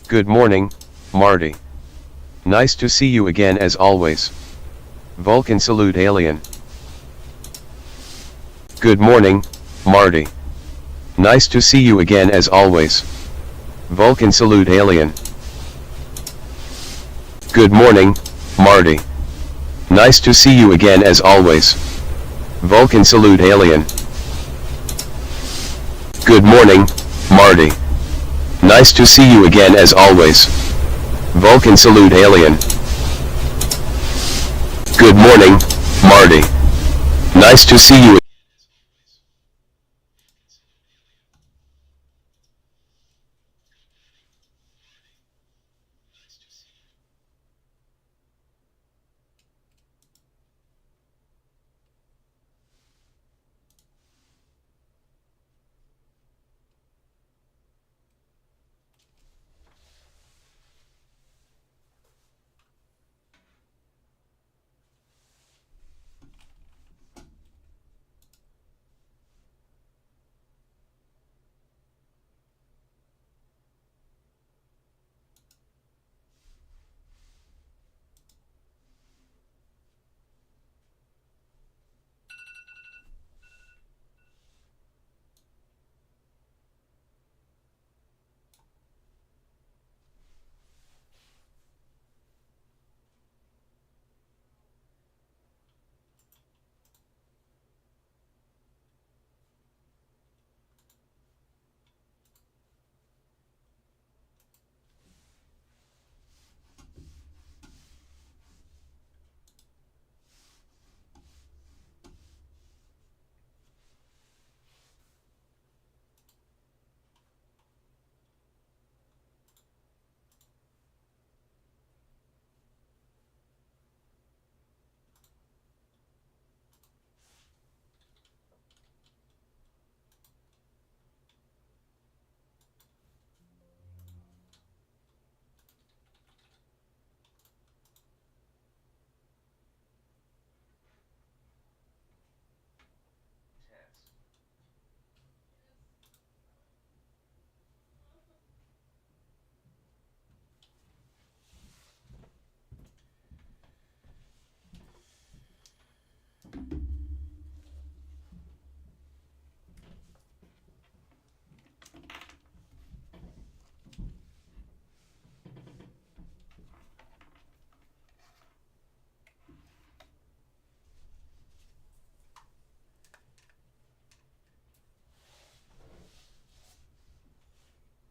Good morning, Marty. Nice to see you again as always. Vulcan salute alien. Good morning, Marty. Nice to see you again as always. Vulcan salute alien. Good morning, Marty. Nice to see you again as always. Vulcan salute alien. Good morning, Marty. Nice to see you again as always. Vulcan salute alien. Good morning, Marty. Nice to see you.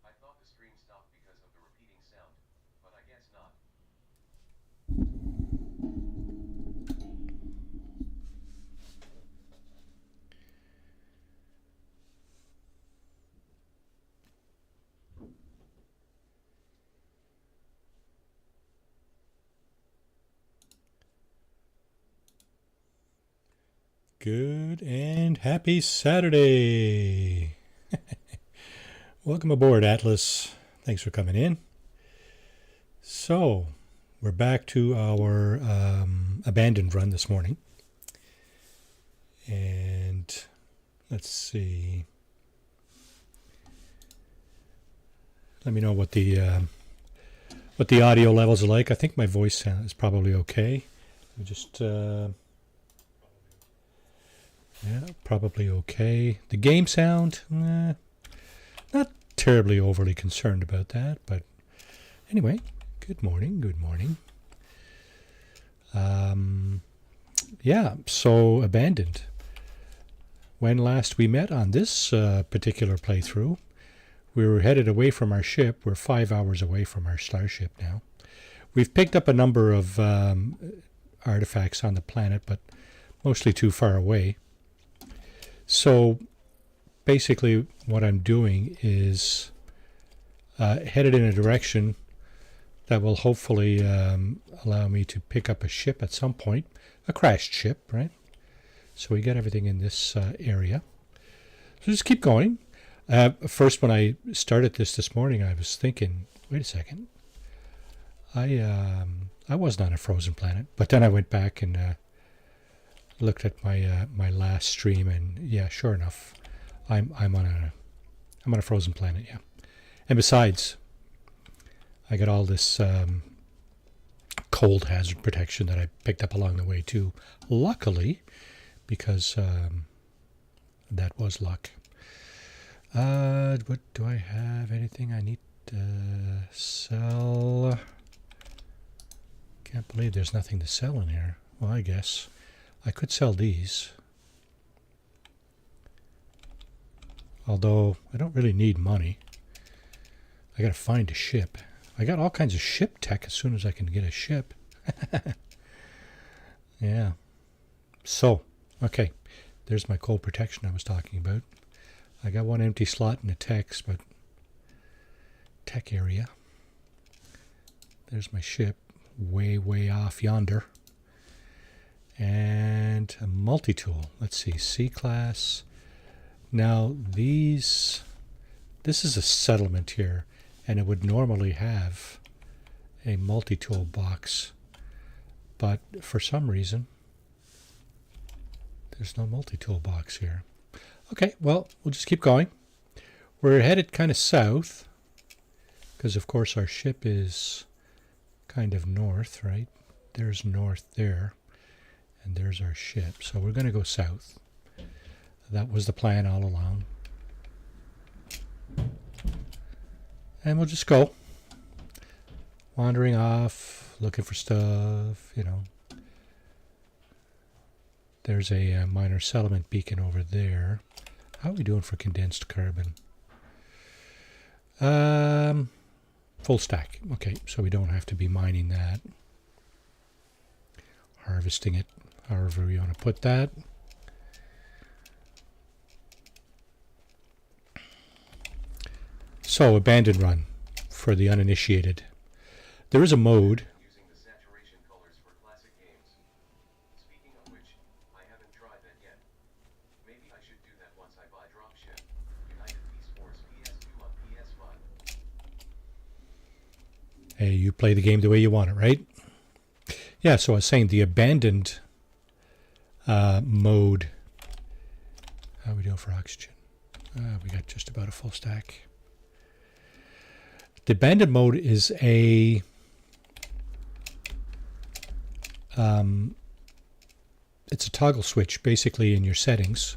I thought the stream stopped because of the repeating sound, but I guess not. Good and happy Saturday. Welcome aboard, Atlas. Thanks for coming in. So, we're back to our abandoned run this morning. And let's see. Let me know what the audio levels are like. I think my voice is probably okay. Let me just... yeah, probably okay. The game sound, not terribly overly concerned about that, but anyway, good morning, good morning. Yeah, so Abandoned. When last we met on this particular playthrough, we were headed away from our ship. We're 5 hours away from our starship now. We've picked up a number of artifacts on the planet, but mostly too far away. So basically what I'm doing is headed in a direction that will hopefully allow me to pick up a ship at some point, a crashed ship, right? So we got everything in this area. So just keep going. First, when I started this morning, I was thinking, wait a second, I wasn't on a frozen planet, but then I went back and looked at my last stream, and yeah, sure enough, I'm on a frozen planet, yeah. And besides, I got all this cold hazard protection that I picked up along the way too. Luckily, because that was luck. What do I have? Anything I need to sell? Can't believe there's nothing to sell in here. Well, I guess I could sell these. Although I don't really need money. I gotta find a ship. I got all kinds of ship tech as soon as I can get a ship. Yeah. So, okay. There's my cold protection I was talking about. I got one empty slot in the tech area. There's my ship, way off yonder. And a multi-tool. Let's see, C-class. Now this is a settlement here, and it would normally have a multi-tool box, but for some reason there's no multi-tool box here. Okay, well, we'll just keep going. We're headed kind of south, because of course our ship is kind of north, right? There's north there, and there's our ship. So we're going to go south. That was the plan all along. And we'll just go. Wandering off, looking for stuff, you know. There's a minor settlement beacon over there. How are we doing for condensed carbon? Full stack. Okay, so we don't have to be mining that. Harvesting it, however you want to put that. So, abandoned run for the uninitiated. There is a mode. Using the saturation colors for classic games. Speaking of which, I haven't tried that yet. Maybe I should do that once I buy Dropship. United Peace Force PS2 on PS5. Hey, you play the game the way you want it, right? Yeah, so I was saying the abandoned mode. How are we doing for oxygen? We got just about a full stack. The abandoned mode is a it's a toggle switch basically in your settings.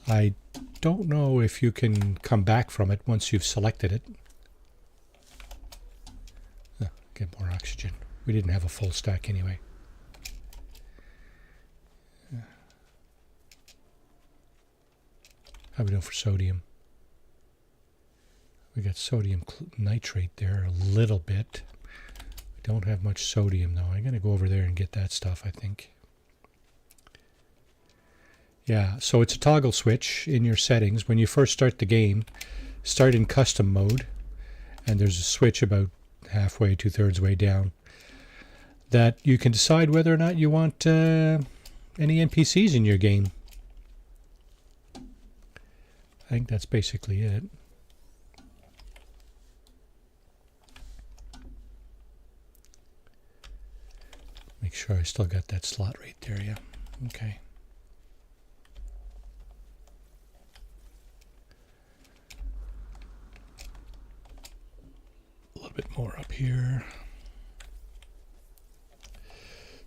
I don't know if you can come back from it once you've selected it. Get more oxygen. We didn't have a full stack anyway. How are we doing for sodium? We got sodium nitrate there a little bit. We don't have much sodium though. I'm going to go over there and get that stuff, I think. Yeah, so it's a toggle switch in your settings. When you first start the game, start in custom mode, and there's a switch about halfway, 2/3 way down, that you can decide whether or not you want any NPCs in your game. I think that's basically it. Make sure I still got that slot right there, yeah. Okay. A little bit more up here.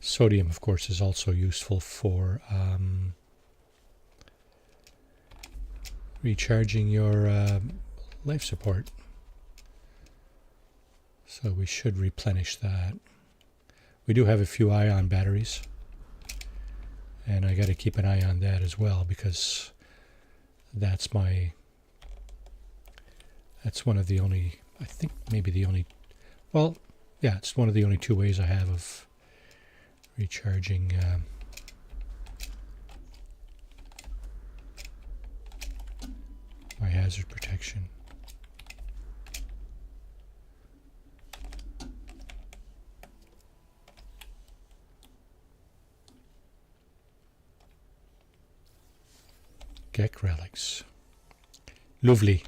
Sodium, of course, is also useful for recharging your life support. So we should replenish that. We do have a few ion batteries, and I got to keep an eye on that as well, because that's one of the only, I think maybe the only, well, yeah, it's one of the only two ways I have of recharging my hazard protection. Gek relics. Lovely.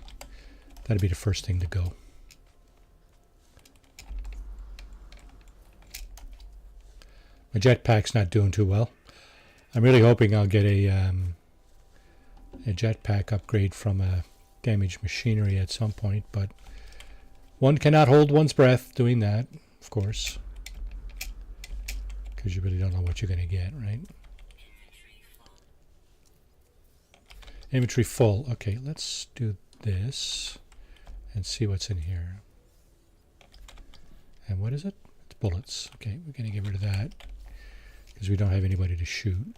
That'd be the first thing to go. My jetpack's not doing too well. I'm really hoping I'll get a jetpack upgrade from a damaged machinery at some point, but One cannot hold one's breath doing that, of course, because you really don't know what you're going to get, right? Inventory full. Okay, let's do this and see what's in here. And what is it? It's bullets. Okay, we're going to get rid of that because we don't have anybody to shoot.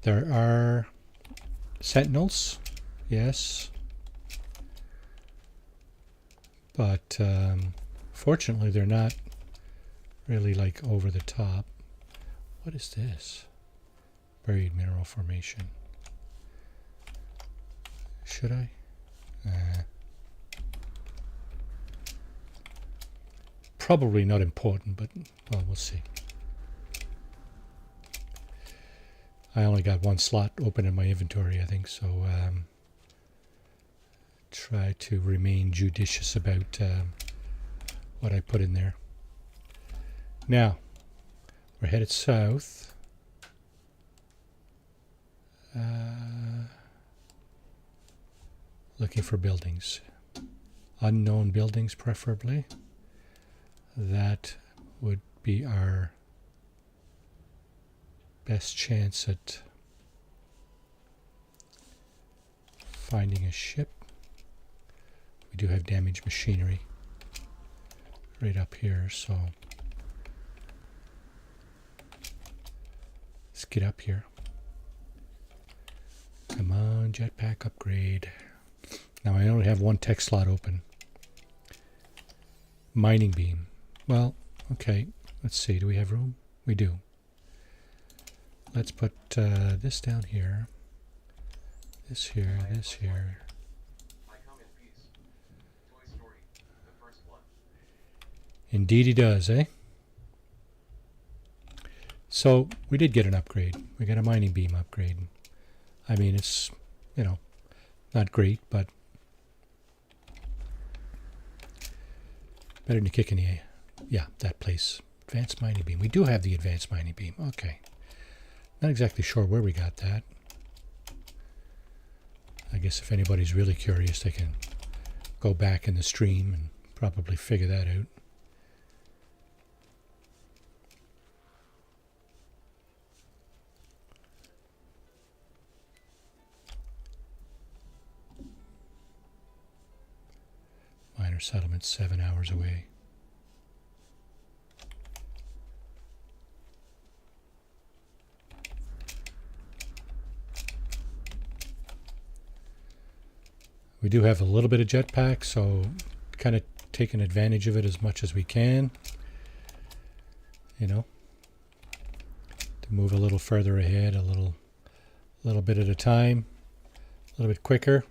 There are sentinels, yes. But fortunately they're not really like over the top. What is this? Buried mineral formation. Should I? Probably not important, but well, we'll see. I only got one slot open in my inventory, I think, so try to remain judicious about what I put in there. Now, we're headed south. Looking for buildings. Unknown buildings, preferably. That would be our best chance at finding a ship. We do have damaged machinery right up here, so let's get up here. Come on, jetpack upgrade. Now I only have one tech slot open. Mining beam. Well, okay, let's see, do we have room? We do. Let's put this down here. This here, this here. Indeed he does, eh? So, we did get an upgrade. We got a mining beam upgrade. I mean, it's, you know, not great, but better than kicking the... Yeah, that place. Advanced mining beam. We do have the advanced mining beam. Okay. Not exactly sure where we got that. I guess if anybody's really curious, they can go back in the stream and probably figure that out. Minor settlement 7 hours away. We do have a little bit of jetpack, so kind of taking advantage of it as much as we can. You know, to move a little further ahead, a little bit at a time, a little bit quicker.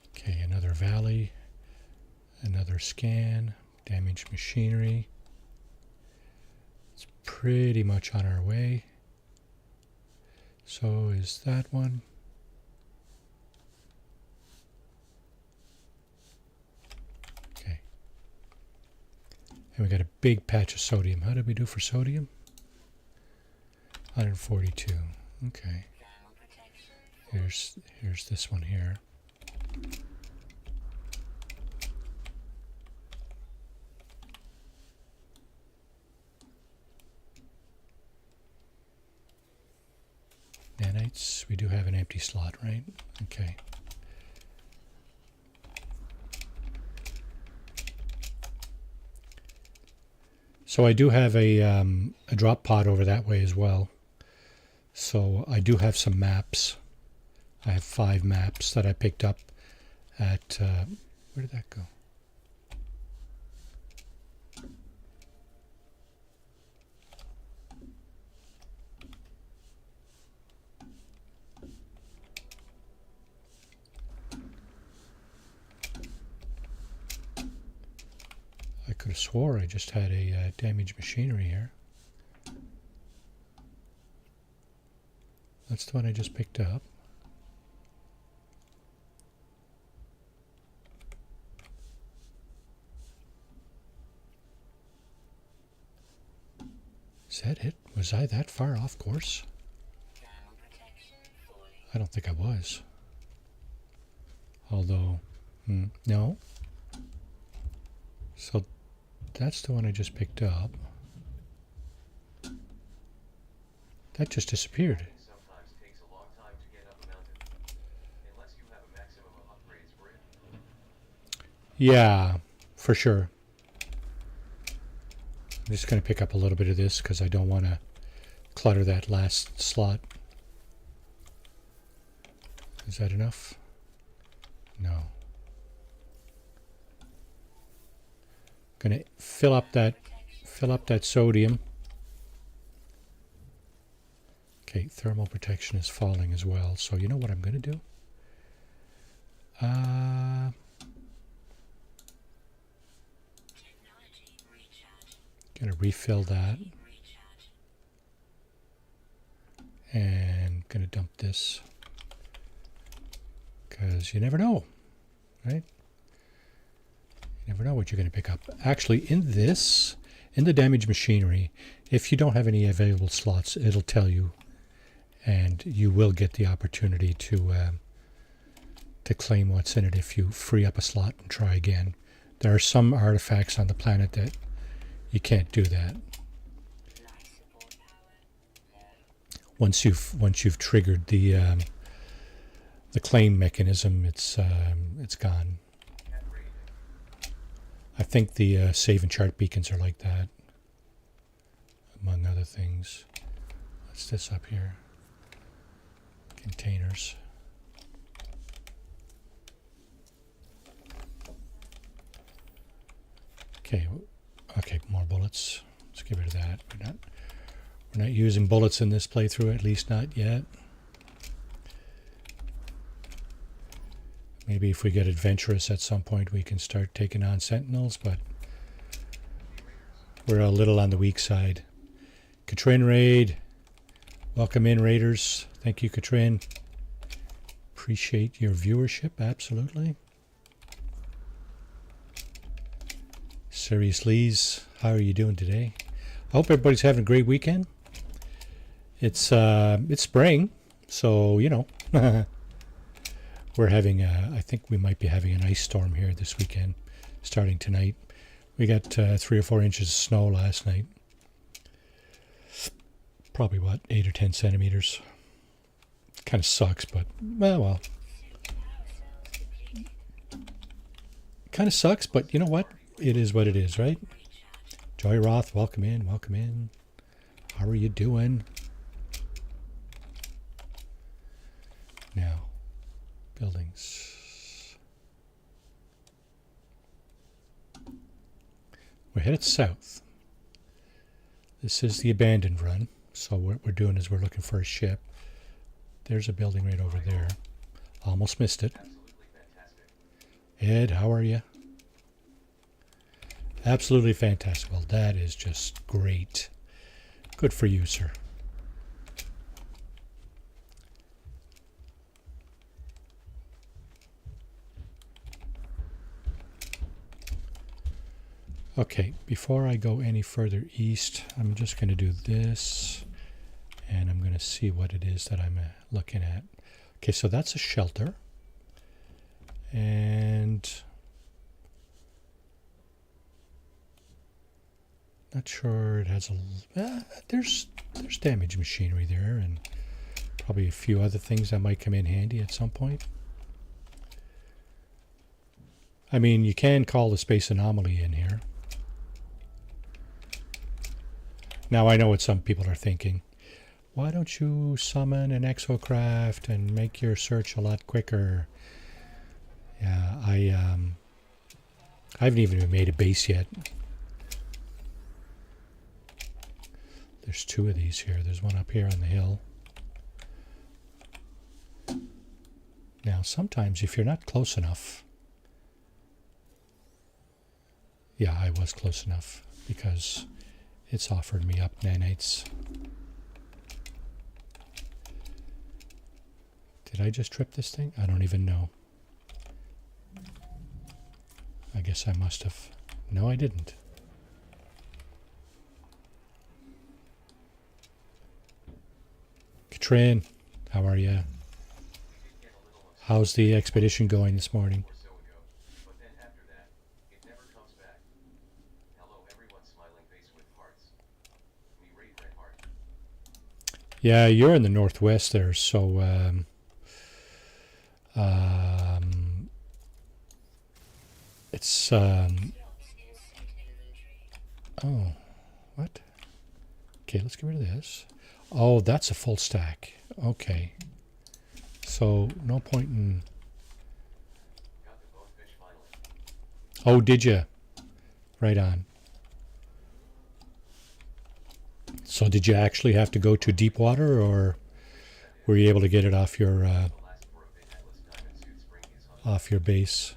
Okay, another valley, another scan, damaged machinery. It's pretty much on our way. So is that one. Okay. And we got a big patch of sodium. How did we do for sodium? 142. Okay. Here's this one here. Nanites, we do have an empty slot, right? Okay. So I do have a drop pod over that way as well. So I do have some maps. I have 5 maps that I picked up at, where did that go? I could have swore I just had a damaged machinery here. That's the one I just picked up. Is that it? Was I that far off course? I don't think I was. Although, no. So that's the one I just picked up. That just disappeared. Sometimes takes a long time to get up a mountain, unless you have a maximum of upgrades for it. Yeah, for sure. I'm just going to pick up a little bit of this because I don't want to clutter that last slot. Is that enough? No. Going to fill up that sodium. Okay, thermal protection is falling as well. So you know what I'm going to do? Going to refill that. And going to dump this. Because you never know, right? You never know what you're going to pick up. Actually, in the damaged machinery, if you don't have any available slots, it'll tell you. And you will get the opportunity to claim what's in it if you free up a slot and try again. There are some artifacts on the planet that you can't do that. Once you've triggered the claim mechanism, it's gone. I think the save and chart beacons are like that, among other things. What's this up here? Containers. Okay, more bullets. Let's get rid of that. We're not using bullets in this playthrough, at least not yet. Maybe if we get adventurous at some point, we can start taking on sentinels, but we're a little on the weak side. Katrin raid. Welcome in, raiders. Thank you, Katrin. Appreciate your viewership, absolutely. Serious Lees, how are you doing today? I hope everybody's having a great weekend. It's spring, so you know we're having I think we might be having an ice storm here this weekend, starting tonight. We got 3 or 4 inches of snow last night. Probably what, 8 or 10 centimeters. Kind of sucks, but well. Kind of sucks, but you know what? It is what it is, right? Joy Roth, welcome in, welcome in. How are you doing? Now, buildings. We're headed south. This is the abandoned run. So what we're doing is we're looking for a ship. There's a building right over there. Almost missed it. Ed, how are you? Absolutely fantastic. Well, that is just great. Good for you, sir. Okay, before I go any further east, I'm just going to do this, and I'm going to see what it is that I'm looking at. Okay, so that's a shelter, and not sure it has a. There's damaged machinery there, and probably a few other things that might come in handy at some point. I mean, you can call the space anomaly in here. Now I know what some people are thinking. Why don't you summon an exocraft and make your search a lot quicker? Yeah, I haven't even made a base yet. There's 2 of these here. There's one up here on the hill. Now, sometimes if you're not close enough... Yeah, I was close enough because it's offered me up nanites. Did I just trip this thing? I don't even know. I guess I must have. No, I didn't. Trin, how are you? We did get a little upset How's the expedition going this morning? or so ago, but then after that, it never comes back. Hello everyone, smiling face with hearts. Me rate red heart. Yeah, you're in the northwest there, so it's oh, what? Okay, let's get rid of this. Oh, that's a full stack. Okay, so no point in. Got the bonefish finally. Oh, did you? Right on. So did you actually have to go to deep water, or were you able to get it off your The last for a bit Atlas diamond suit spring is hunting. off your base?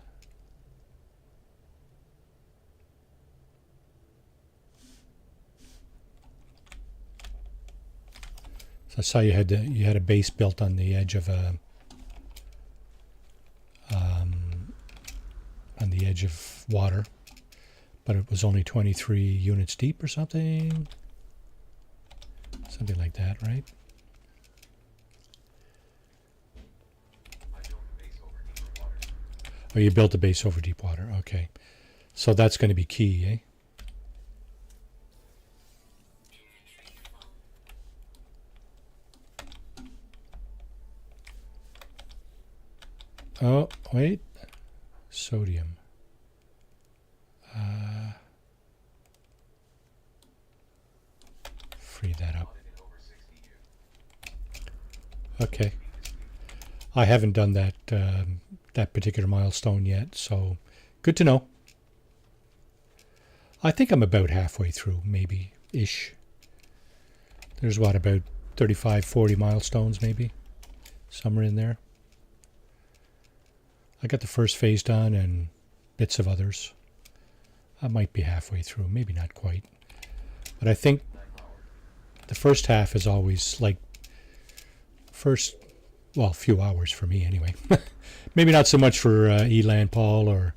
So I saw you had a base built on the edge of a on the edge of water, but it was only 23 units deep or something like that, right? I built the base over deeper water. Oh, you built a base over deep water. Okay, so that's going to be key, eh? Oh, wait. Sodium. Free that up. Modded in over 60 U. Okay. I haven't done that that particular milestone yet, so good to know. I think I'm about halfway through, maybe ish. There's what, about 35, 40 milestones, maybe, somewhere in there. I got the first phase done and bits of others. I might be halfway through, maybe not quite. But I think the first half is always like first, well, few hours for me anyway. Maybe not so much for Elan, Paul, or,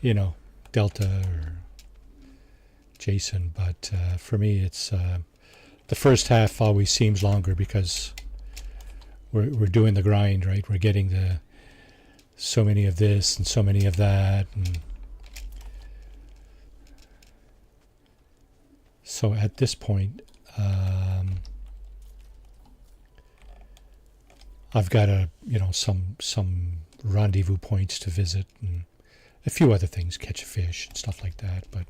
you know, Delta or Jason, but for me it's the first half always seems longer because we're doing the grind, right? We're getting the so many of this and so many of that, and so at this point I've got some rendezvous points to visit and a few other things, catch a fish and stuff like that, but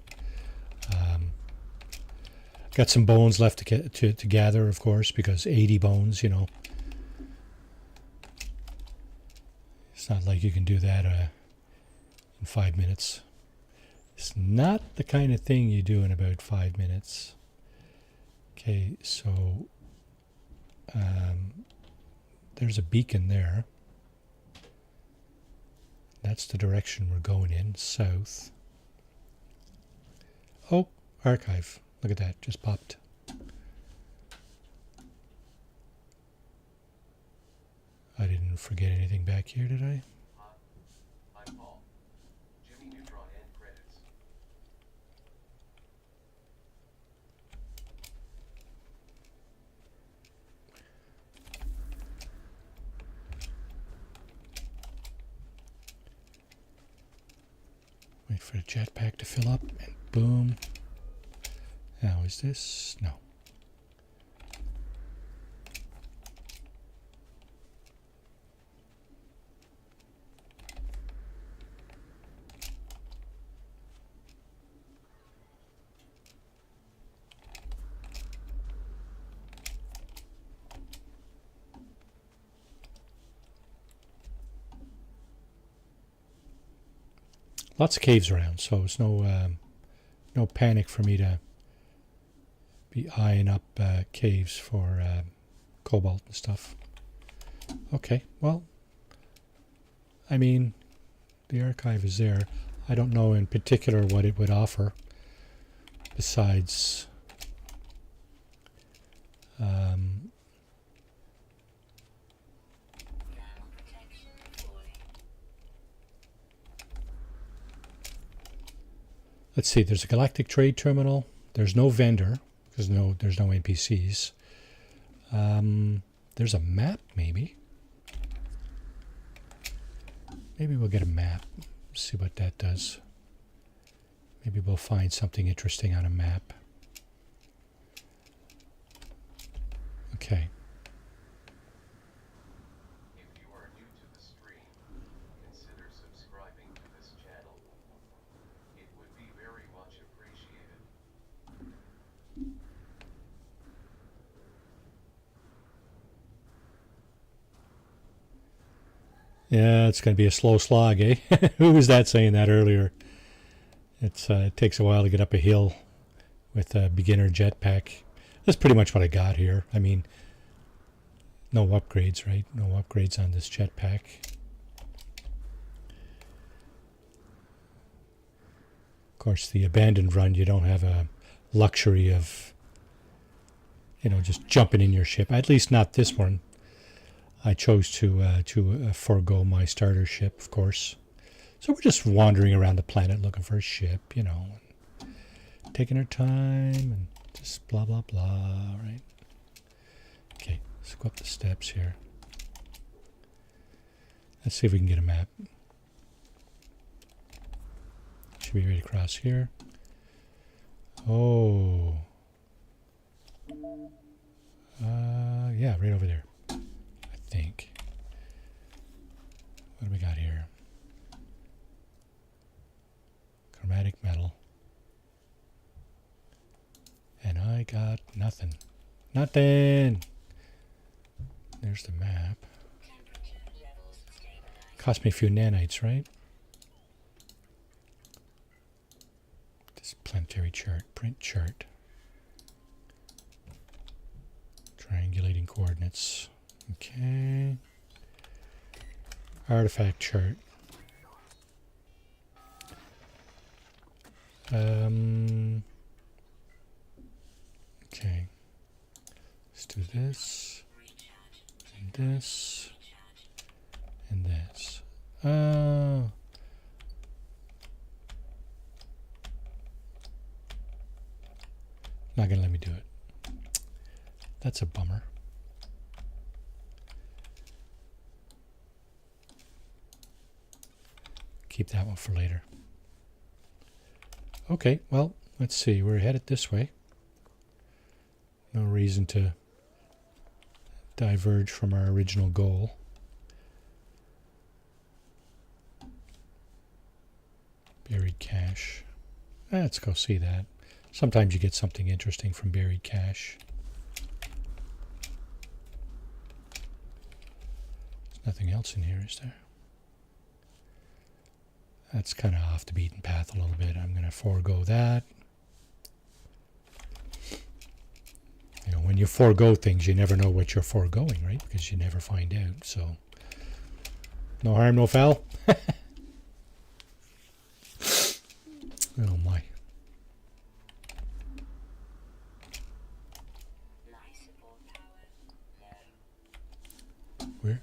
got some bones left to gather, of course, because 80 bones, you know. It's not like you can do that in 5 minutes. It's not the kind of thing you do in about 5 minutes. Okay, so there's a beacon there. That's the direction we're going in, south. Oh, archive. Look at that, just popped. I didn't forget anything back here, did I? I'm Paul. Jimmy Neutron end credits. Wait for the jetpack to fill up, and boom. Now, is this? No. Lots of caves around, so it's no panic for me to be eyeing up caves for cobalt and stuff. Okay, well, I mean, the archive is there. I don't know in particular what it would offer besides let's see, there's a galactic trade terminal. There's no vendor because there's no NPCs. there's a map, maybe. Maybe we'll get a map. See what that does. Maybe we'll find something interesting on a map. Okay. If you are new to the stream, consider subscribing to this channel. It would be very much appreciated. Yeah, it's going to be a slow slog, eh? Who was that saying that earlier? It takes a while to get up a hill with a beginner jetpack. That's pretty much what I got here. I mean, no upgrades, right? No upgrades on this jetpack. Of course, the abandoned run, you don't have a luxury of, just jumping in your ship. At least not this one. I chose to forego my starter ship, of course. So we're just wandering around the planet looking for a ship, taking our time and just blah, blah, blah, right? Okay, let's go up the steps here. Let's see if we can get a map. Should be right across here. Oh. Yeah, right over there. I think. What do we got here? Chromatic metal. And I got nothing. Nothing! There's the map. Cost me a few nanites, right? This planetary chart, print chart. Triangulating coordinates. Okay. Artifact chart. Okay. Let's do this. And this. And this. Not gonna let me do it. That's a bummer. Keep that one for later. Okay, well, let's see. We're headed this way. No reason to diverge from our original goal. Buried cache. Let's go see that. Sometimes you get something interesting from buried cache. There's nothing else in here, is there? That's kind of off the beaten path a little bit. I'm going to forego that. When you forego things, you never know what you're foregoing, right? Because you never find out. So, no harm, no foul. Oh my. Where?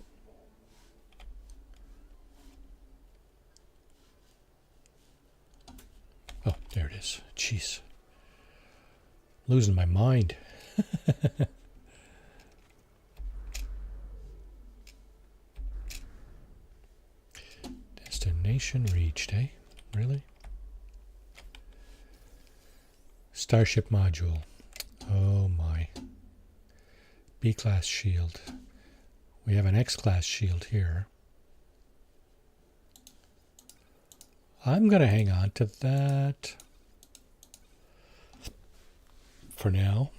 Oh, there it is. Jeez. Losing my mind. Destination reached, eh? Really? Starship module. Oh my. B-class shield. We have an X-class shield here. I'm going to hang on to that for now.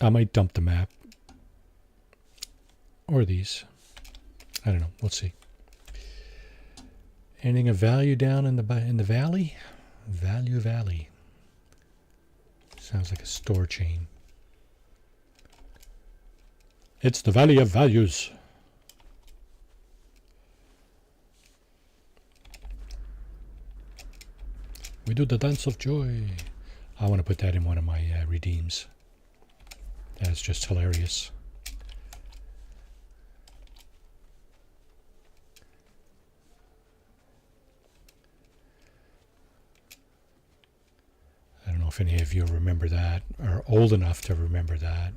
I might dump the map. Or these. I don't know. We'll see. Anything of value down in the valley? Value Valley. Sounds like a store chain. It's the Valley of Values. We do the dance of joy. I want to put that in one of my redeems. That's just hilarious. I don't know if any of you remember that, or old enough to remember that.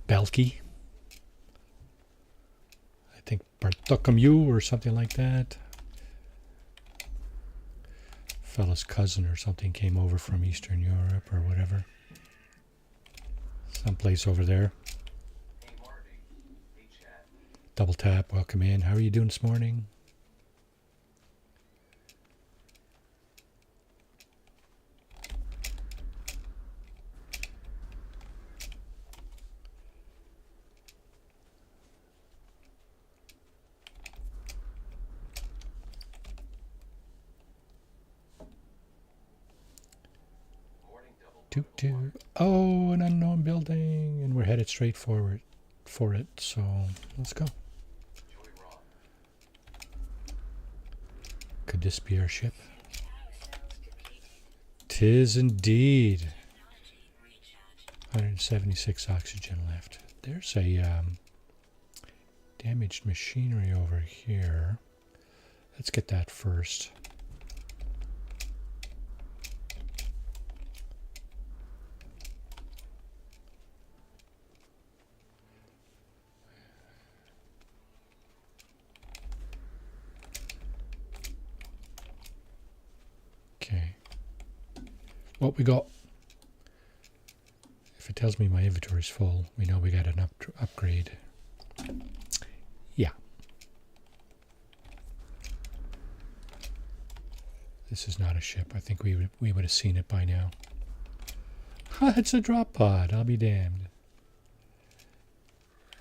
Belky. I think Bartholomew or something like that. Fella's cousin or something came over from Eastern Europe or whatever. Someplace over there. Hey Marty. Hey Chad. Double tap, welcome in. How are you doing this morning? Morning double. Toot toot. Oh, an unknown building, and we're headed straight forward for it. So let's go. Joy Rob. Could this be our ship? Tis indeed. 176 oxygen left. There's a damaged machinery over here. Let's get that first. Okay. What we got? If it tells me my inventory's full, we know we got an upgrade. Yeah. This is not a ship. I think we would have seen it by now. It's a drop pod. I'll be damned.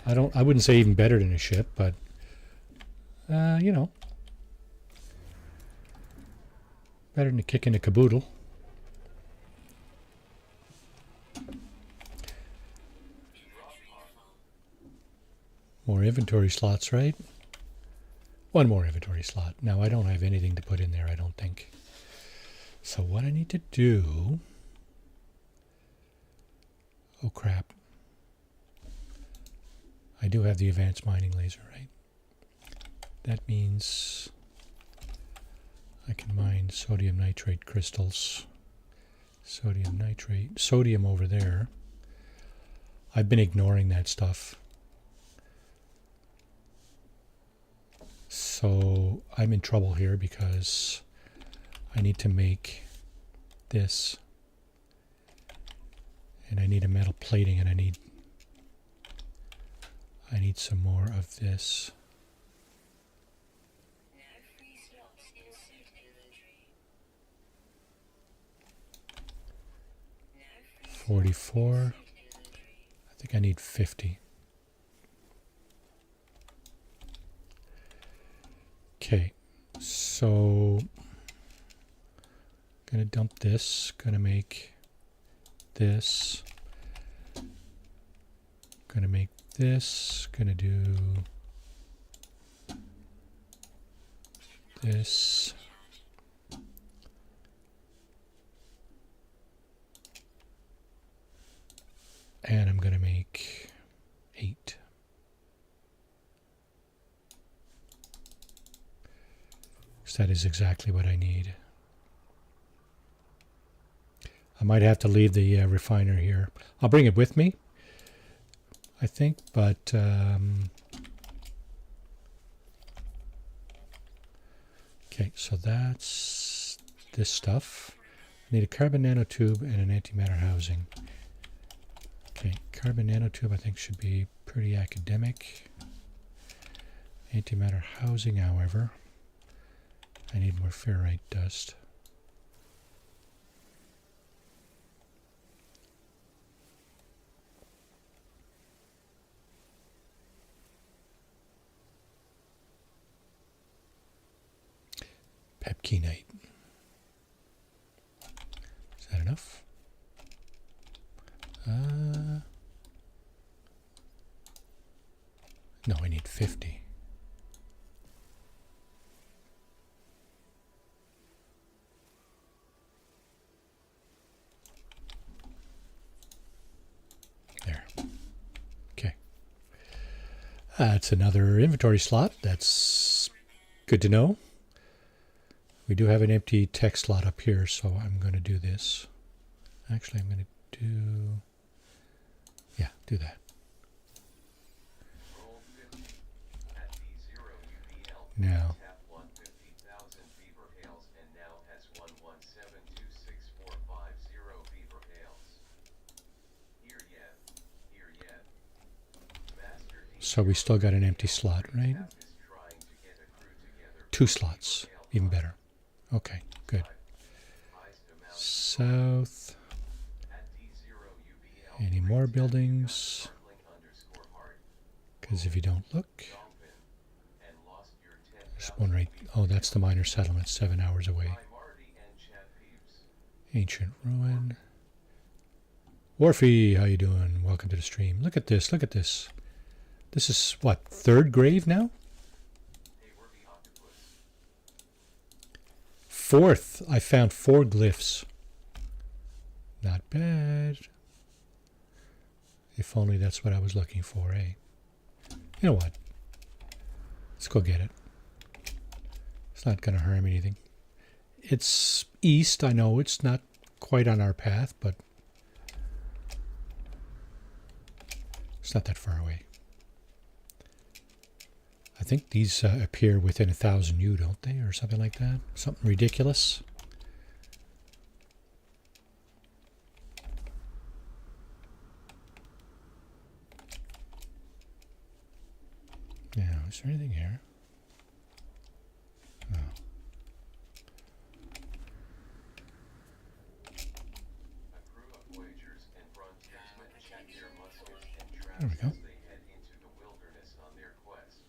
I wouldn't say even better than a ship, but you know, better than a kick in a caboodle. More inventory slots, right? One more inventory slot. Now, I don't have anything to put in there, I don't think. So what I need to do... Oh, crap. I do have the advanced mining laser, right? That means I can mine sodium nitrate crystals. Sodium nitrate. Sodium over there. I've been ignoring that stuff. So I'm in trouble here because I need to make this, and I need a metal plating, and I need some more of this. 44. I think I need 50. Okay, so gonna dump this, gonna make this, gonna make this, gonna do this, and I'm gonna make 8. That is exactly what I need. I might have to leave the refiner here. I'll bring it with me, I think, but okay, so that's this stuff. I need a carbon nanotube and an antimatter housing. Okay, carbon nanotube I think should be pretty academic. Antimatter housing, however, I need more ferrite dust. Pepkinite. Is that enough? No, I need 50. That's another inventory slot. That's good to know. We do have an empty text slot up here, so I'm going to do this. Actually, I'm going to do... Yeah, do that. Roll 50. At D0 UBL. Now, Tap 150,000 beaver hails and now has 117264550 beaver hails. Here yet. Here yet. Master D0 so we still got an empty slot, right? tap is trying to get a crew together 2 for slots, beaver hail even hunt. better. Okay, good. Highest amount South. at D0 UBL. Any more buildings? Sparkling underscore heart. Because if you don't look, Dolphin. And lost your there's 10,000 one right. beaver Oh, that's the minor settlement, 7 hours away. by Marty and Chad Peeves. Ancient ruin. Warfy, how you doing? Welcome to the stream. Look at this. Look at this. This is what, 3rd grave now? Hey, we're the octopus. 4th. I found 4 glyphs. Not bad. If only that's what I was looking for, eh? You know what? Let's go get it. It's not going to harm anything. It's east. I know it's not quite on our path, but it's not that far away. I think these appear within 1,000 U, don't they? Or something like that. Something ridiculous. Now, is there anything here? No. A crew of Voyagers and Frontiersmen check their muskets and traps There we go. as they head into the wilderness on their quest.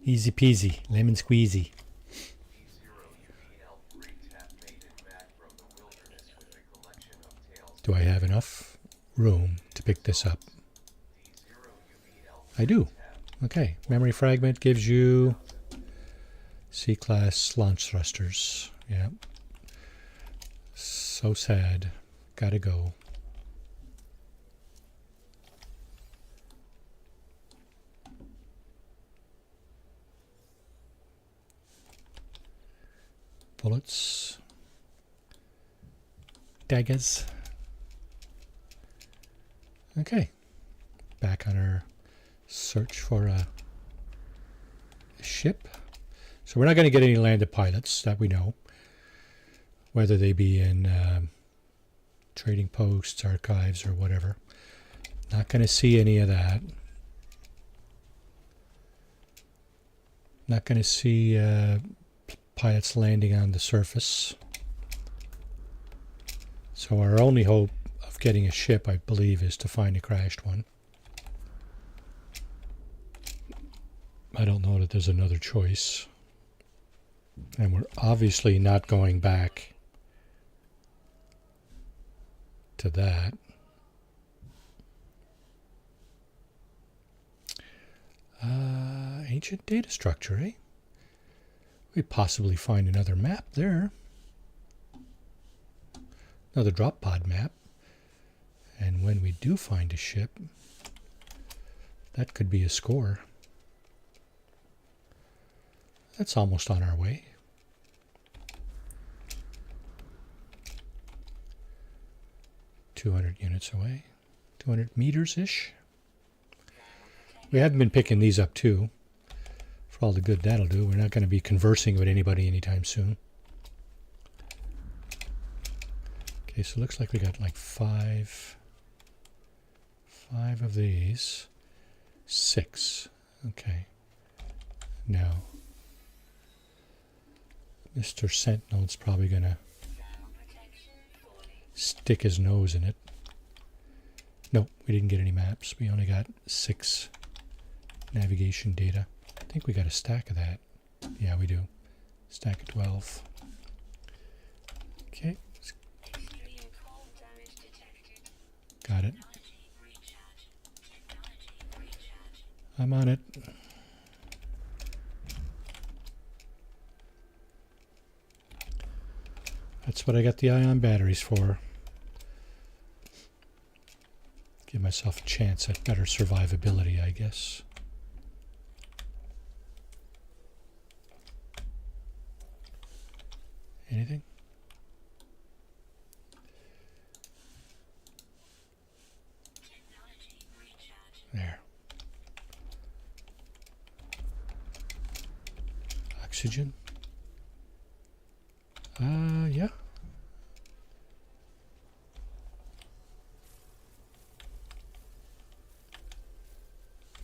Easy peasy. Lemon squeezy. D0 UBL 3 tap made it back from the wilderness with a collection of tales. Do I have enough room to pick this up? D0 UBL I do. tap. Okay. Memory fragment gives you C-class launch thrusters. Yeah. So sad. Gotta go. Bullets. Daggers. Okay. Back on our search for a ship. So we're not going to get any landed pilots that we know, whether they be in trading posts, archives, or whatever. Not going to see any of that. Not going to see pilots landing on the surface. So our only hope of getting a ship, I believe, is to find a crashed one. I don't know that there's another choice. And we're obviously not going back to that. Ancient data structure, eh? We possibly find another map there. Another drop pod map. And when we do find a ship, that could be a score. That's almost on our way. 200 units away. 200 meters-ish. We haven't been picking these up too. For all the good that'll do. We're not going to be conversing with anybody anytime soon. Okay, so it looks like we got like five of these. 6. Okay. Now, Mr. Sentinel's probably going to stick his nose in it. No, we didn't get any maps. We only got 6 navigation data. I think we got a stack of that. Yeah, we do. Stack of 12. Okay. Got it. I'm on it. That's what I got the ion batteries for. Give myself a chance at better survivability, I guess. anything? There. Oxygen. Yeah.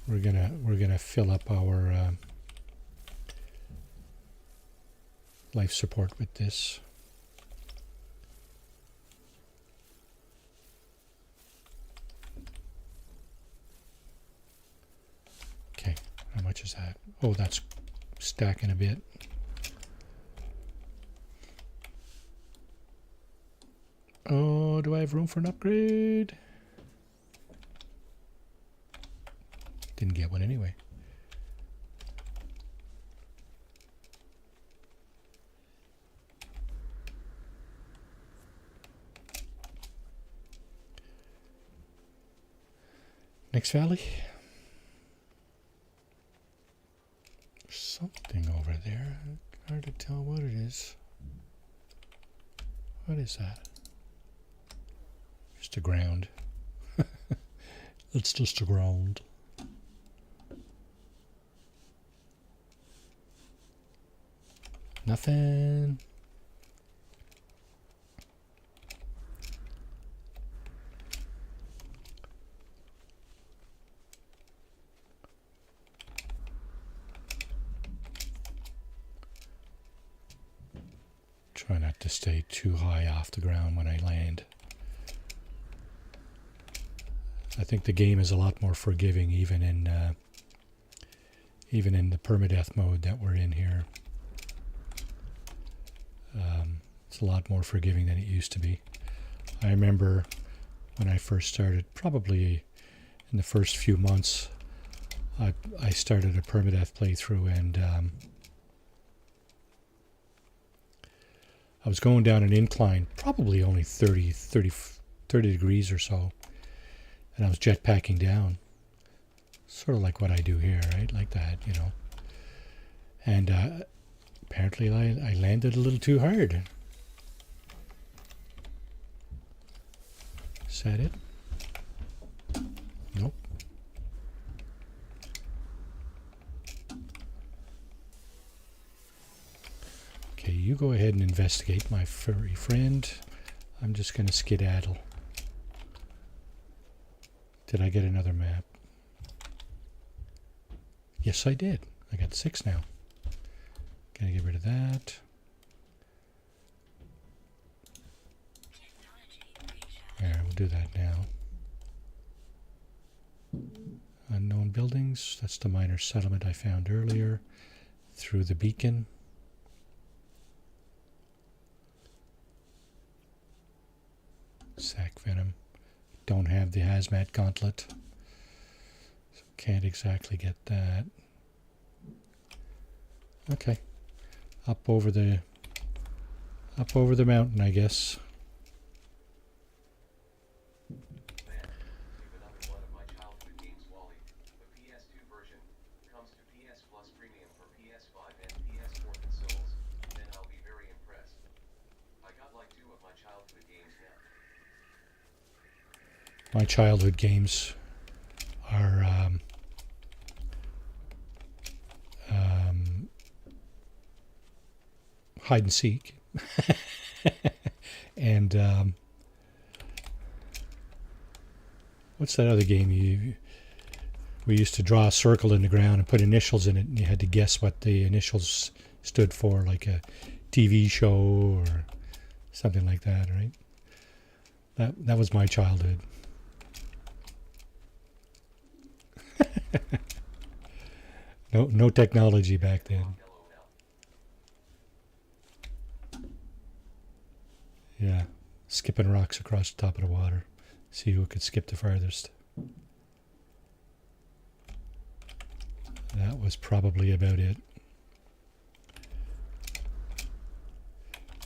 We're gonna fill up our life support with this. Okay, how much is that? Oh, that's stacking a bit. Oh, do I have room for an upgrade? Didn't get one anyway. Next valley. There's something over there. Hard to tell what it is. What is that? Just a ground. It's just a ground. Nothing. Try not to stay too high off the ground when I land. I think the game is a lot more forgiving, even in the permadeath mode that we're in here. It's a lot more forgiving than it used to be. I remember when I first started, probably in the first few months, I started a permadeath playthrough, and I was going down an incline, probably only 30 degrees or so, and I was jetpacking down, sort of like what I do here, right? Like that, you know. And apparently I landed a little too hard. Is that it? Nope. Okay, you go ahead and investigate, my furry friend. I'm just going to skedaddle. Did I get another map? Yes, I did. I got 6 now. Gotta get rid of that. There, we'll do that now. Unknown buildings. That's the minor settlement I found earlier through the beacon. Sac venom. Don't have the hazmat gauntlet, so can't exactly get that. Okay, up over the mountain, I guess. Man, another one of my childhood games, Wally. The PS2 version comes to PS Plus Premium for PS5 and PS4 consoles. Then I'll be very impressed. I got like 2 of my childhood games now. My childhood games are hide and seek, and what's that other game we used to draw a circle in the ground and put initials in it, and you had to guess what the initials stood for, like a TV show or something like that, right? That was my childhood. No technology back then. Yeah, skipping rocks across the top of the water. See who could skip the farthest. That was probably about it.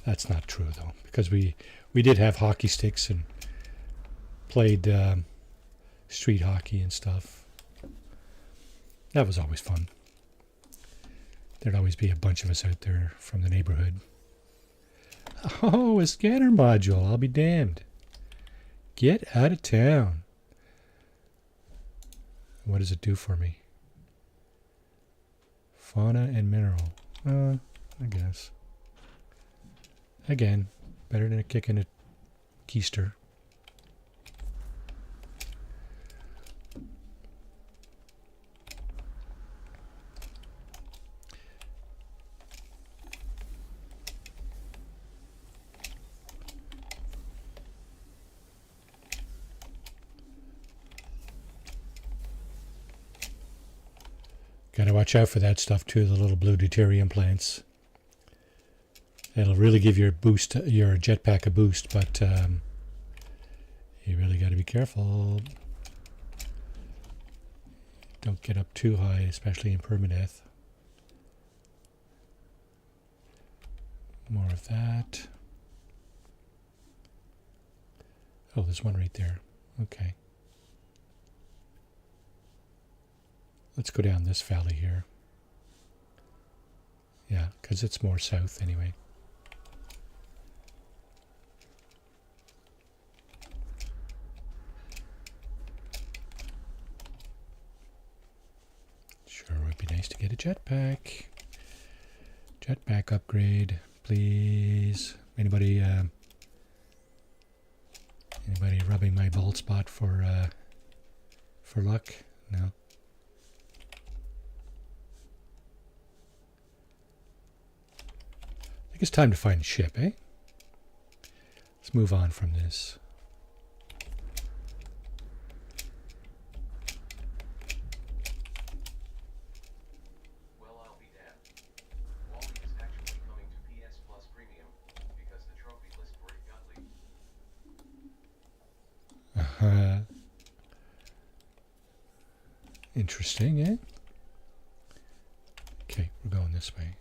That's not true though, because we did have hockey sticks and played street hockey and stuff. That was always fun. There'd always be a bunch of us out there from the neighborhood. Oh, a scanner module. I'll be damned. Get out of town. What does it do for me? Fauna and mineral. I guess. Again, better than a kick in a keister. Gotta watch out for that stuff too, the little blue deuterium plants. It'll really give your jetpack a boost, but you really gotta be careful. Don't get up too high, especially in permadeath. More of that. Oh, there's one right there. Okay. Let's go down this valley here. Yeah, because it's more south anyway. Sure would be nice to get a jetpack. Jetpack upgrade, please. Anybody rubbing my bald spot for luck? No. I think it's time to find a ship, eh? Let's move on from this. Well, I'll be damned. Wally is actually coming to PS Plus Premium because the trophy list for it got leaked. Interesting, eh? Okay, we're going this way.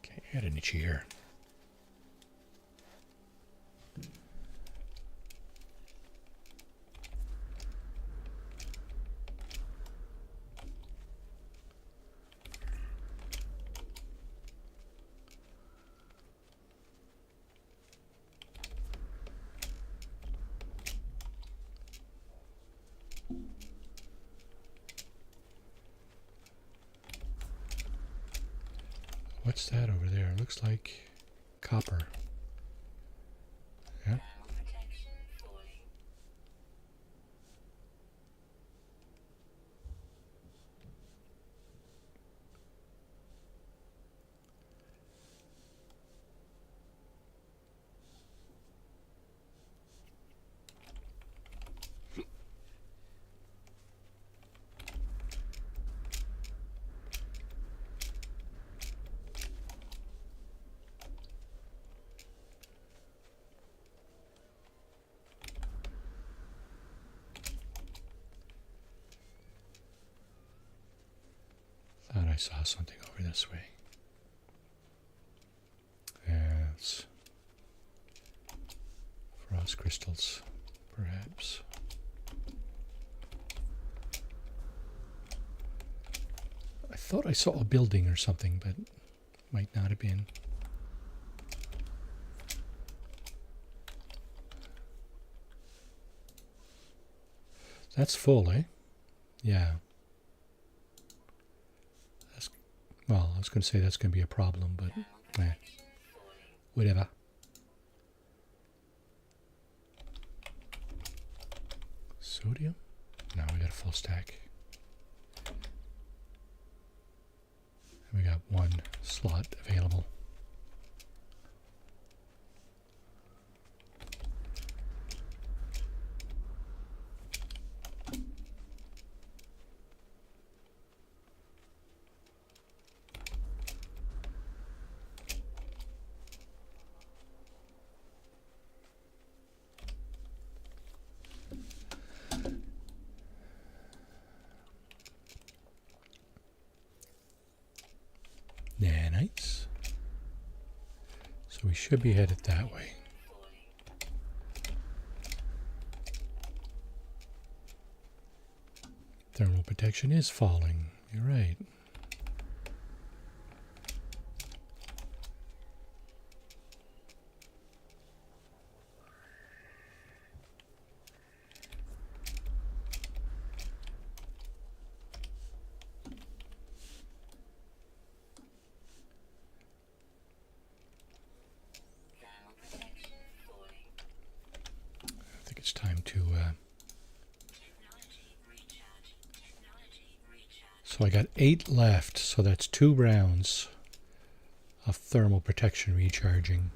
Okay, I got an itchy ear. What's that over there? It looks like copper. Yeah. Thought I saw something over this way. It's frost crystals, perhaps. I thought I saw a building or something, but might not have been. That's full, eh? Yeah. Well, I was going to say that's going to be a problem, but whatever. Sodium? No, we got a full stack. And we got one slot available. Nanites. So we should be headed that way. Thermal protection is falling. You're right. So I got 8 left, so that's 2 rounds of thermal protection recharging.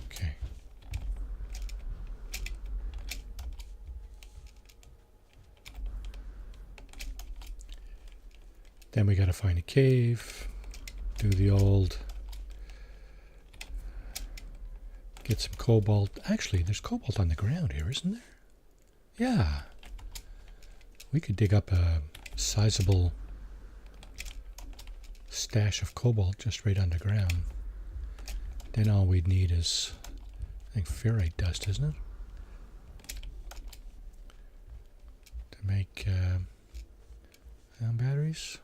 Okay. Then we got to find a cave, do the old, get some cobalt. Actually, there's cobalt on the ground here, isn't there? Yeah. We could dig up a sizable stash of cobalt just right underground. Then all we'd need is, I think, ferrite dust, isn't it? To make ion batteries.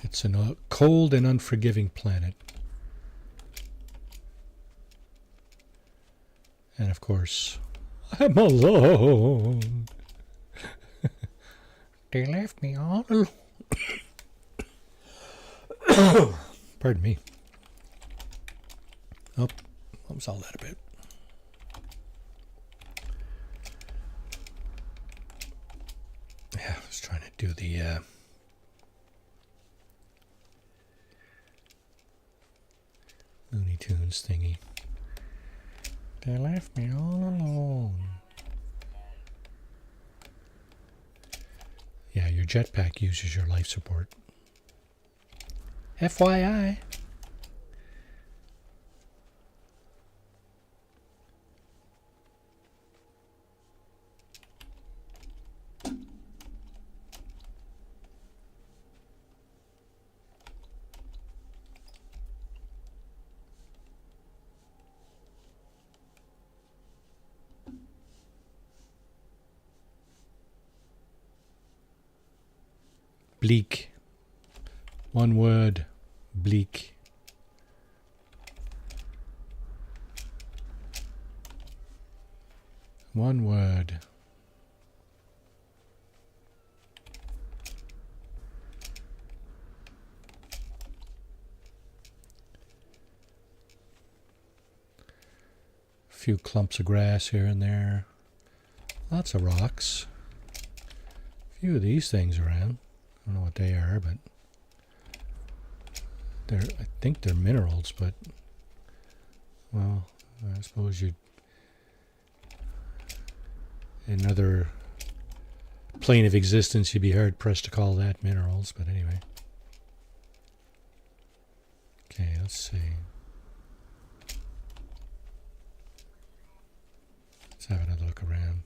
It's a cold and unforgiving planet. And of course, I'm alone. They left me all alone. Pardon me. Oh, I'll solve that a bit. Yeah, I was trying to do the Looney Tunes thingy. They left me all alone. Yeah, your jetpack uses your life support. FYI. Bleak. One word. Bleak. One word. A few clumps of grass here and there. Lots of rocks. A few of these things around. I don't know what they are, but I think they're minerals, but well, I suppose in another plane of existence you'd be hard pressed to call that minerals, but anyway. Okay, let's see. Let's have another look around.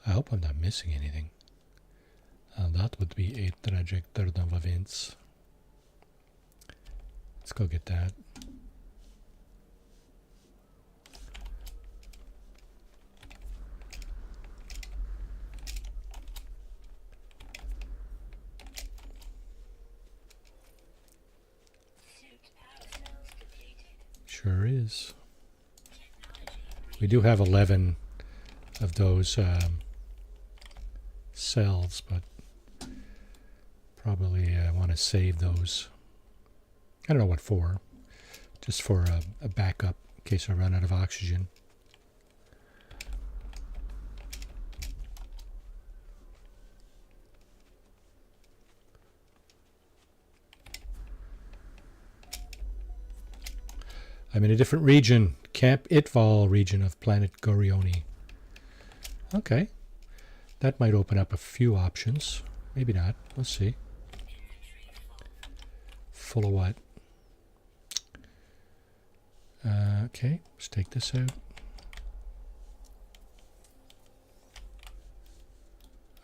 I hope I'm not missing anything. That would be a trajectory of events. Let's go get that. Sure is. We do have 11 of those cells, but probably I want to save those. I don't know what for. Just for a backup in case I run out of oxygen. I'm in a different region. Camp Itval region of planet Gorioni. Okay. That might open up a few options. Maybe not. Let's see. Full of what? Okay, let's take this out.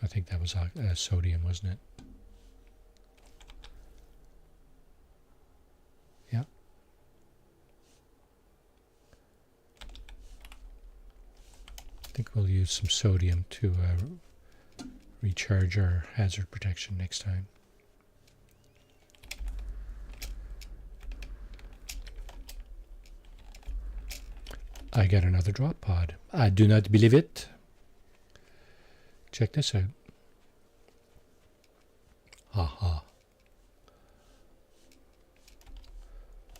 I think that was sodium, wasn't it? use some sodium to recharge our hazard protection next time. I got another drop pod. I do not believe it. Check this out. Haha.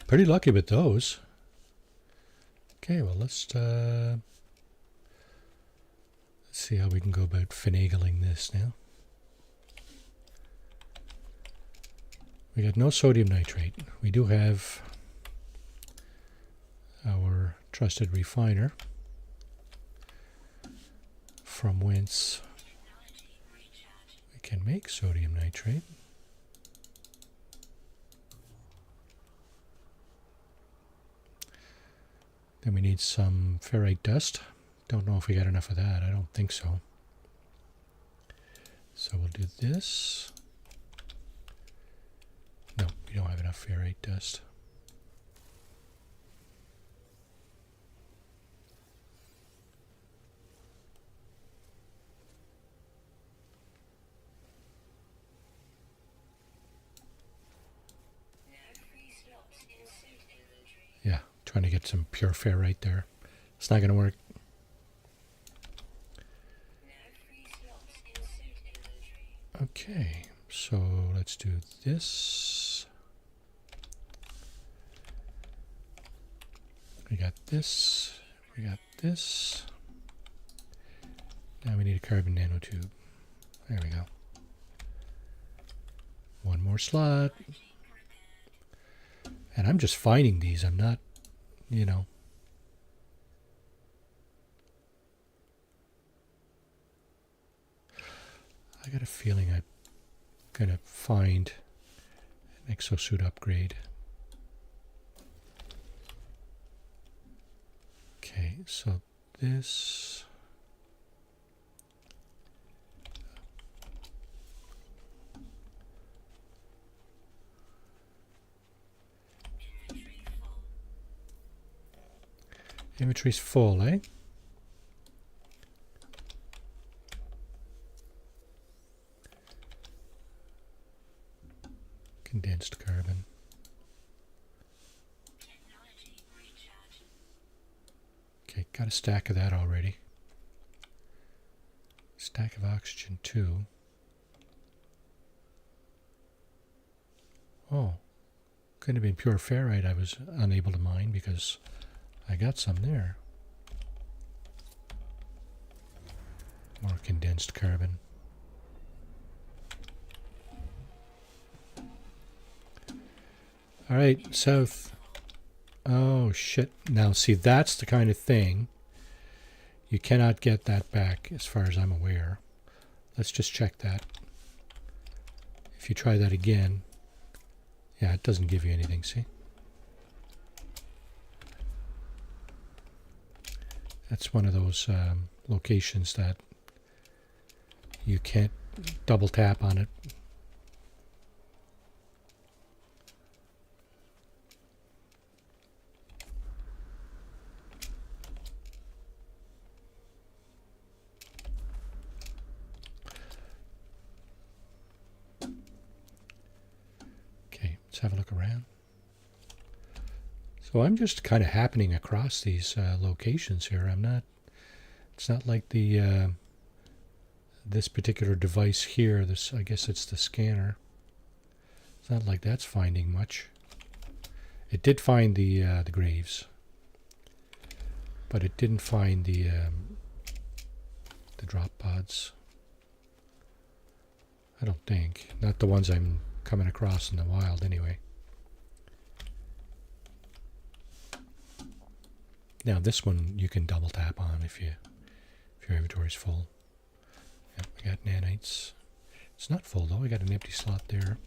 Pretty lucky with those. Okay, well let's see how we can go about finagling this now. We got no sodium nitrate. We do have our trusted refiner, from whence we can make sodium nitrate. Then we need some ferrite dust. Don't know if we got enough of that. I don't think so. So we'll do this. No, we don't have enough ferrite dust. Yeah, trying to get some pure ferrite there. It's not going to work. Okay, so let's do this. We got this. We got this. Now we need a carbon nanotube. There we go. One more slot. And I'm just finding these. I'm not, you know. I got a feeling I'm going to find an exosuit upgrade. Okay, so this. Inventory's full, eh? Condensed carbon. Okay, got a stack of that already. Stack of oxygen too. Oh, couldn't have been pure ferrite I was unable to mine because I got some there. More condensed carbon. All right, south. Oh, shit. Now, see, that's the kind of thing. You cannot get that back as far as I'm aware. Let's just check that. If you try that again, yeah, it doesn't give you anything, see? That's one of those locations that you can't double tap on it. Okay, let's have a look around. So I'm just kind of happening across these locations here. I'm not. It's not like the this particular device here. This, I guess, it's the scanner. It's not like that's finding much. It did find the graves, but it didn't find the drop pods. I don't think. Not the ones I'm coming across in the wild, anyway. Now this one you can double tap on if your inventory's full. Yep, I got nanites. It's not full though, I got an empty slot there.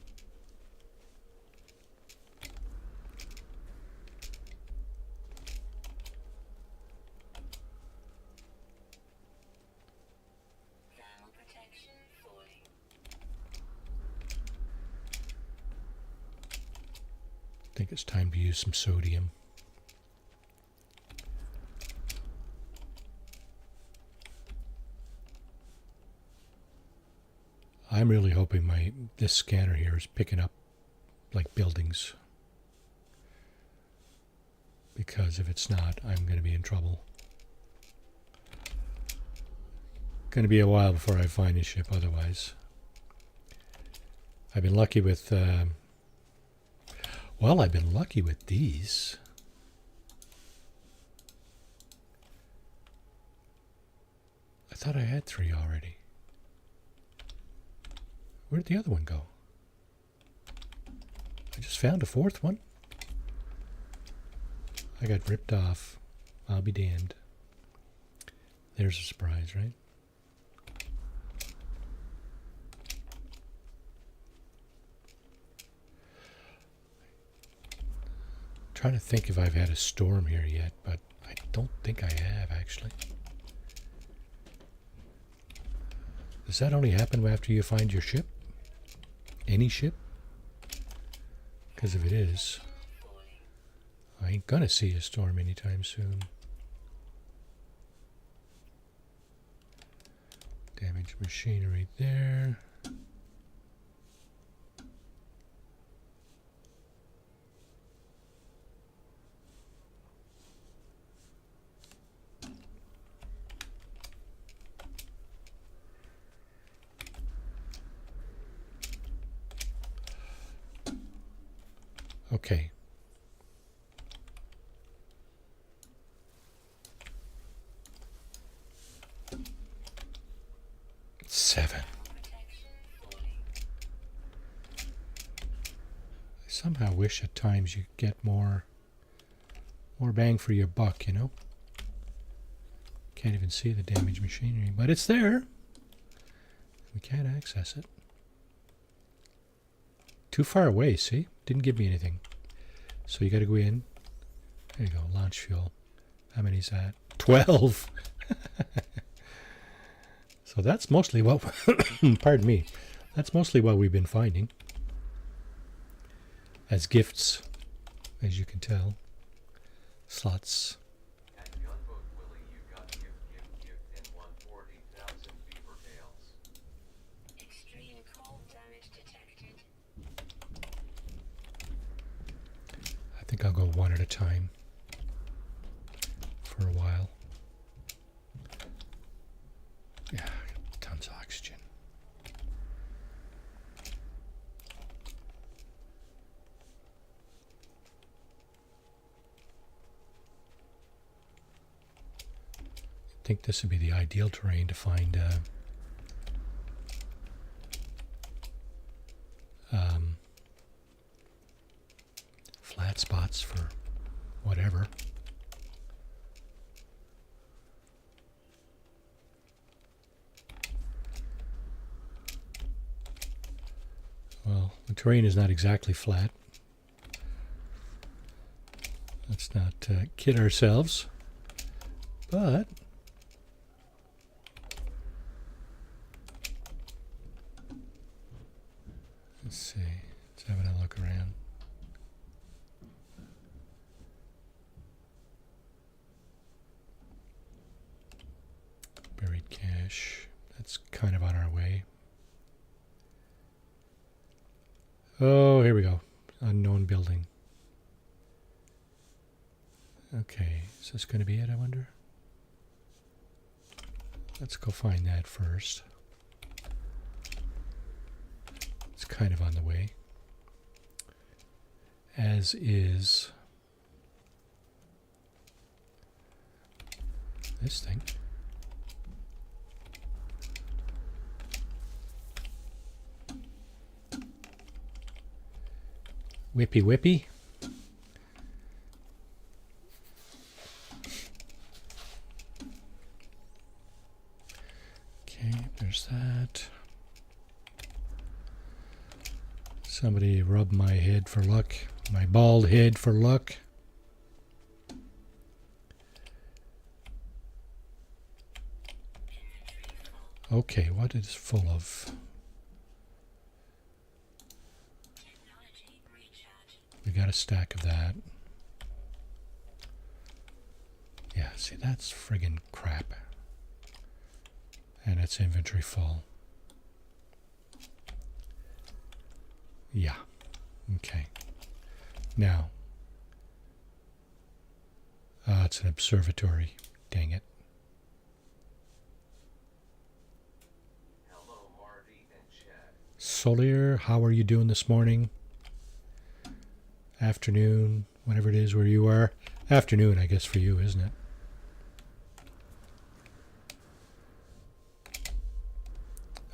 I think it's time to use some sodium. I'm really hoping this scanner here is picking up like buildings, because if it's not, I'm going to be in trouble. Going to be a while before I find a ship otherwise. I've been lucky with well, I've been lucky with these. I thought I had 3 already. Where did the other one go? I just found a 4th one. I got ripped off. I'll be damned. There's a surprise, right? Trying to think if I've had a storm here yet, but I don't think I have, actually. Does that only happen after you find your ship? Any ship? Because if it is, I ain't gonna see a storm anytime soon. Damaged machinery there. Okay. Seven. I somehow wish at times you get more bang for your buck, you know? Can't even see the damaged machinery, but it's there. We can't access it. Too far away, see? Didn't give me anything. So you got to go in. There you go, launch fuel. How many is that? 12! So that's mostly what, pardon me, that's mostly what we've been finding. As gifts, as you can tell. Slots. At Gunboat Willie, you got gift, and won 40,000 beaver tails. Extreme cold damage detected. I think I'll go one at a time for a while. Yeah, tons of oxygen. I think this would be the ideal terrain to find flat spots for whatever. Well, the terrain is not exactly flat. Let's not kid ourselves. But let's see. Let's have a look around. Buried cache. That's kind of on our way. Oh, here we go. Unknown building. Okay, is this going to be it, I wonder? Let's go find that first. It's kind of on the way. As is this thing. Whippy whippy. Okay, there's that. Somebody rub my head for luck. My bald head for luck. Okay, what is full of? We got a stack of that. Yeah, see, that's friggin' crap. And it's inventory full. Yeah. Okay. Now. It's an observatory. Dang it. Hello, Marty and Chad. Solier, how are you doing this morning? Afternoon, whatever it is where you are. Afternoon, I guess, for you, isn't it?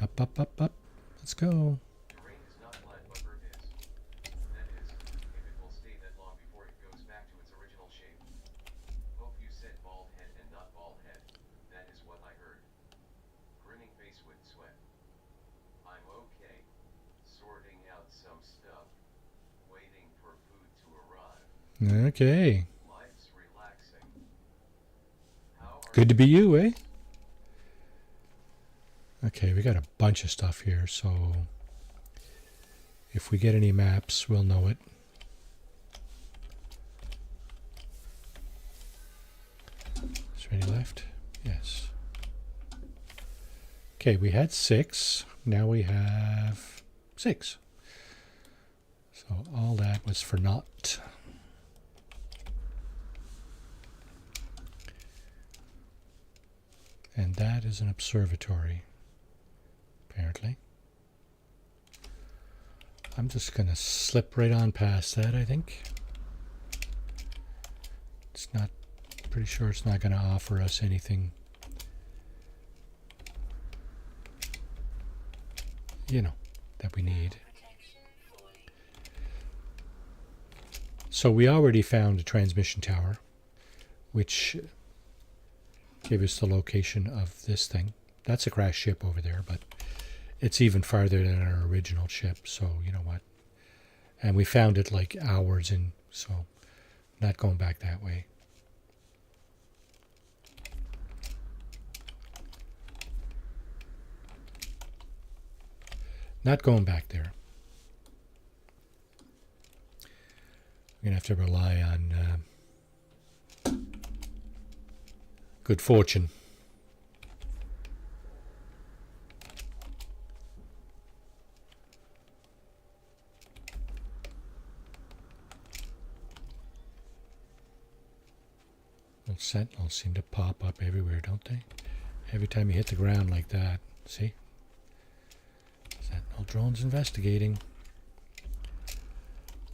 Up, up, up, up. Let's go. Terrain is not flat, but Earth is. That is, if it will stay that long before it goes back to its original shape. Hope you said bald head and not bald head. That is what I heard. Grinning face with sweat. I'm okay. Sorting out some stuff. Waiting for food to arrive. Okay. Life's relaxing. How are Good to be you, eh? Okay, we got a bunch of stuff here, so if we get any maps, we'll know it. Is there any left? Yes. Okay, we had 6. Now we have 6. So all that was for naught. And that is an observatory, apparently. I'm just going to slip right on past that, I think. It's not, pretty sure it's not going to offer us anything, you know, that we need. So we already found a transmission tower, which gave us the location of this thing. That's a crashed ship over there, but it's even farther than our original ship, so you know what. And we found it like hours in, so not going back that way. Not going back there. We're going to have to rely on good fortune. Well, sentinels seem to pop up everywhere, don't they? Every time you hit the ground like that. See? Sentinel drones investigating.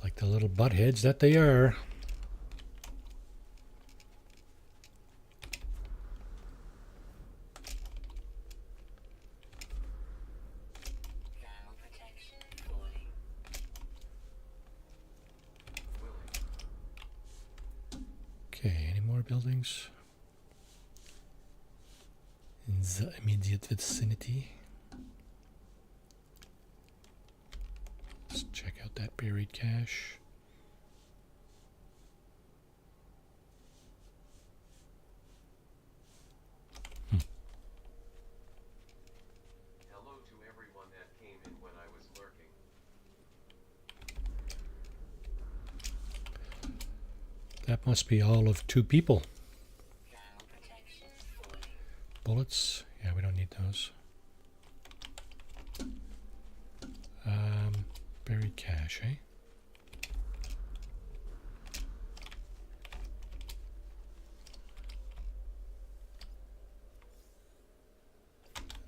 Like the little buttheads that they are. Thermal protection falling. Okay, any more buildings? In the immediate vicinity. Let's check out that buried cache. Hello to everyone that came in when I was lurking. That must be all of 2 people. Thermal protection falling. Bullets? Yeah, we don't need those. Buried cache, eh?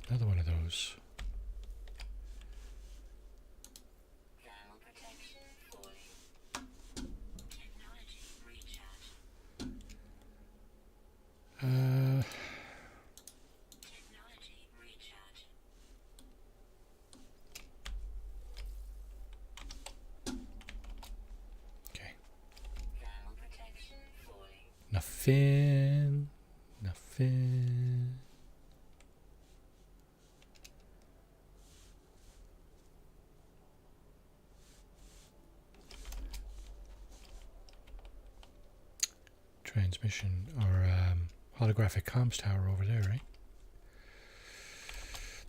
Another one of those. Thermal protection falling. Technology recharge. Technology recharge. Okay. Thermal protection falling. Nothing. Nothing. Transmission or holographic comms tower over there, right?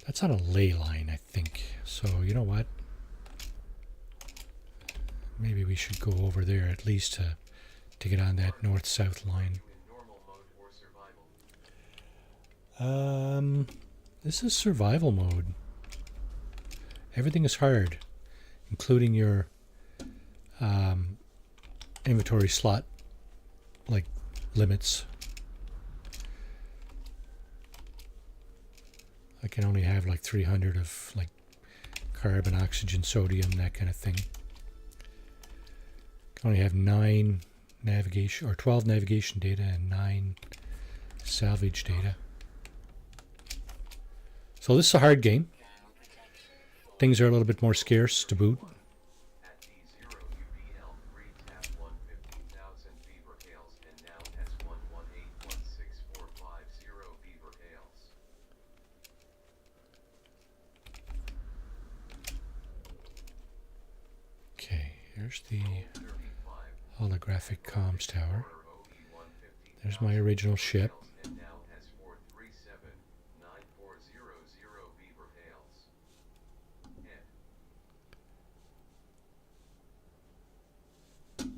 That's on a ley line, I think. So, you know what? Maybe we should go over there at least to get on that north-south line. In normal mode or survival? This is survival mode. Everything is hard, including your inventory slot like limits. I can only have like 300 of like carbon, oxygen, sodium, that kind of thing. Can only have 9 navigation or 12 navigation data and 9 salvage data. So this is a hard game. Things are a little bit more scarce to boot. At D0 UBL 3 tap 115,000 beaver tails and now has 118,16450 beaver tails. Okay, here's the 35 holographic comms tower. or OE 115,000 There's my original ship. tails and now has 437,9400 beaver tails. And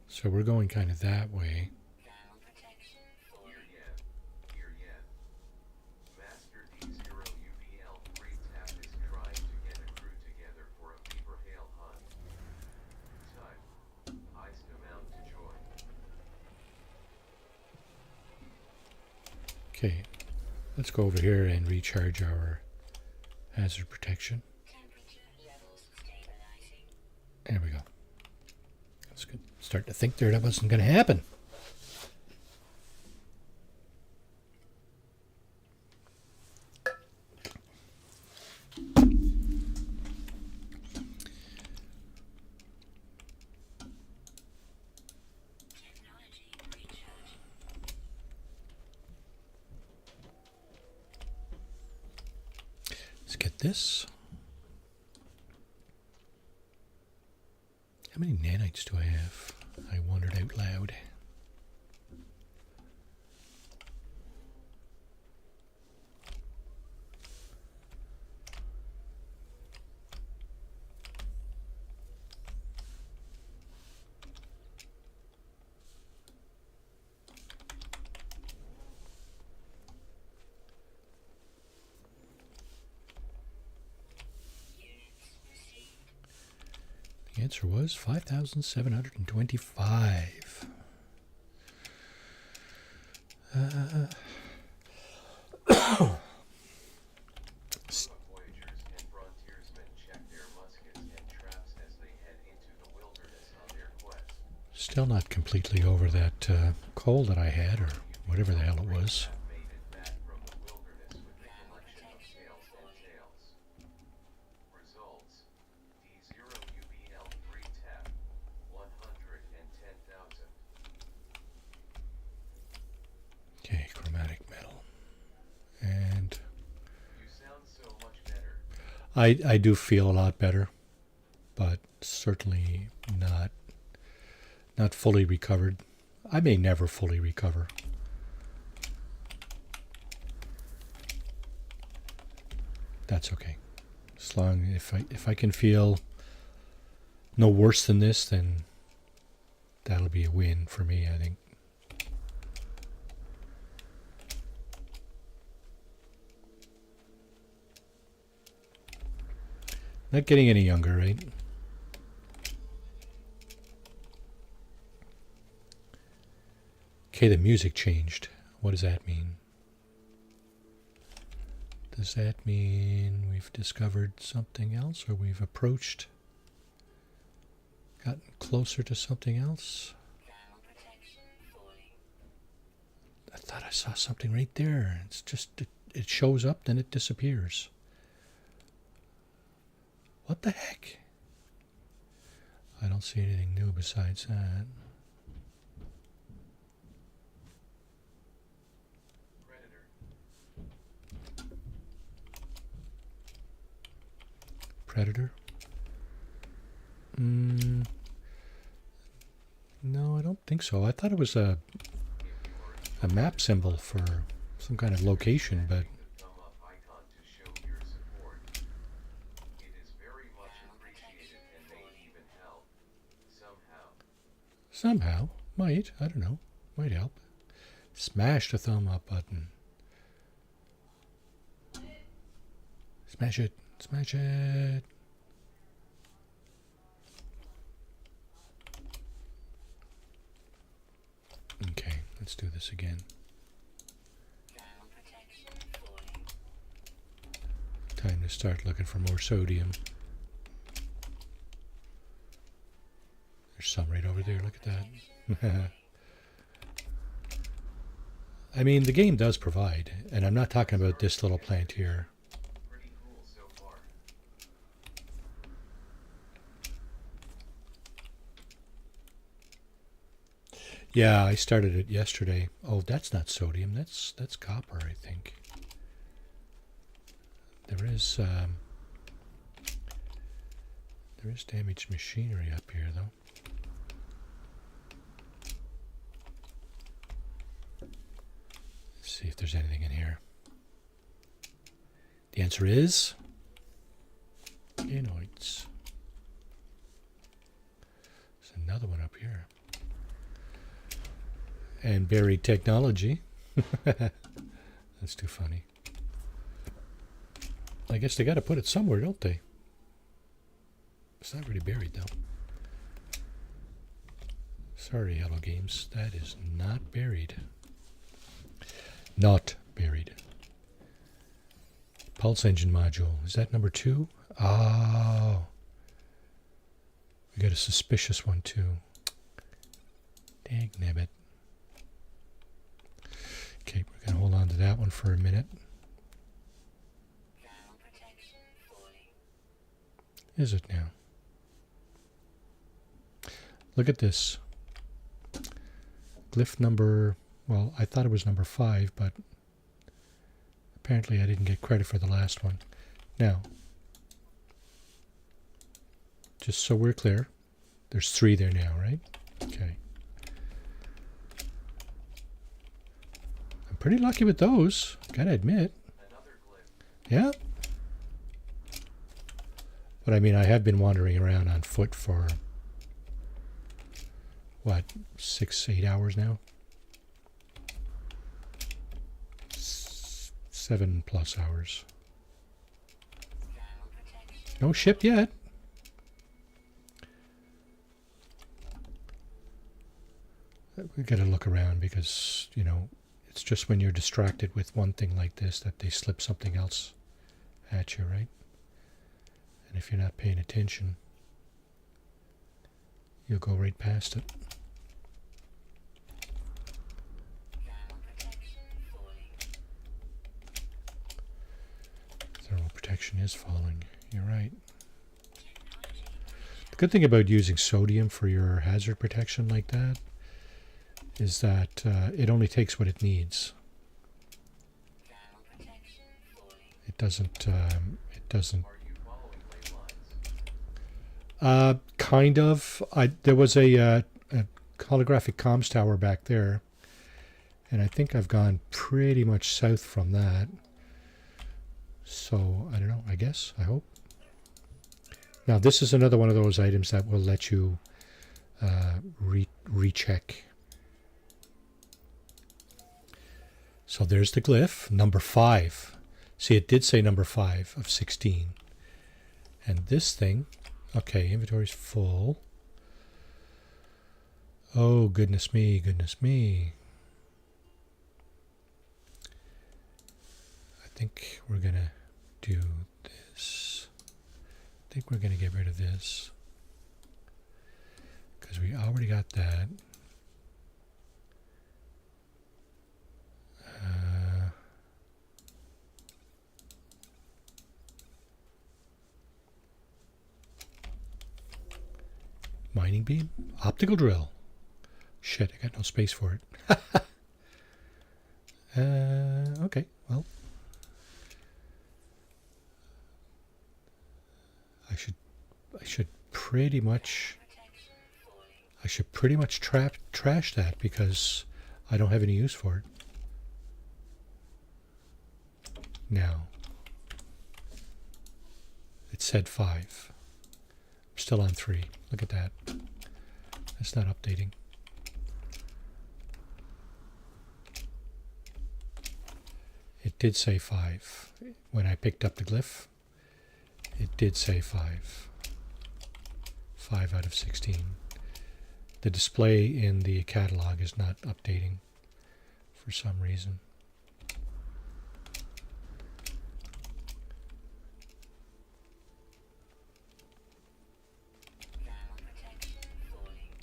So we're going kind of that way. Thermal protection here falling. yet, here yet. Master D0 UBL 3 tap is trying to get a crew together for a beaver hail hunt. Time. Iced amount to join. Okay, let's go over here and recharge our hazard protection. Temperature levels stabilizing. There we go. That's good. Start to think there that wasn't going to happen. Technology recharge. Let's get this. How many nanites do I have? I wondered out loud. Units received. The answer was 5,725. Voyagers and frontiersmen check their muskets and traps as they head into the wilderness on their quest. Still not completely over that cold that I had, or whatever the hell it was. Made it back from the wilderness with a collection of scales and tails. Results: D0 UBL 3 tap 110,000. Okay, chromatic metal. And You sound so much better. I do feel a lot better, but certainly not fully recovered. I may never fully recover. That's okay. As long if I can feel no worse than this, then that'll be a win for me, I think. Not getting any younger, right? Okay, the music changed. What does that mean? Does that mean we've discovered something else, or we've approached, gotten closer to something else? Thermal protection falling. I thought I saw something right there. It's just, it shows up, then it disappears. What the heck? I don't see anything new besides that. Predator. Predator? No, I don't think so. I thought it was a map symbol for some kind of location, but The thumb up icon to show your support. It is very much appreciated and may even help. Somehow. somehow, might, I don't know, might help. Smash the thumb up button. Smash it, smash it. Let's do this again. Thermal protection falling. Time to start looking for more sodium. There's some right over there. Look at that. I mean, the game does provide, and I'm not talking about this little plant here. Pretty cool so far. Yeah, I started it yesterday. Oh, that's not sodium. That's copper, I think. There is damaged machinery up here, though. Let's see if there's anything in here. The answer is anoids. There's another one up here. And buried technology. That's too funny. I guess they got to put it somewhere, don't they? It's not really buried, though. Sorry, Hello Games. That is not buried. Not buried. Pulse engine module. Is that number 2? Oh. We got a suspicious one, too. Dag nabbit. Okay, we're going to hold on to that one for a minute. Thermal protection falling. Is it now? Look at this. Glyph number, well, I thought it was number 5, but apparently I didn't get credit for the last one. Now, just so we're clear, there's 3 there now, right? Okay. I'm pretty lucky with those, gotta admit. Another glyph. Yeah. But I mean, I have been wandering around on foot for, what, 6-8 hours now? 7+ hours. Thermal protection. No ship yet. We gotta look around because, you know, it's just when you're distracted with one thing like this that they slip something else at you, right? And if you're not paying attention, you'll go right past it. Thermal protection falling. Thermal protection is falling. You're right. Technology The good thing about using sodium for your hazard protection like that is that it only takes what it needs. thermal protection falling. It doesn't. It doesn't. Are you following ley lines? Kind of. There was a holographic comms tower back there, and I think I've gone pretty much south from that. So I don't know. I guess. I hope. Now this is another one of those items that will let you recheck. So there's the glyph, number 5. See, it did say number 5 of 16. And this thing, okay, inventory's full. Oh, goodness me, goodness me. I think we're going to do this. I think we're going to get rid of this. Because we already got that. Mining beam? Optical drill. Shit, I got no space for it. Okay, well. I should pretty much Protection falling. I should pretty much trash that because I don't have any use for it. Now, it said 5. I'm still on 3. Look at that. That's not updating. It did say 5. When I picked up the glyph, it did say 5. 5 out of 16. The display in the catalog is not updating. for some reason. Thermal protection falling.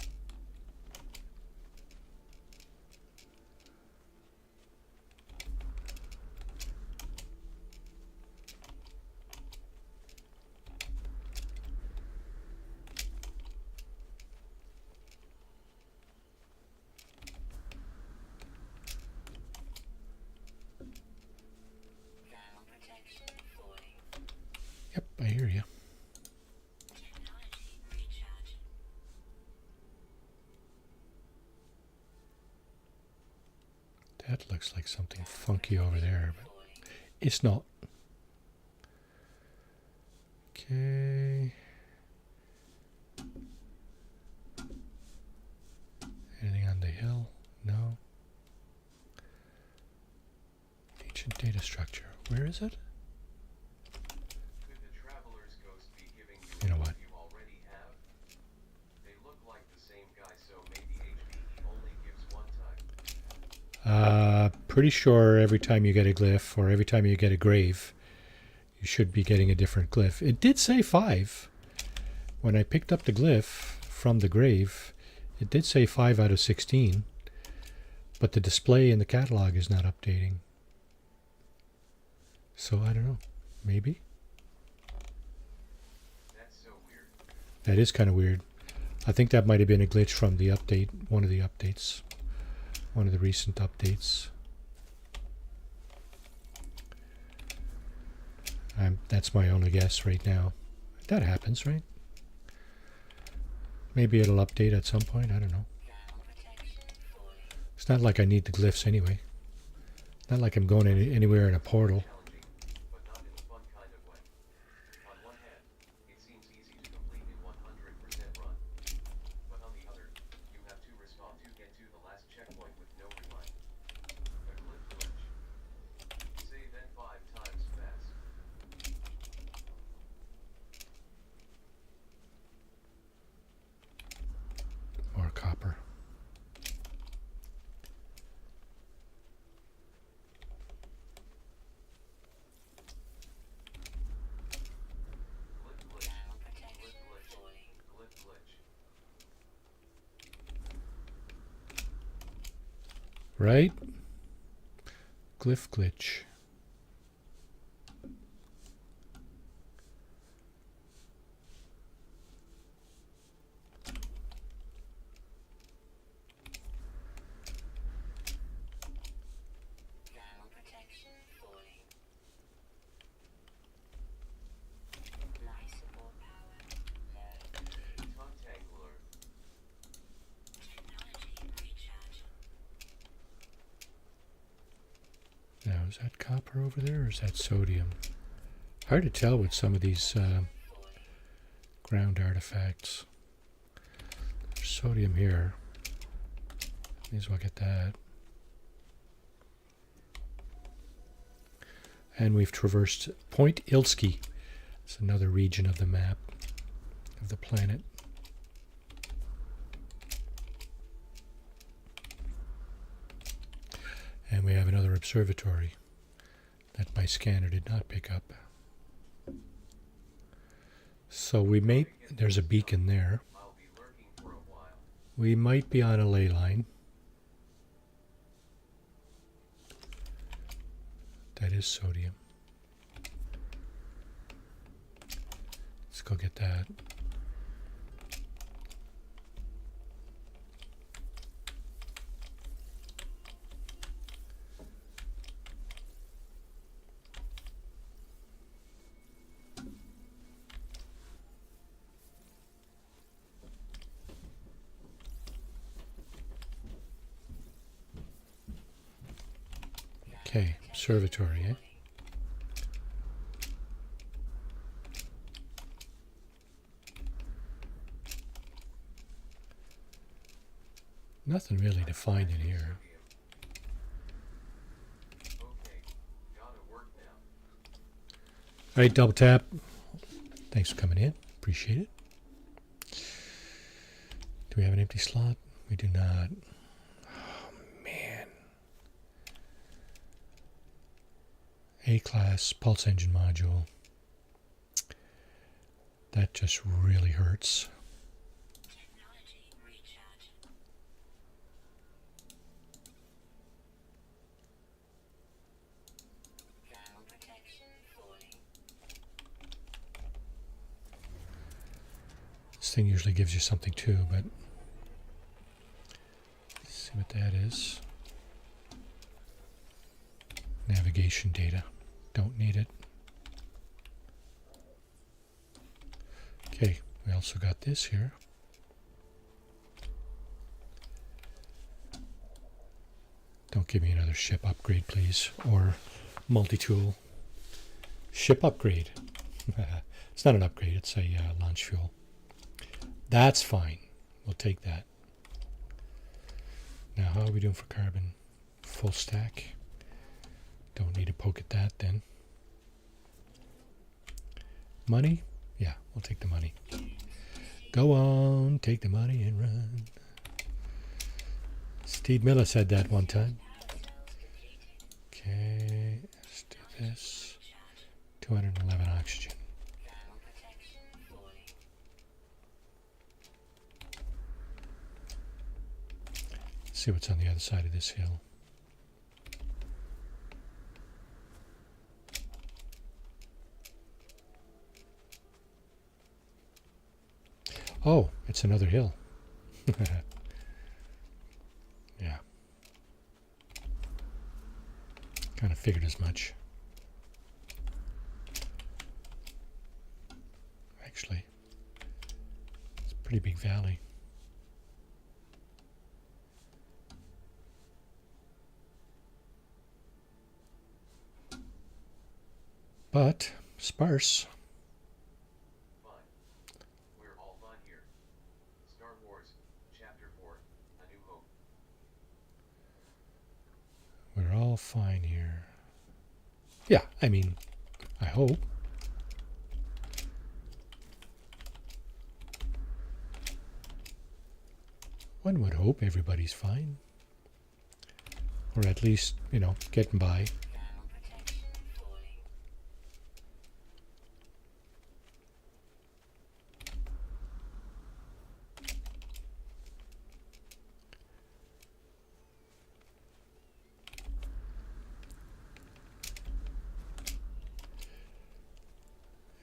Thermal protection falling. Yep, I hear you. Technology recharging. That looks like something funky over there, but Falling. it's not. Okay. Anything on the hill? No. Ancient data structure. Where is it? Could the Traveler's Ghost be giving You know what what? you already have? They look like the same guy, so maybe HPE only gives one time. Pretty sure every time you get a glyph or every time you get a grave, you should be getting a different glyph. It did say 5. When I picked up the glyph from the grave, it did say 5 out of 16, but the display in the catalog is not updating. So I don't know. Maybe? That's so weird. That is kind of weird. I think that might have been a glitch from the update, one of the updates, one of the recent updates. That's my only guess right now. That happens, right? Maybe it'll update at some point. I don't know. Thermal protection falling. It's not like I need the glyphs anyway. Not like I'm going anywhere in a portal. Challenging, but not in a fun kind of way. On one hand, it seems easy to complete a 100% run. But on the other, you have to respawn to get to the last checkpoint with no rewind. A glyph glitch. Save N 5 times fast. More copper. Glyph glitch. Thermal Glyph protection glitch. falling. Glyph glitch. Right? Glyph glitch. Thermal protection falling. Life support power low. Tungtangler. Technology recharging. Now, is that copper over there or is that sodium? Hard to tell with some of these Falling. ground artifacts. There's sodium here. May as well get that. And we've traversed Point Ilsky. It's another region of the map of the planet. And we have another observatory that my scanner did not pick up. So we may, there's a beacon there. I'll be lurking for a while. We might be on a ley line. That is sodium. Let's go get that. Okay, observatory, eh? Nothing really to find in here. Okay, gotta work now. All right, double tap. Thanks for coming in. Appreciate it. Do we have an empty slot? We do not. Oh, man. A-class pulse engine module. That just really hurts. Technology recharge. Thermal protection falling. This thing usually gives you something too, but let's see what that is. Navigation data. Don't need it. Okay, we also got this here. Don't give me another ship upgrade, please, or multi-tool. Ship upgrade. It's not an upgrade, it's a launch fuel. That's fine. We'll take that. Now, how are we doing for carbon? Full stack. Don't need to poke at that then. Money? Yeah, we'll take the money. Go on, take the money and run. Steve Miller said that one time. Okay, let's do this. 211 oxygen. Thermal protection falling. Let's see what's on the other side of this hill. Oh, it's another hill. Yeah. Kind of figured as much. Actually, it's a pretty big valley. But sparse. Fine. We're all fine here. Star Wars, Chapter 4, A New Hope. We're all fine here. Yeah, I mean, I hope. One would hope everybody's fine. Or at least, you know, getting by. Thermal protection falling.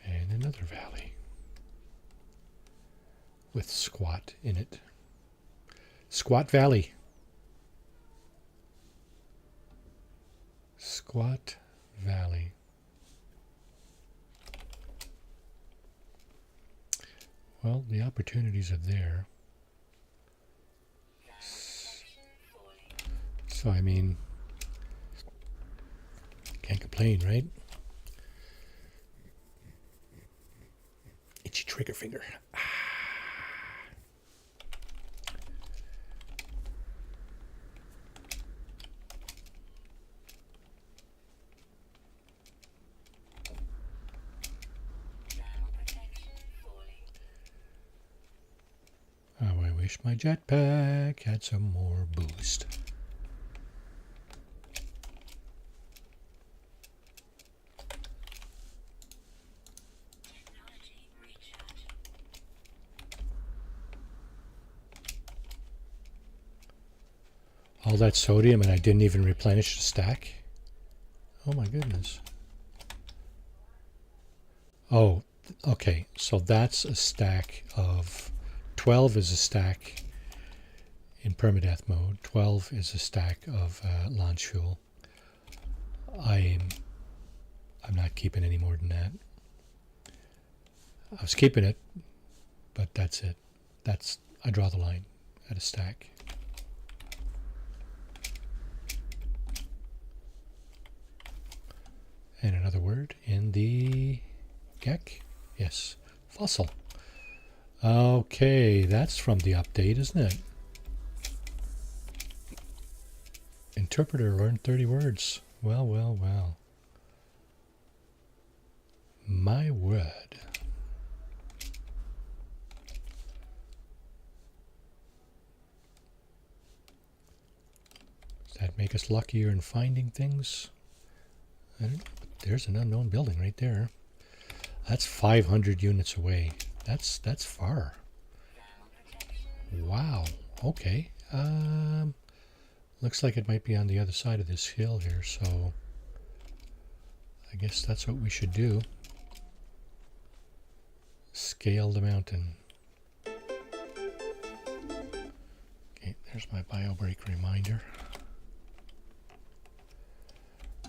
And another valley. With squat in it. Squat Valley. Squat Valley. Well, the opportunities are there. Thermal protection falling. So, I mean, can't complain, right? Itchy trigger finger. Thermal protection falling. Oh, I wish my jetpack had some more boost. Technology recharge. All that sodium and I didn't even replenish the stack? Oh my goodness. Oh, okay. So that's a stack of 12 is a stack in permadeath mode. 12 is a stack of launch fuel. I'm not keeping any more than that. I was keeping it, but that's it. I draw the line at a stack. And another word in the GEC. Yes, fossil. Okay, that's from the update, isn't it? Interpreter learned 30 words. Well, well, well. My word. Does that make us luckier in finding things? I don't know. there's an unknown building right there. That's 500 units away. That's far. Wow. Okay. Looks like it might be on the other side of this hill here, so I guess that's what we should do. Scale the mountain. Okay, there's my BioBreak reminder.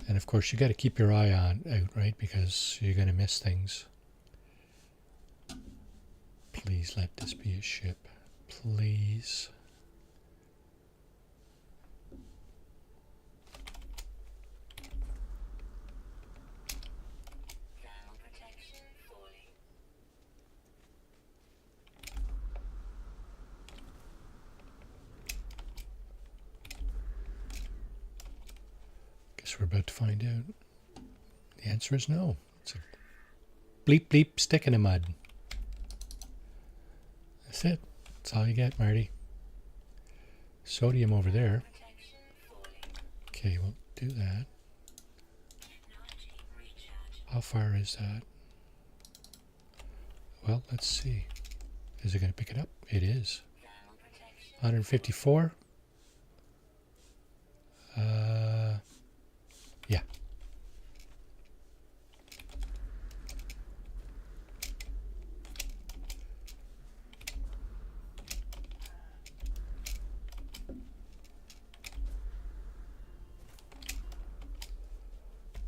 And of course, you got to keep your eye out, right? Because you're going to miss things. Please let this be a ship. Please. Thermal protection falling. Guess we're about to find out. The answer is no. It's a bleep bleep stick in the mud. That's it. That's all you get, Marty. Sodium over there. Protection falling. Okay, we'll do that. Technology recharge. How far is that? Well, let's see. Is it going to pick it up? It is. Thermal protection. 154. Yeah.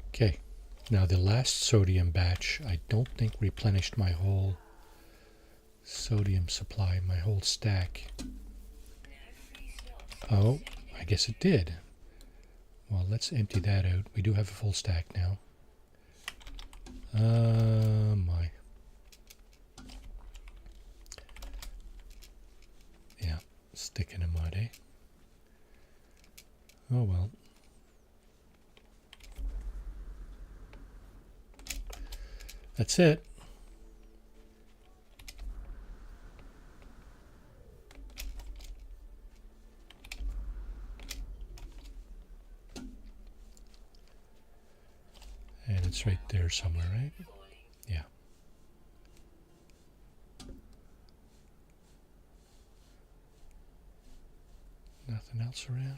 Okay. Now the last sodium batch, I don't think replenished my whole sodium supply, my whole stack. No free slots. Oh, I guess it did. Well, let's empty that out. We do have a full stack now. My. Yeah, stick in a mud, eh? Oh well. That's it. And it's right there somewhere, right? Falling. Yeah. Nothing else around?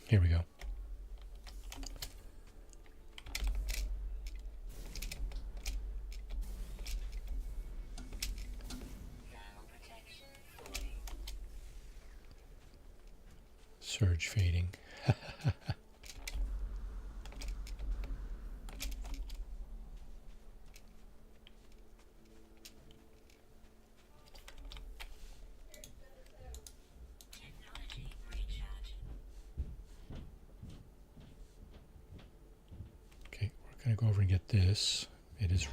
Here we go. Thermal protection falling. Surge fading. Technology recharge. Okay, we're going to go over and get this. It is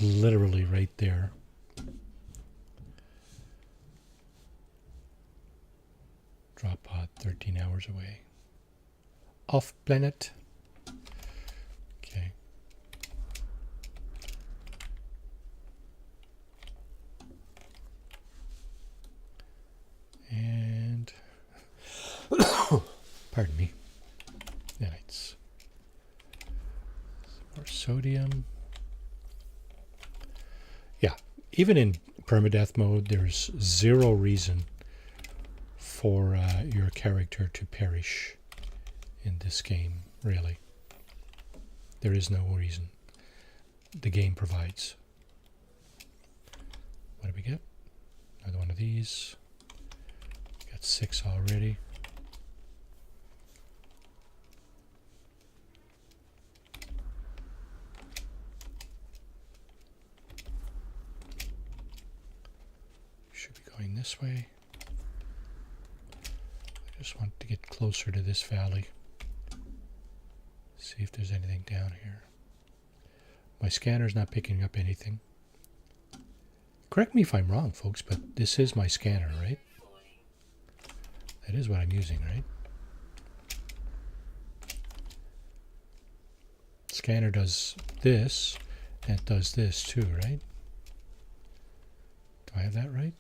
literally right there. Drop pod 13 hours away. Off planet. Okay. And pardon me. Nanites. Some more sodium. Yeah, even in permadeath mode, there's zero reason for your character to perish in this game, really. There is no reason. The game provides. What do we get? Another one of these. Got 6 already. Should be going this way. I just want to get closer to this valley. See if there's anything down here. My scanner's not picking up anything. Correct me if I'm wrong, folks, but this is my scanner, right? That is what I'm using, right? Scanner does this, and it does this too, right? Do I have that right?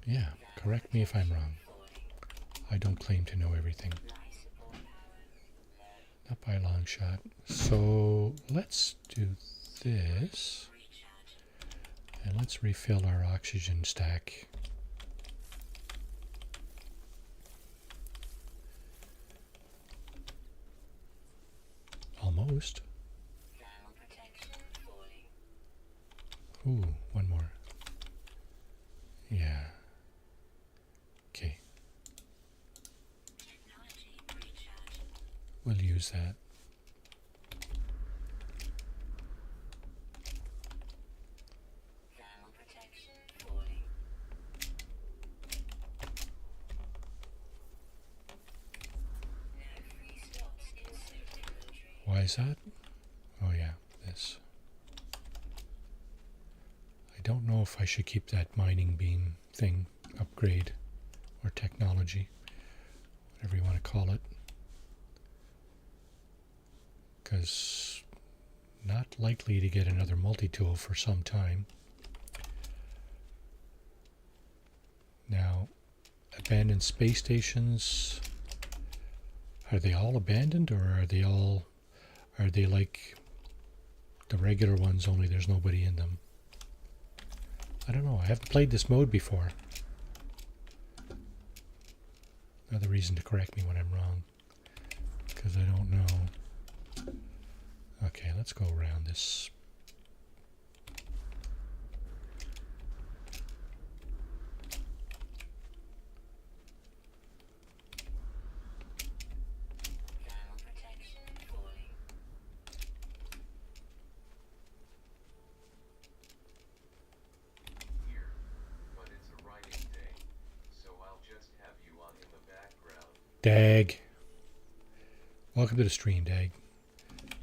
Yeah, correct me if I'm wrong. I don't claim to know everything. Not by a long shot. So let's do this. And let's refill our oxygen stack. Almost. Ooh, one more. Yeah. Okay. We'll use that. Why is that? Oh yeah, this. I don't know if I should keep that mining beam thing, upgrade, or technology, whatever you want to call it. Because not likely to get another multi-tool for some time. Now, abandoned space stations, are they all abandoned, or are they like the regular ones, only there's nobody in them? I don't know. I haven't played this mode before. Another reason to correct me when I'm wrong, because I don't know. Okay, let's go around this. Here, but it's a writing day, so I'll just have you on in the background. Dag. Welcome to the stream, Dag.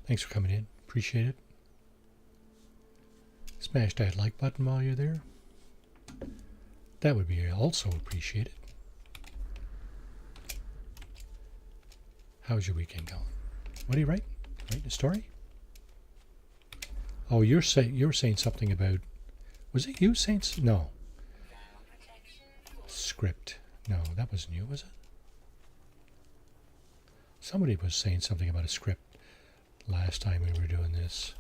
Thanks for coming in. Appreciate it. Smash that like button while you're there. That would be also appreciated. How's your weekend going? What do you write? Writing a story? Oh, you're saying something about. Was it you saying? No. Script. No, that wasn't you, was it? Somebody was saying something about a script last time we were doing this.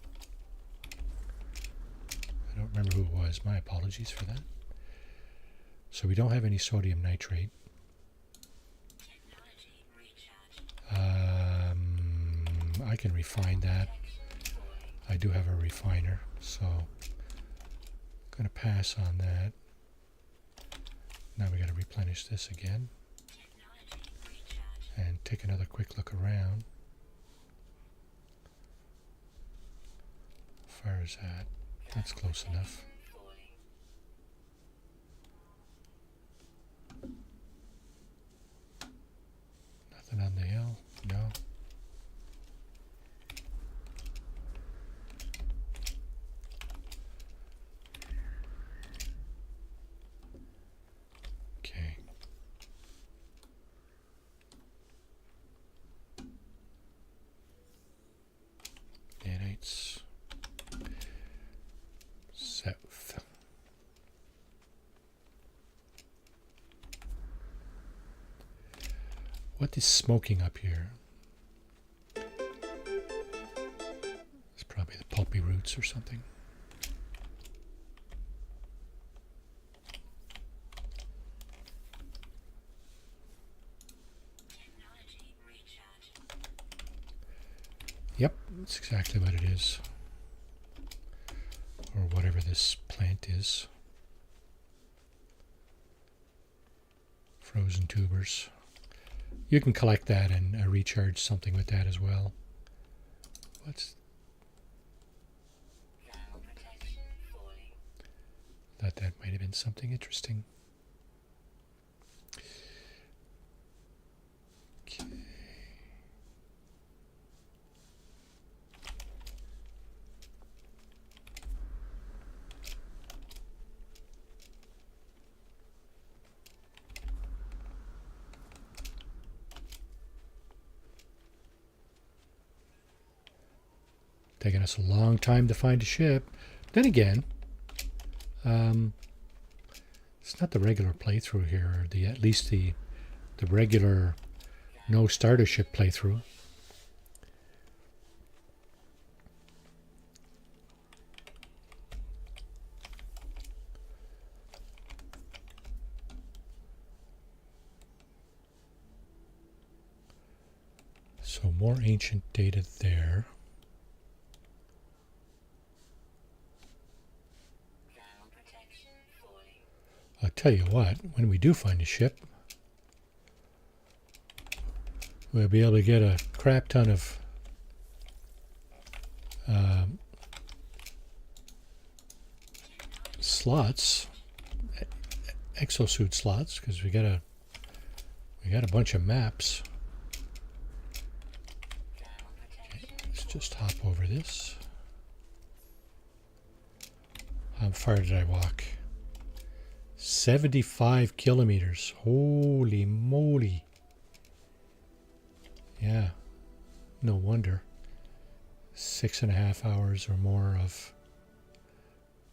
I don't remember who it was. My apologies for that. So we don't have any sodium nitrate. I can refine that. I do have a refiner, so I'm going to pass on that. Now we got to replenish this again and take another quick look around. How far is that? That's close enough. Nothing on the hill? No. Okay. Nanites. South. What is smoking up here? It's probably the pulpy roots or something. Yep, that's exactly what it is. Or whatever this plant is. Frozen tubers. You can collect that and recharge something with that as well. What's... Thought that might have been something interesting. taken us a long time to find a ship. Then again, it's not the regular playthrough here, or at least the regular no starter ship playthrough. So more ancient data there. Ground protection falling. I'll tell you what, when we do find a ship, we'll be able to get a crap ton of slots, exosuit slots, because we got a bunch of maps. Ground protection. Let's just hop over this. How far did I walk? 75 kilometers. Holy moly. Yeah, no wonder. 6.5 hours or more of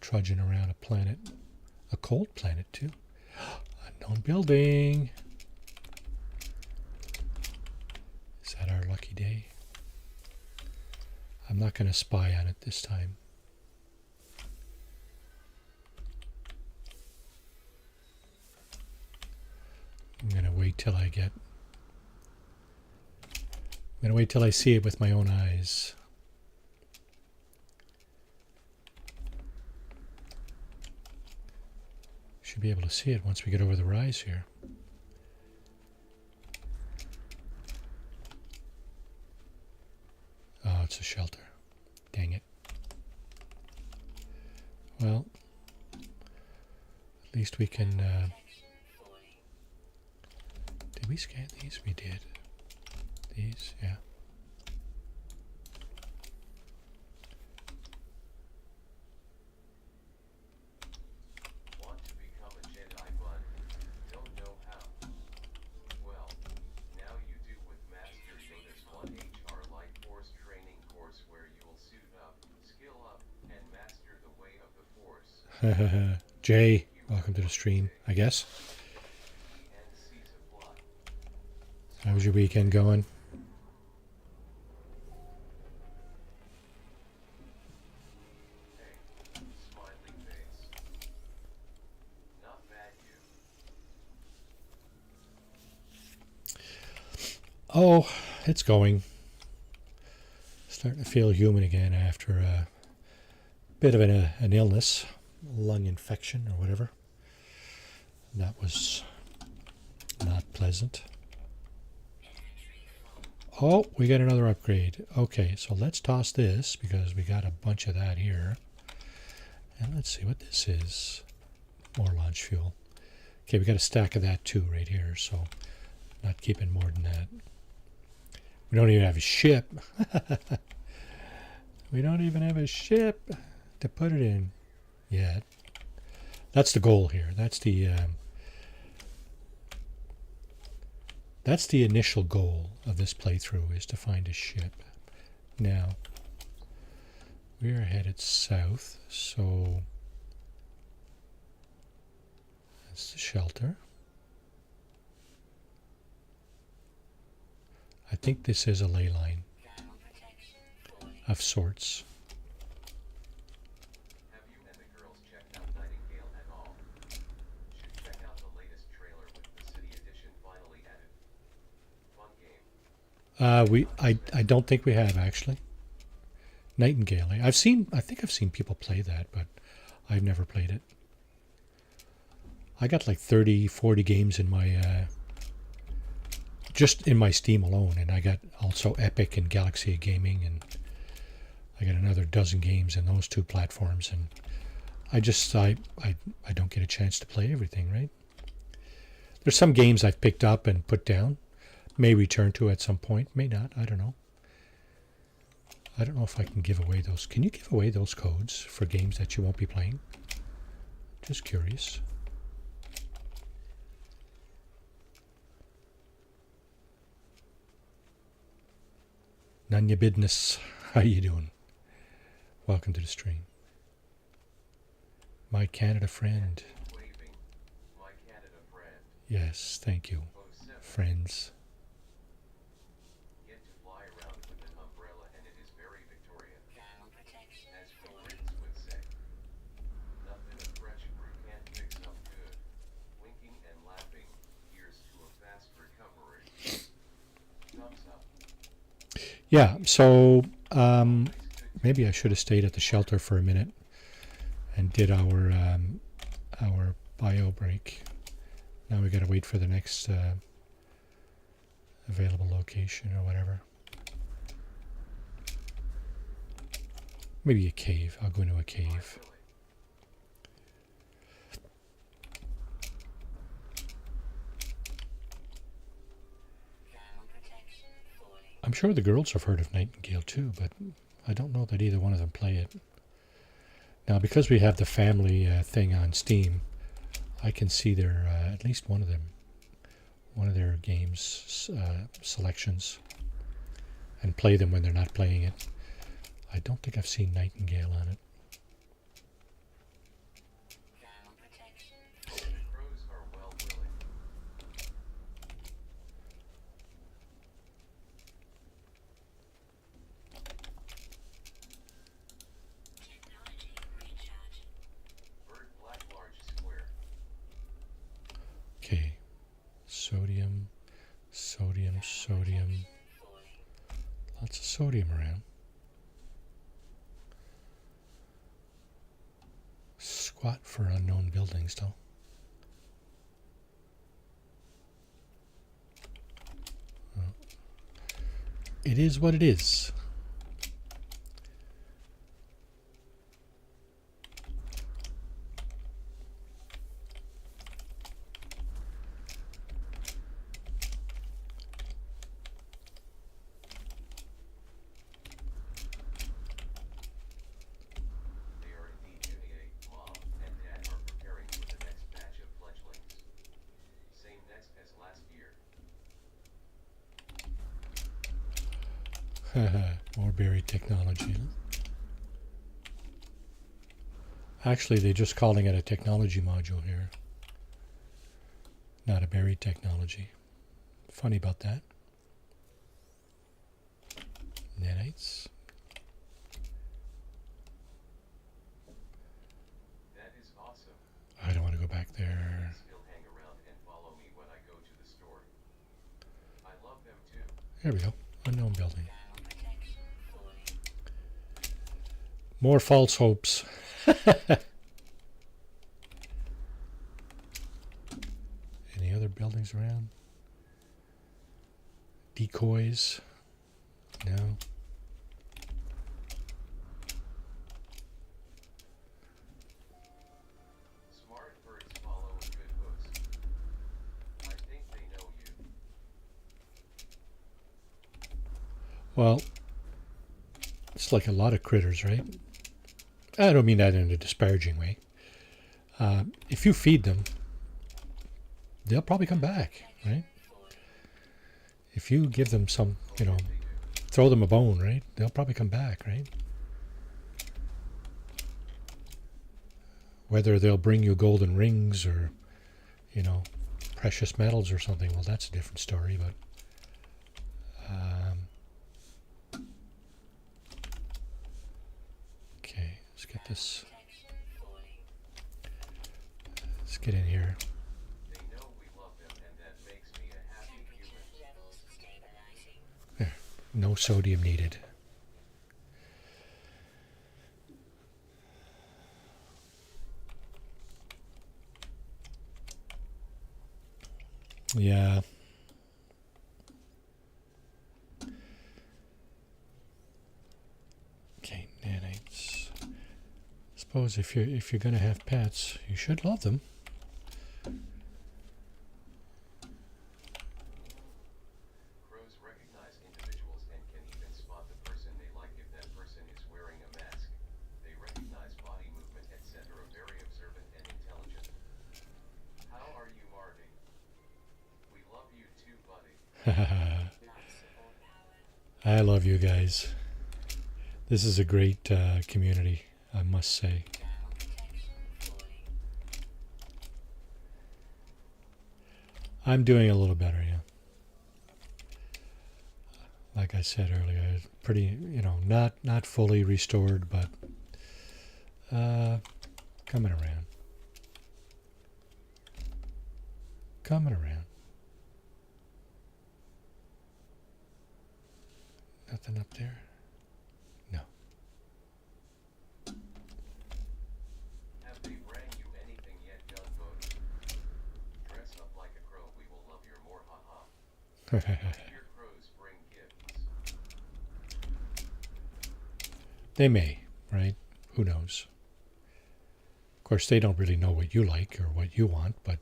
trudging around a planet. A cold planet, too. Unknown building. Is that our lucky day? I'm not going to spy on it this time. I'm going to wait till I see it with my own eyes. Should be able to see it once we get over the rise here. Oh, it's a shelter. Dang it. Well, at least we can... Protection falling. did we scan these? We did. These, yeah. Want to become a Jedi, but don't know how. Well, now you do with Master Yoda's 1HR Light Force training course where you'll suit up, skill up, and master the way of the Force. Jay, welcome to the stream, I guess. And seize a plot. How was your weekend going? Hey, smiley face. Not bad, you. Oh, it's going. Starting to feel human again after a bit of an illness, lung infection or whatever. That was not pleasant. Oh, we got another upgrade. Okay, so let's toss this because we got a bunch of that here. And let's see what this is. More launch fuel. Okay, we got a stack of that too right here, so not keeping more than that. We don't even have a ship. We don't even have a ship to put it in yet. That's the goal here. That's the initial goal of this playthrough, is to find a ship. Now, we are headed south, so that's the shelter. I think this is a ley line Ground protection falling. of sorts. Have you and the girls checked out Nightingale at all? Should check out the latest trailer with the City Edition finally added. Fun game. I don't think we have, actually. Nightingale. I think I've seen people play that, but I've never played it. I got like 30, 40 games in my just in my Steam alone, and I got also Epic and Galaxy Gaming, and I got another dozen games in those two platforms, and I don't get a chance to play everything, right? There's some games I've picked up and put down, may return to at some point, may not, I don't know. I don't know if I can give away those. Can you give away those codes for games that you won't be playing? Just curious. None your business. How you doing? Welcome to the stream. My Canada friend. Waving. My Canada friend. Yes, thank you, 07. friends. Get to fly around with an umbrella and it is very Victorian. Down protection As we 40. Brits would say. Nothing a fresh brew can't fix up good. Winking and laughing. Here's to a fast recovery. Thumbs up. Yeah, so Always good to maybe I should have stayed at the shelter for a minute and did our bio break. Now we got to wait for the next available location or whatever. Maybe a cave. I'll go into a cave. Really. Down protection 40. I'm sure the girls have heard of Nightingale too, but I don't know that either one of them play it. Now, because we have the family thing on Steam, I can see their at least one of their games selections, and play them when they're not playing it. I don't think I've seen Nightingale on it. Down protection 40. Crows are well willing. Technology recharge. Bird black large square. Okay, sodium, sodium, sodium. 40. Lots of sodium around. Squat for unknown buildings, though. Well, it is what it is. They are indeed Junie. Mom and Dad are preparing for the next batch of fledglings. Same nest as last year. More buried technology. Huh? Actually, they're just calling it a technology module here, not a buried technology. Funny about that. Nanites. That is awesome. I don't want to go back there. Still hang around and follow me when I go to the store. I love them too. There we go. Unknown building. Down protection 40. More false hopes. Any other buildings around? Decoys? No. Smart birds follow a good host. I think they know you. Well, it's like a lot of critters, right? I don't mean that in a disparaging way. If you feed them, they'll probably come back, right? 40. If you give them some, They do. throw them a bone, right? They'll probably come back, right? Whether they'll bring you golden rings or, precious metals or something, well, that's a different story, but okay, let's get this, Protection 40. let's get in here. They know we love them and that makes me a happy Temperature human. levels stabilizing. No sodium needed. Yeah. Okay, nanites. Suppose if you're gonna have pets, you should love them. Crows recognize individuals and can even spot the person they like if that person is wearing a mask. They recognize body movement, etc. Very observant and intelligent. How are you, Marty? We love you too, buddy. Life support power. I love you guys. This is a great community, I must say. Thermal protection falling. I'm doing a little better, yeah. Like I said earlier, pretty, not fully restored, but coming around. Coming around. Nothing up there? No. Have they rang you anything yet, Gunboat? Dress up like a crow, we will love your more haha. Your crows bring gifts. They may, right? Who knows? Of course, they don't really know what you like or what you want, but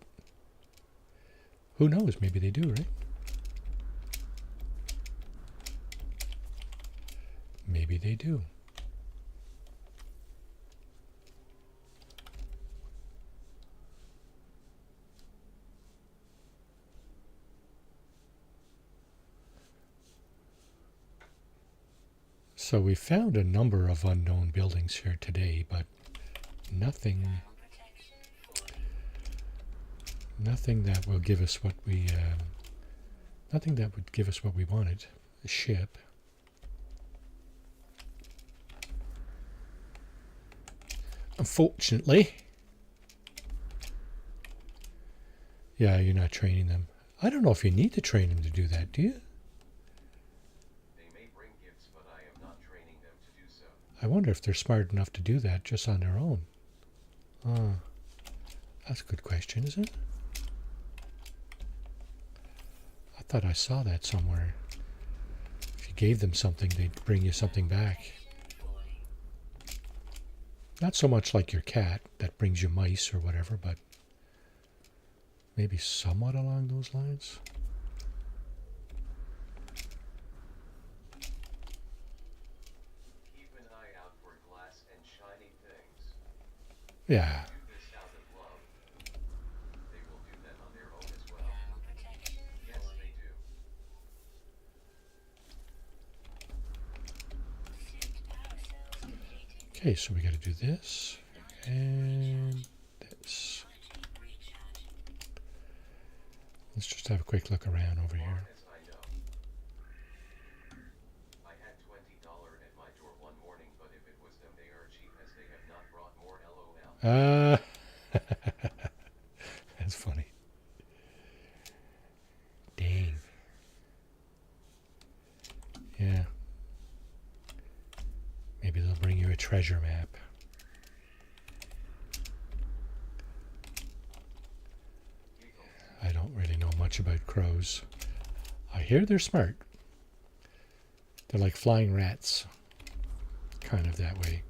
who knows? Maybe they do, right? Maybe they do. So we found a number of unknown buildings here today, but nothing Thermal protection falling. nothing that will give us what we nothing that would give us what we wanted. A ship. Unfortunately. Yeah, you're not training them. I don't know if you need to train them to do that, do you? They may bring gifts, but I am not training them to do so. I wonder if they're smart enough to do that just on their own. That's a good question, isn't it? I thought I saw that somewhere. If you gave them something, they'd bring you something back. Falling. Not so much like your cat that brings you mice or whatever, but maybe somewhat along those lines. Keep an eye out for glass and shiny things. Yeah. Do this out of love. They will do that on their own as well. Thermal protection Yes, falling. they do. Suit power cells completed. Okay, so we got to do this and this. Recharge. Let's just have a quick look around over Far here. as I know. I had $20 at my door one morning, but if it was them, they are cheap as they have not brought more LOL. That's funny. Dang. Yeah. Maybe they'll bring you a treasure map. Giggles. I don't really know much about crows. I hear they're smart. They're like flying rats. Kind of that way.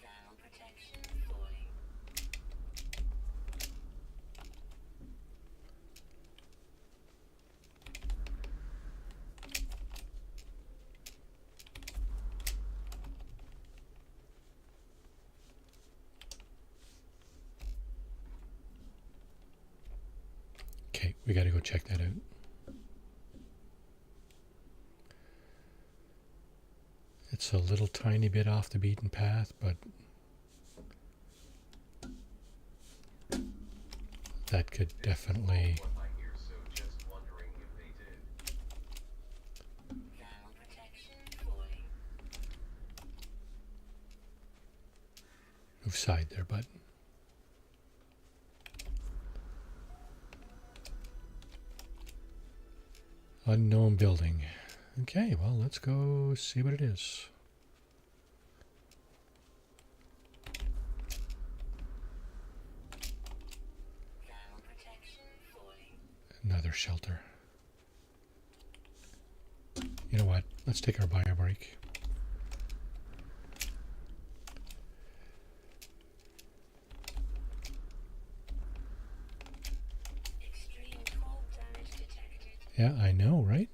Thermal protection falling. Okay, we got to go check that out. It's a little tiny bit off the beaten path, but that could definitely... What I hear, so just wondering if they did. Thermal protection falling. Move side there, bud. Unknown building. Okay, well, let's go see what it is. Thermal protection falling. Another shelter. You know what? Let's take our bio break. Extreme cold damage detected. Yeah, I know, right?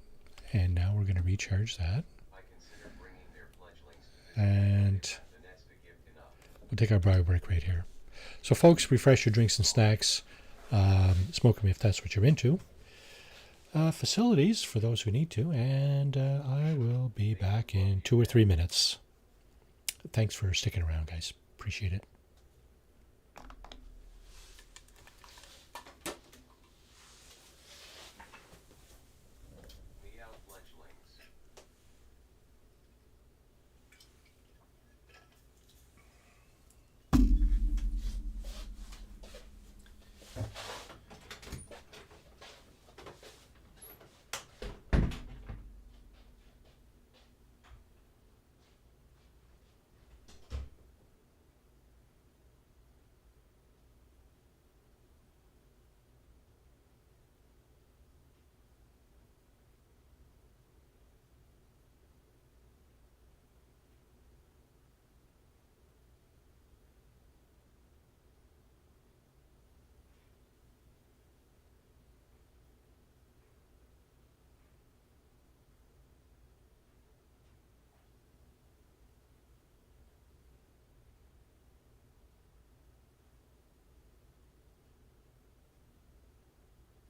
And now we're going to recharge that. I consider bringing their fledglings to this. And The nest a gift enough. we'll take our bio break right here. So, folks, refresh your drinks and snacks. Smoke them if that's what you're into. facilities for those who need to, and I will be back in 2 or 3 minutes. Thanks for sticking around, guys. Appreciate it. Meow fledglings.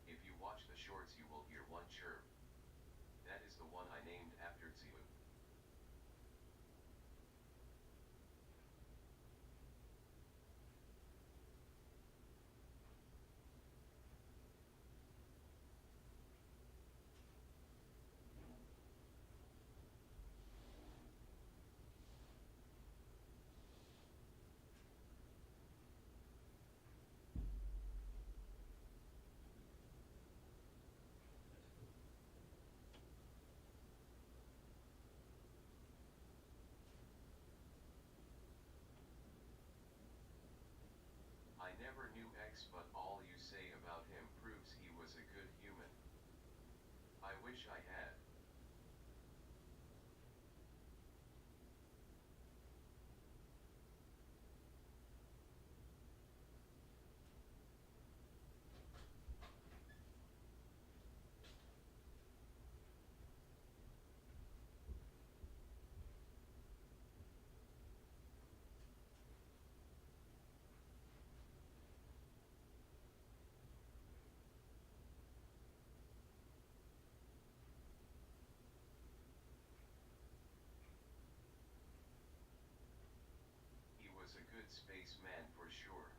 If you watch the shorts you will hear one chirp. That is the one I named after Tsiwu. I never knew X, but all you say about him proves he was a good human. I wish I had. He was a good spaceman for sure.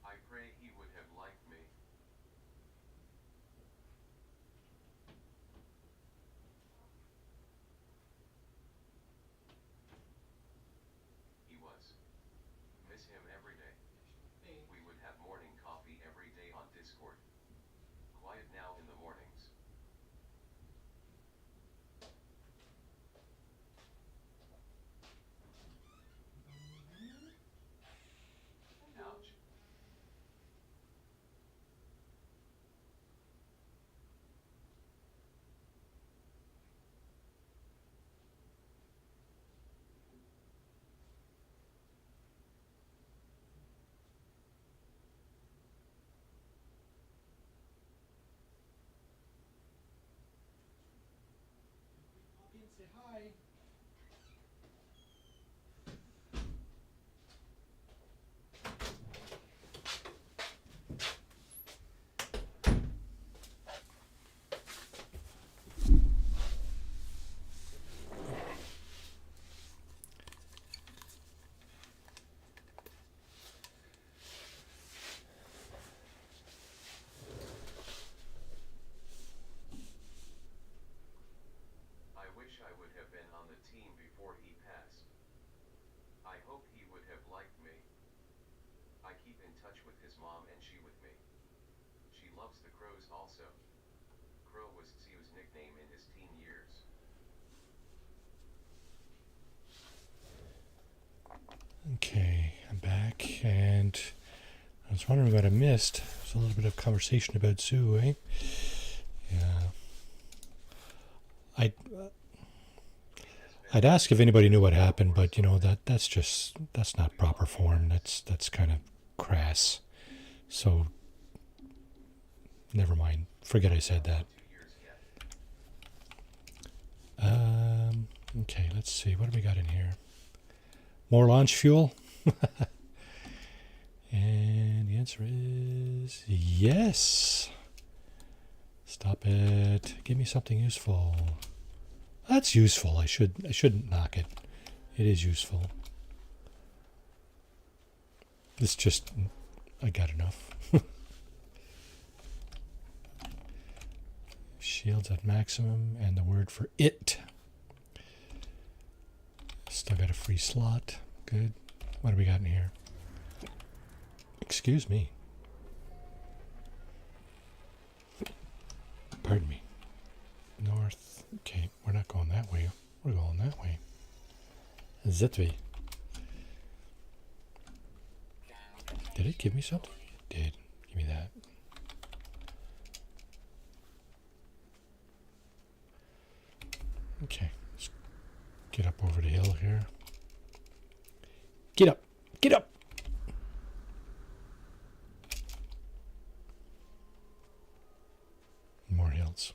I pray he would have liked me. He was. Miss him every day. We would have morning coffee every day on Discord. Quiet now in the mornings. Ouch. Pop in, say hi. I wish I would have been on the team before he passed. I hope he would have liked me. I keep in touch with his mom and she with me. She loves the Crows also. Crow was Tsiu's nickname in his teen years. Okay, I'm back, and I was wondering what I missed. There's a little bit of conversation about Sue, eh? Yeah. I'd ask if anybody knew what happened, but that's not proper form. That's kind of crass. So never mind. Forget I said that. 2 years yet. Okay, let's see. What do we got in here? More launch fuel? And the answer is yes. Stop it. Give me something useful. That's useful. I shouldn't knock it. It is useful. It's just I got enough. Shields at maximum and the word for it. Still got a free slot. Good. What do we got in here? Excuse me. Pardon me. North. Okay, we're not going that way. We're going that way. Zetvi. Did it give me something? It did. Give me that. Okay. Let's get up over the hill here. Get up! Get up! More hills.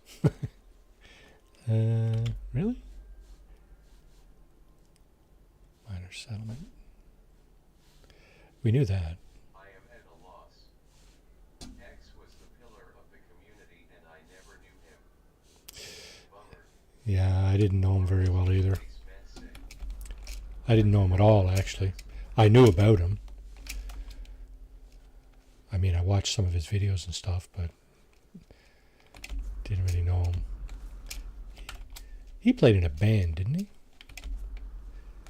Really? Minor settlement. We knew that. I am at a loss. X was the pillar of the community and I never knew him. Bummer. Yeah, I didn't know him very well either. Expensive. I didn't know him at all, actually. I knew about him. I mean, I watched some of his videos and stuff, but didn't really know him. He played in a band, didn't he?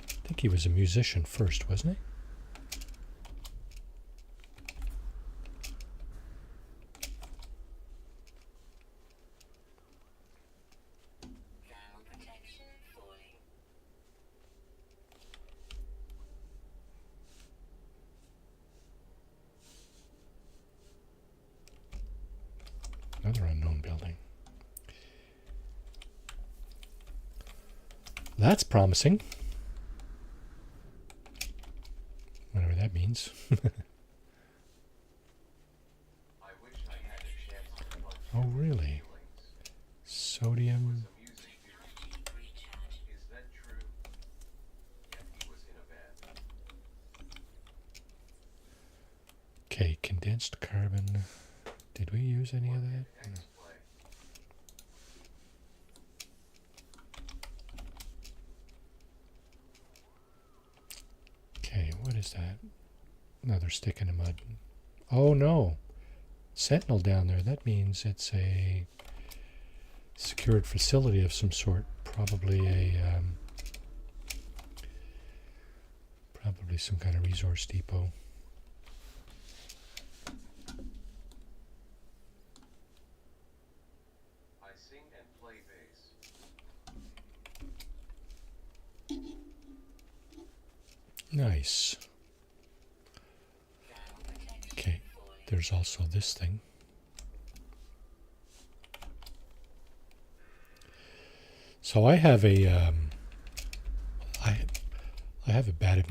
I think he was a musician first, wasn't he? Thermal protection falling. Another unknown building. That's promising. Whatever that means. I wish I had a chance to punch Oh, him in the really? feelings. Sodium. Was a music dude. Energy recharge. Is that true? Yeah, he was in a band. Okay, condensed carbon. Did we use any of What that? did No. X play? Okay, what is that? Another stick in the mud. Oh no. Sentinel down there. That means it's a secured facility of some sort. Probably probably some kind of resource depot. I sing and play bass. Nice. Thermal protection Okay, falling. there's also this thing. So I have a I have a bad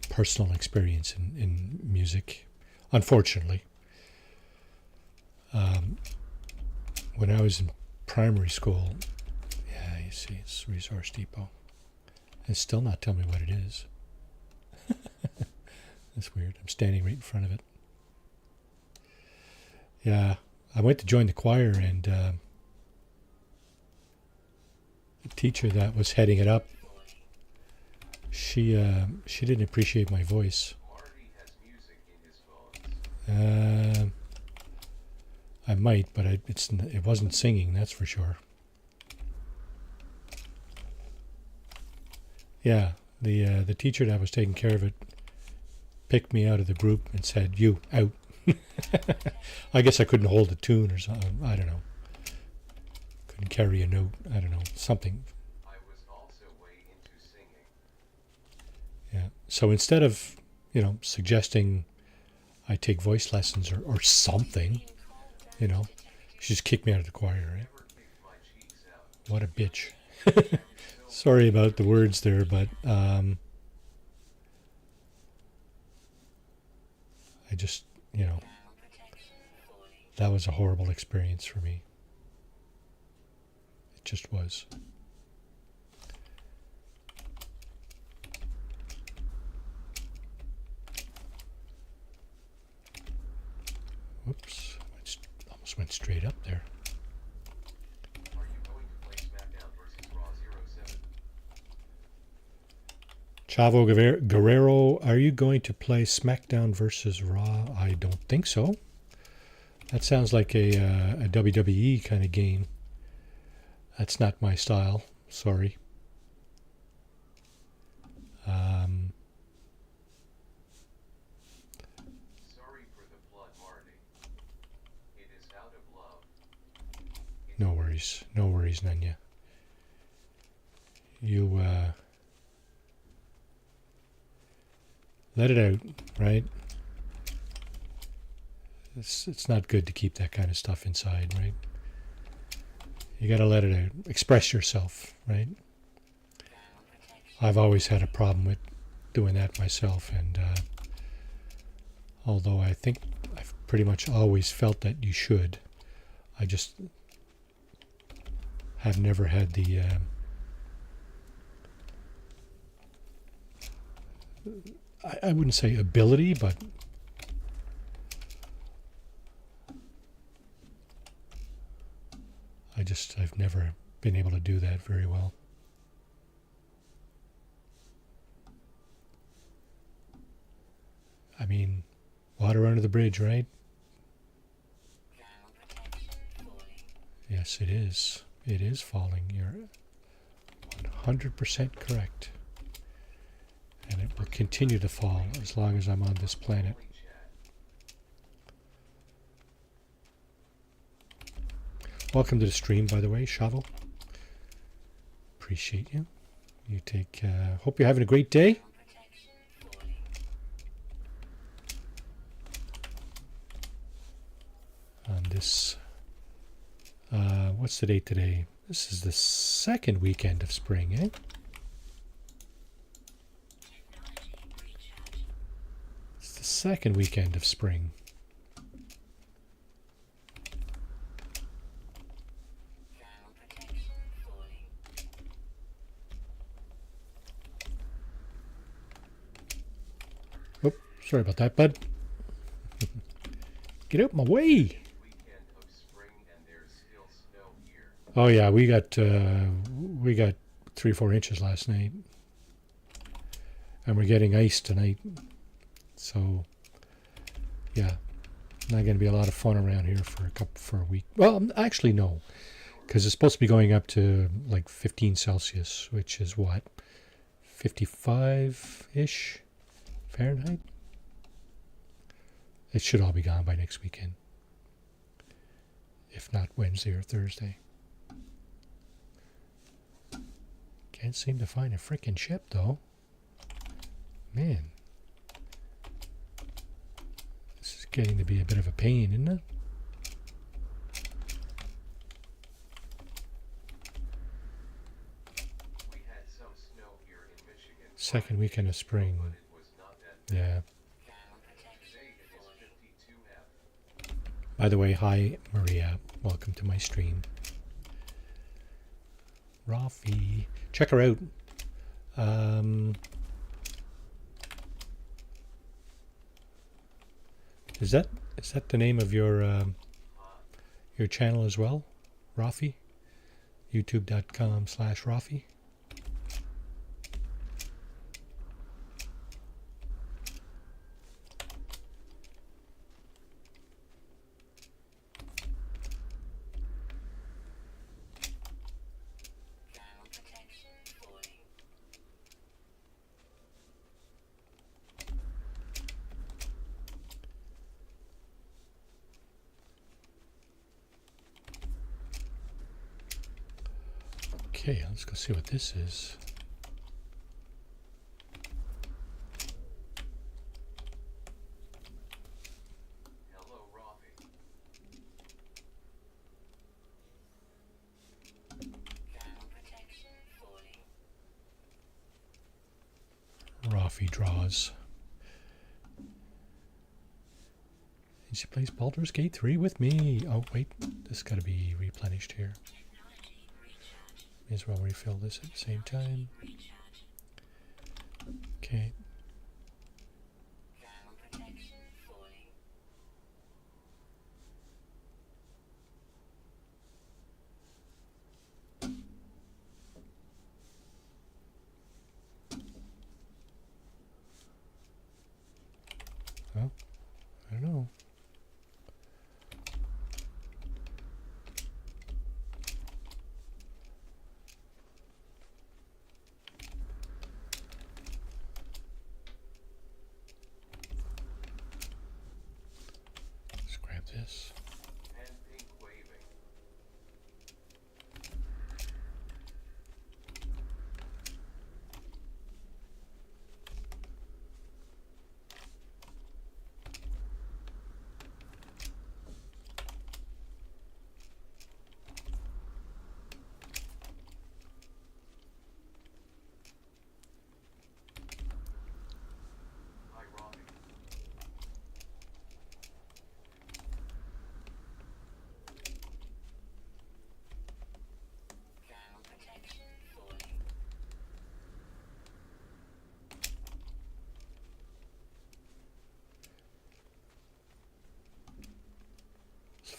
personal experience in music, unfortunately. When I was in primary school, yeah, you see, it's Resource Depot. It's still not telling me what it is. That's weird. I'm standing right in front of it. Yeah, I went to join the choir, and the teacher that was heading it up, she didn't appreciate my voice. Marty has music in his phones. I might, but it wasn't singing, that's for sure. Yeah, the teacher that was taking care of it picked me out of the group and said, "You out." I guess I couldn't hold a tune or something. I don't know. Couldn't carry a note. I don't know. Something. I was also way into singing. Yeah. So instead of, suggesting I take voice lessons or something, she just kicked me out of the choir, right? Never kicked my cheeks out. What a bitch. Sorry about the words there, but I just, Thermal protection falling. that was a horrible experience for me. It just was. Whoops. Almost went straight up there. Are you going to play SmackDown vs. Raw 07? Chavo Guerrero, are you going to play SmackDown versus Raw? I don't think so. That sounds like a WWE kind of game. That's not my style. Sorry. Sorry for the blood, Marty. It is out of love. No worries. No worries, Nanya. You, let it out, right? It's not good to keep that kind of stuff inside, right? You gotta let it out. Express yourself, right? I've always had a problem with doing that myself, and although I think I've pretty much always felt that you should, I just have never had the I wouldn't say ability, but I've never been able to do that very well. I mean, water under the bridge, right? Thermal protection falling. Yes, it is. It is falling. You're 100% correct. And it will continue to fall as long as I'm on this planet. Only chat. Welcome to the stream, by the way, Shavo. Appreciate you. You take, hope you're having a great day. Thermal protection falling. On this, what's the date today? This is the second weekend of spring, eh? Technology recharge. It's the second weekend of spring. Thermal protection falling. Oh, sorry about that, bud. Get out my way. Weekend of spring and there's still snow here. Oh yeah, we got 3-4 inches last night, and we're getting ice tonight. So yeah, not going to be a lot of fun around here for a week. Well, actually no, because it's supposed to be going up to like 15 Celsius, which is what, 55-ish Fahrenheit. It should all be gone by next weekend, if not Wednesday or Thursday. Can't seem to find a frickin' ship, though. Man. This is getting to be a bit of a pain, isn't it? We had some snow here in Michigan. Second weekend of spring. But it was not that bad. Yeah. Thermal protection Today it is falling. 52 F. By the way, hi, Maria. Welcome to my stream. Rafi. Check her out. Is that the name of your channel as well? Rafi? YouTube.com/Rafi? Thermal protection falling. Okay, let's go see what this is. Hello, Rafi. Thermal protection falling. Rafi draws. And she plays Baldur's Gate 3 with me. Oh, wait. This got to be replenished here. Technology recharge. May as well refill this at the same time. Recharge. Okay. Thermal protection falling.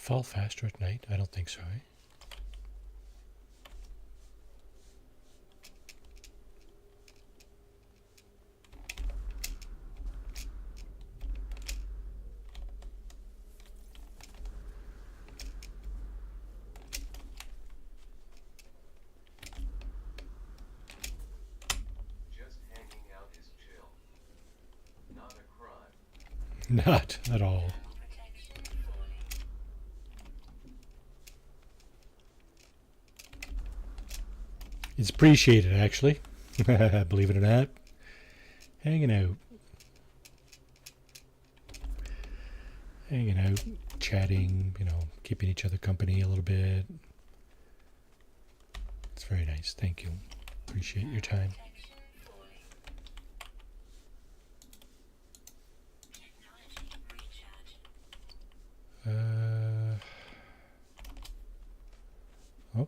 fall faster at night? I don't think so, eh? Just hanging out is chill. Not a crime. Not at all. Protection falling. It's appreciated, actually. Believe it or not. Hanging out. Hanging out, chatting, keeping each other company a little bit. It's very nice. Thank you. Appreciate your time. Protection falling. Technology recharging. Oh,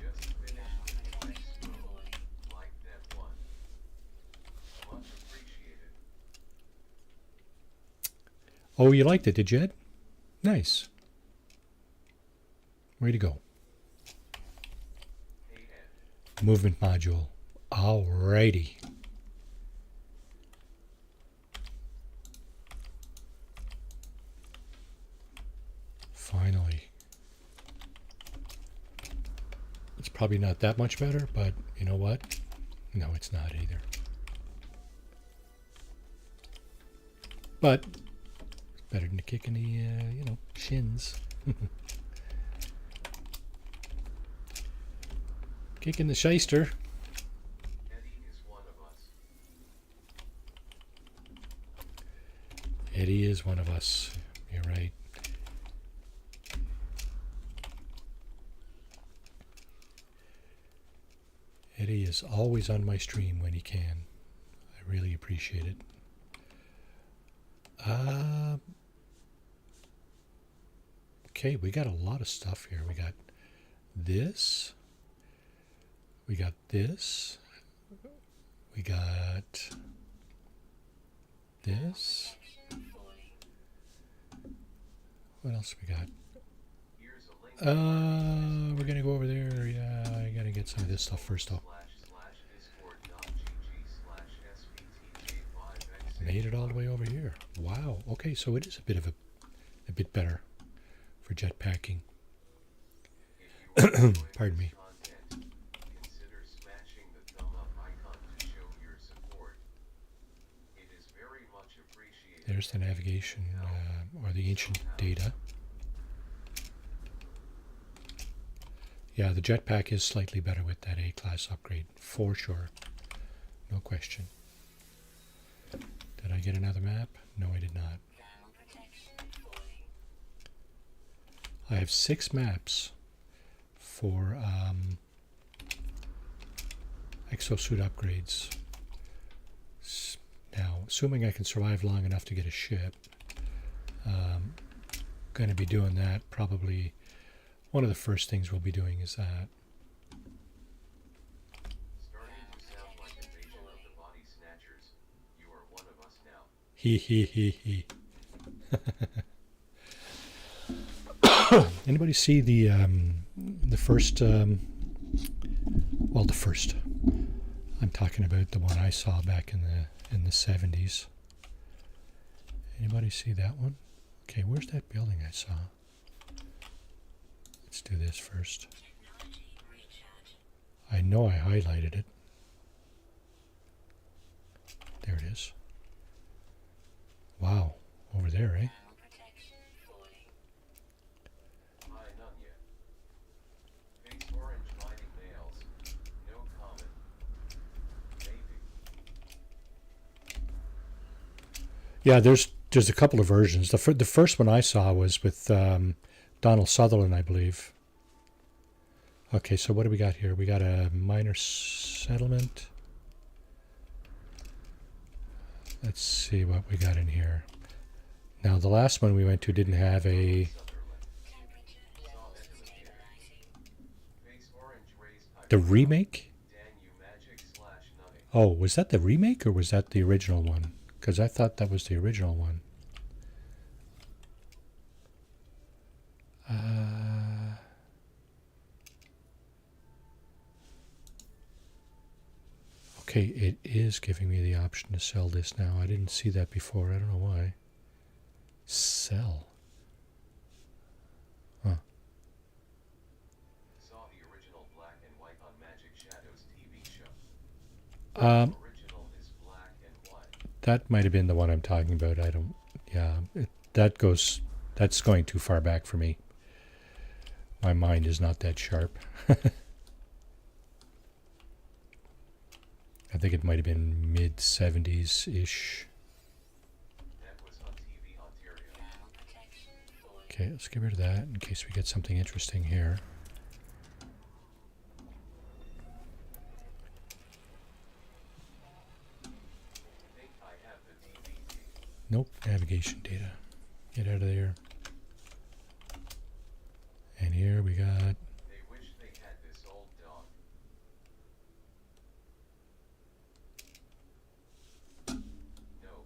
Just finished the next Protection row. falling. Like that one. Much appreciated. oh, you liked it, did you, Ed? Nice. Way to go. Hey Ed. Movement module. Alrighty. Finally. It's probably not that much better, but you know what? No, it's not either. But it's better than a kick in the, shins. Kick in the shyster. Eddie is one of us. Eddie is one of us. You're right. Eddie is always on my stream when he can. I really appreciate it. Okay, we got a lot of stuff here. We got this. We got this. We got this. Protection falling. What else we got? Here's a link. We're gonna go over there. Yeah, I gotta get some of this stuff first though. //discord.gg/sbtj5x. Made it all the way over here. Wow. Okay, so it is a bit better for jetpacking. Pardon me. Consider smashing the thumb up icon to show your support. It is very much appreciated. There's the navigation or the ancient data. Yeah, the jetpack is slightly better with that A-class upgrade, for sure. No question. Did I get another map? No, I did not. Thermal protection falling. I have 6 maps for exosuit upgrades. Now, assuming I can survive long enough to get a ship, going to be doing that. Probably one of the first things we'll be doing is that. Starting to sound like Invasion of the Body Snatchers. You are one of us now. He. Anybody see the first? Well, the first. I'm talking about the one I saw back in the 70s. Anybody see that one? Okay, where's that building I saw? Let's do this first. Technology recharging. I know I highlighted it. There it is. Wow, over there, eh? Thermal protection falling. Hi, none yet. Face orange biting nails. No comment. Maybe. Yeah, there's a couple of versions. The first one I saw was with Donald Sutherland, I believe. Okay, so what do we got here? We got a minor settlement. Let's see what we got in here. Now, the last one we went to didn't have a... Temperature levels stabilizing. Face orange raised The remake? Danu magic / nutting. Oh, was that the remake or was that the original one? Because I thought that was the original one. Okay, it is giving me the option to sell this now. I didn't see that before. I don't know why. Sell. Huh. Saw the original black and white on Magic Shadows TV show. Original is black and white. That might have been the one I'm talking about. I don't. Yeah, that's going too far back for me. My mind is not that sharp. I think it might have been mid 70s ish. That was on TV Ontario. Thermal protection falling. Okay, let's get rid of that in case we get something interesting here. Think I have the DVD. Nope, navigation data. Get out of there. And here we got. They wish they had this old dog. No.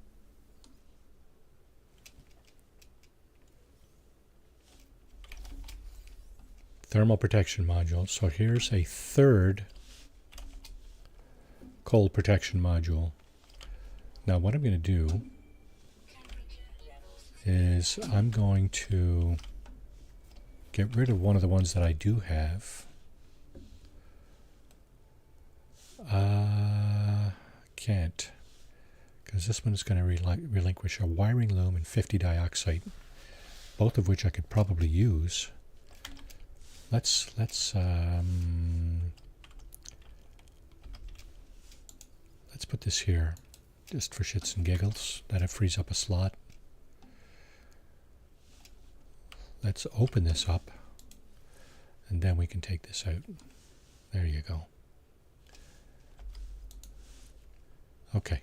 Thermal protection module. So here's a third cold protection module. Now what I'm going to do Temperature levels. is I'm going to get rid of one of the ones that I do have. Can't, because this one is going to relinquish a wiring loom and 50 dioxide, both of which I could probably use. Let's put this here, just for shits and giggles. That it frees up a slot. Let's open this up, and then we can take this out. There you go. Okay.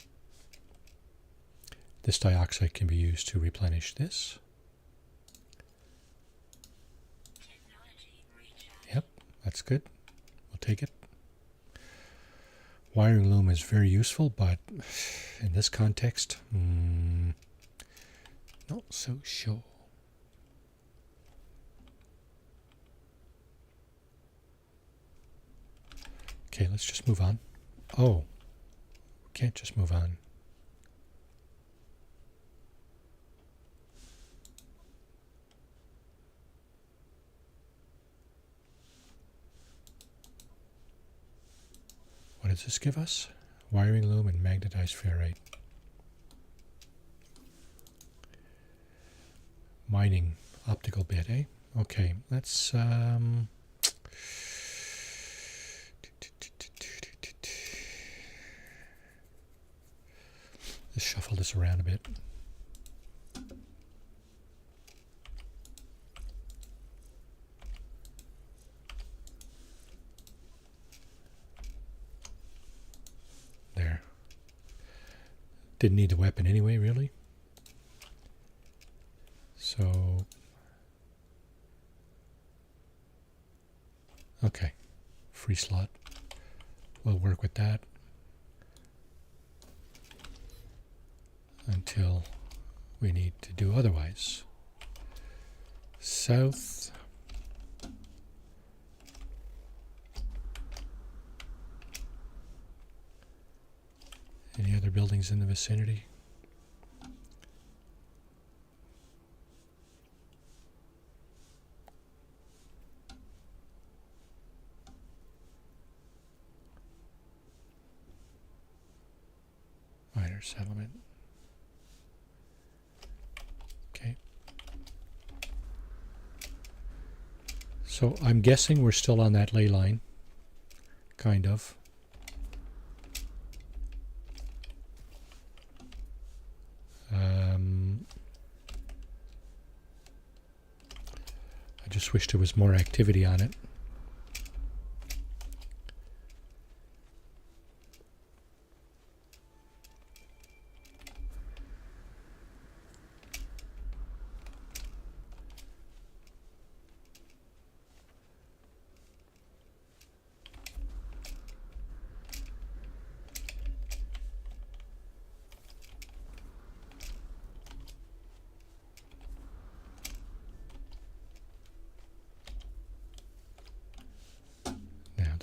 This dioxide can be used to replenish this. Technology recharge. Yep, that's good. We'll take it. Wiring loom is very useful, but in this context, not so sure. Okay, let's just move on. Oh, can't just move on. What does this give us? Wiring loom and magnetized ferrite. Mining optical bit, eh? Okay, let's let's shuffle this around a bit. There. Didn't need the weapon anyway, really. So, okay, free slot. We'll work with that until we need to do otherwise. South. Any other buildings in the vicinity? Minor settlement. Okay. So I'm guessing we're still on that ley line. Kind of. I just wish there was more activity on it.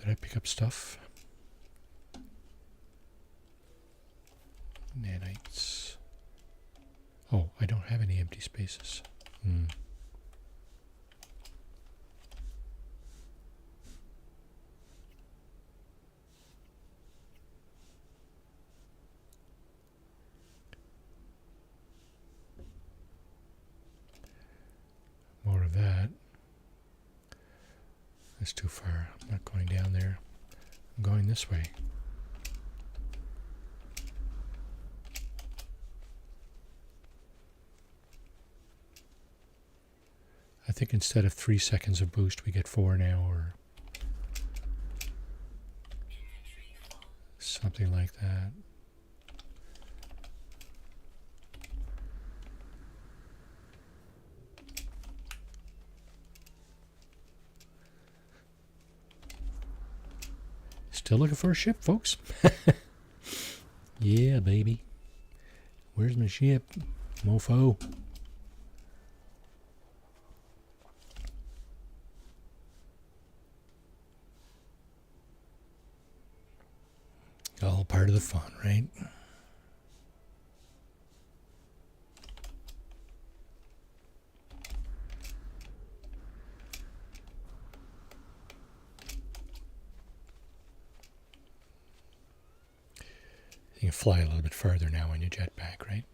Did I pick up stuff? Nanites. Oh, I don't have any empty spaces. More of that. That's too far. I'm not going down there. I'm going this way. I think instead of 3 seconds of boost, we get 4 now, or Inventory full. something like that. Still looking for a ship, folks. Yeah, baby. Where's my ship, mofo? All part of the fun, right? You can fly a little bit further now on your jetpack, right?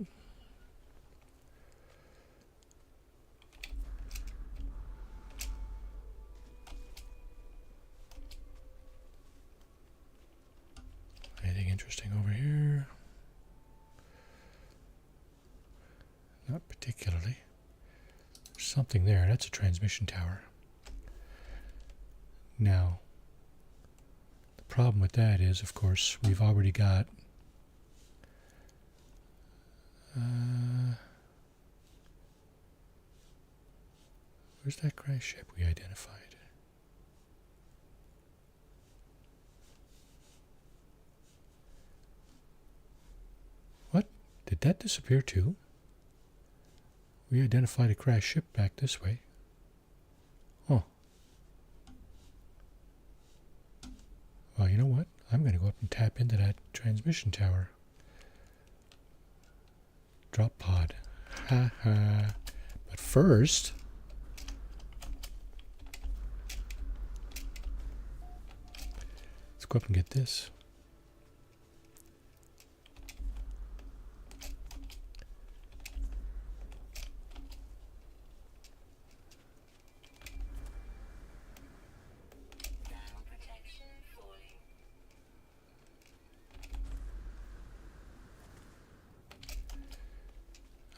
Anything interesting over here? Not particularly. There's something there. That's a transmission tower. Now, the problem with that is, of course, we've already got where's that crash ship we identified? What? Did that disappear too? We identified a crash ship back this way. Oh. Well, you know what? I'm going to go up and tap into that transmission tower. Drop pod. Ha ha. But first, let's go up and get this. Thermal protection falling.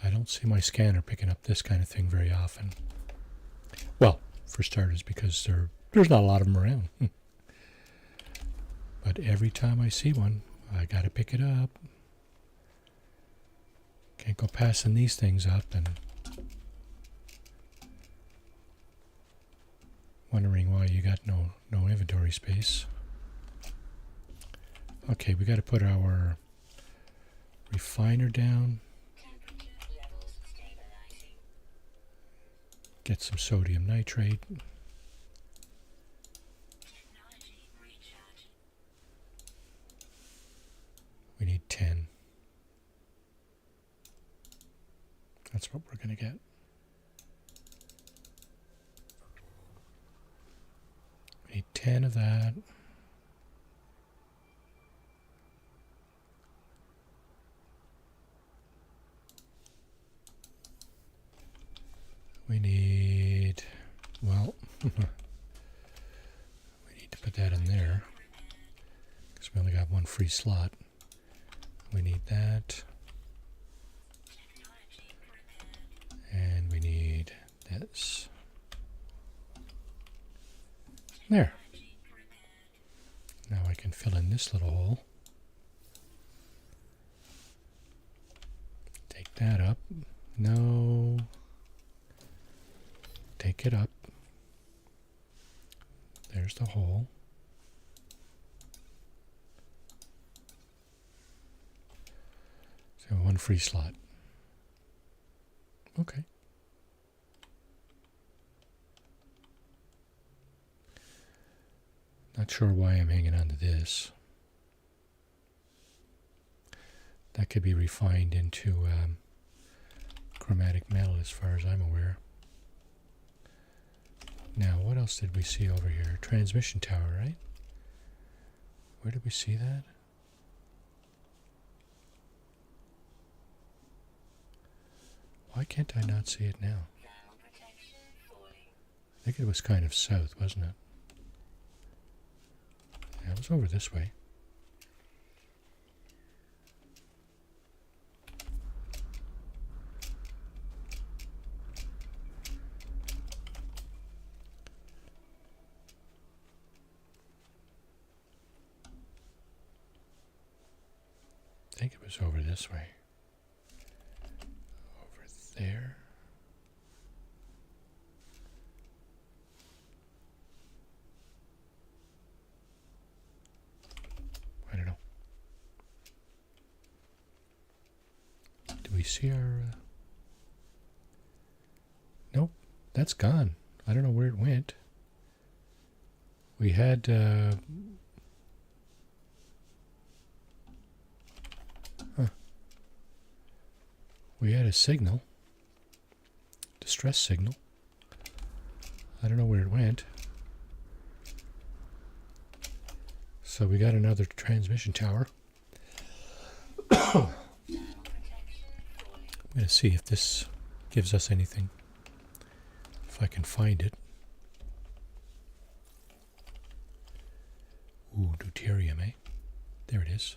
I don't see my scanner picking up this kind of thing very often. Well, for starters, because there's not a lot of them around. But every time I see one, I gotta pick it up. Can't go passing these things up and wondering why you got no inventory space. Okay, we gotta put our refiner down. Temperature levels stabilizing. Get some sodium nitrate. Technology recharge. We need 10. That's what we're going to get. We need 10 of that. We need, well, we need to put that in there because we only got one free slot. We need that. Technology prepared. And we need this. There. Technology prepared. Now I can fill in this little hole. Take that up. No. Take it up. There's the hole. So one free slot. Okay. Not sure why I'm hanging on to this. That could be refined into chromatic metal as far as I'm aware. Now, what else did we see over here? Transmission tower, right? Where did we see that? Why can't I not see it now? Thermal protection falling. I think it was kind of south, wasn't it? Yeah, it was over this way. I think it was over this way. Over there. I don't know. Do we see our... Nope, that's gone. I don't know where it went. We had... We had a signal. Distress signal. I don't know where it went. So we got another transmission tower. I'm going to see if this gives us anything. If I can find it. Ooh, deuterium, eh? There it is.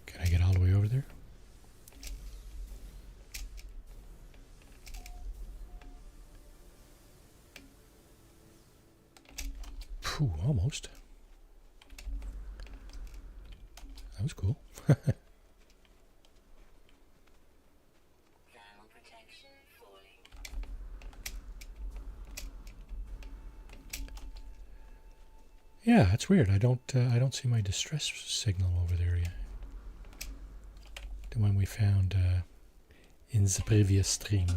Can I get all the way over there? Phew, almost. That was cool. Thermal protection falling. Yeah, it's weird. I don't see my distress signal over there yet. The one we found in the previous stream.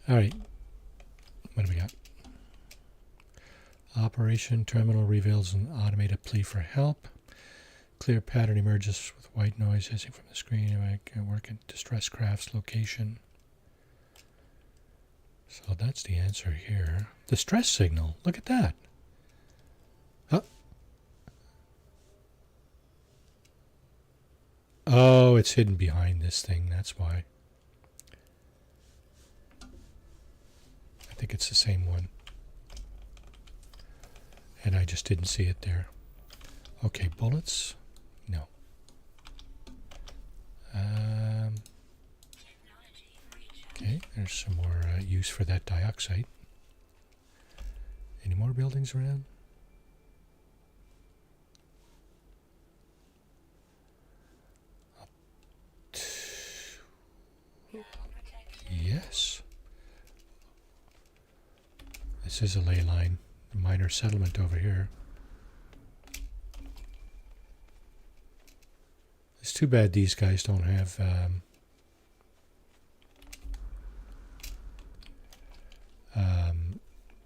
All right, what do we got? Operation terminal reveals an automated plea for help. Clear pattern emerges with white noise hissing from the screen. I can work at distress craft's location. So that's the answer here. Distress signal. Look at that. Oh, it's hidden behind this thing. That's why. I think it's the same one. And I just didn't see it there. Okay, bullets. No. Okay, there's some more use for that dioxide. Any more buildings around? Yes. This is a ley line. A minor settlement over here. It's too bad these guys don't have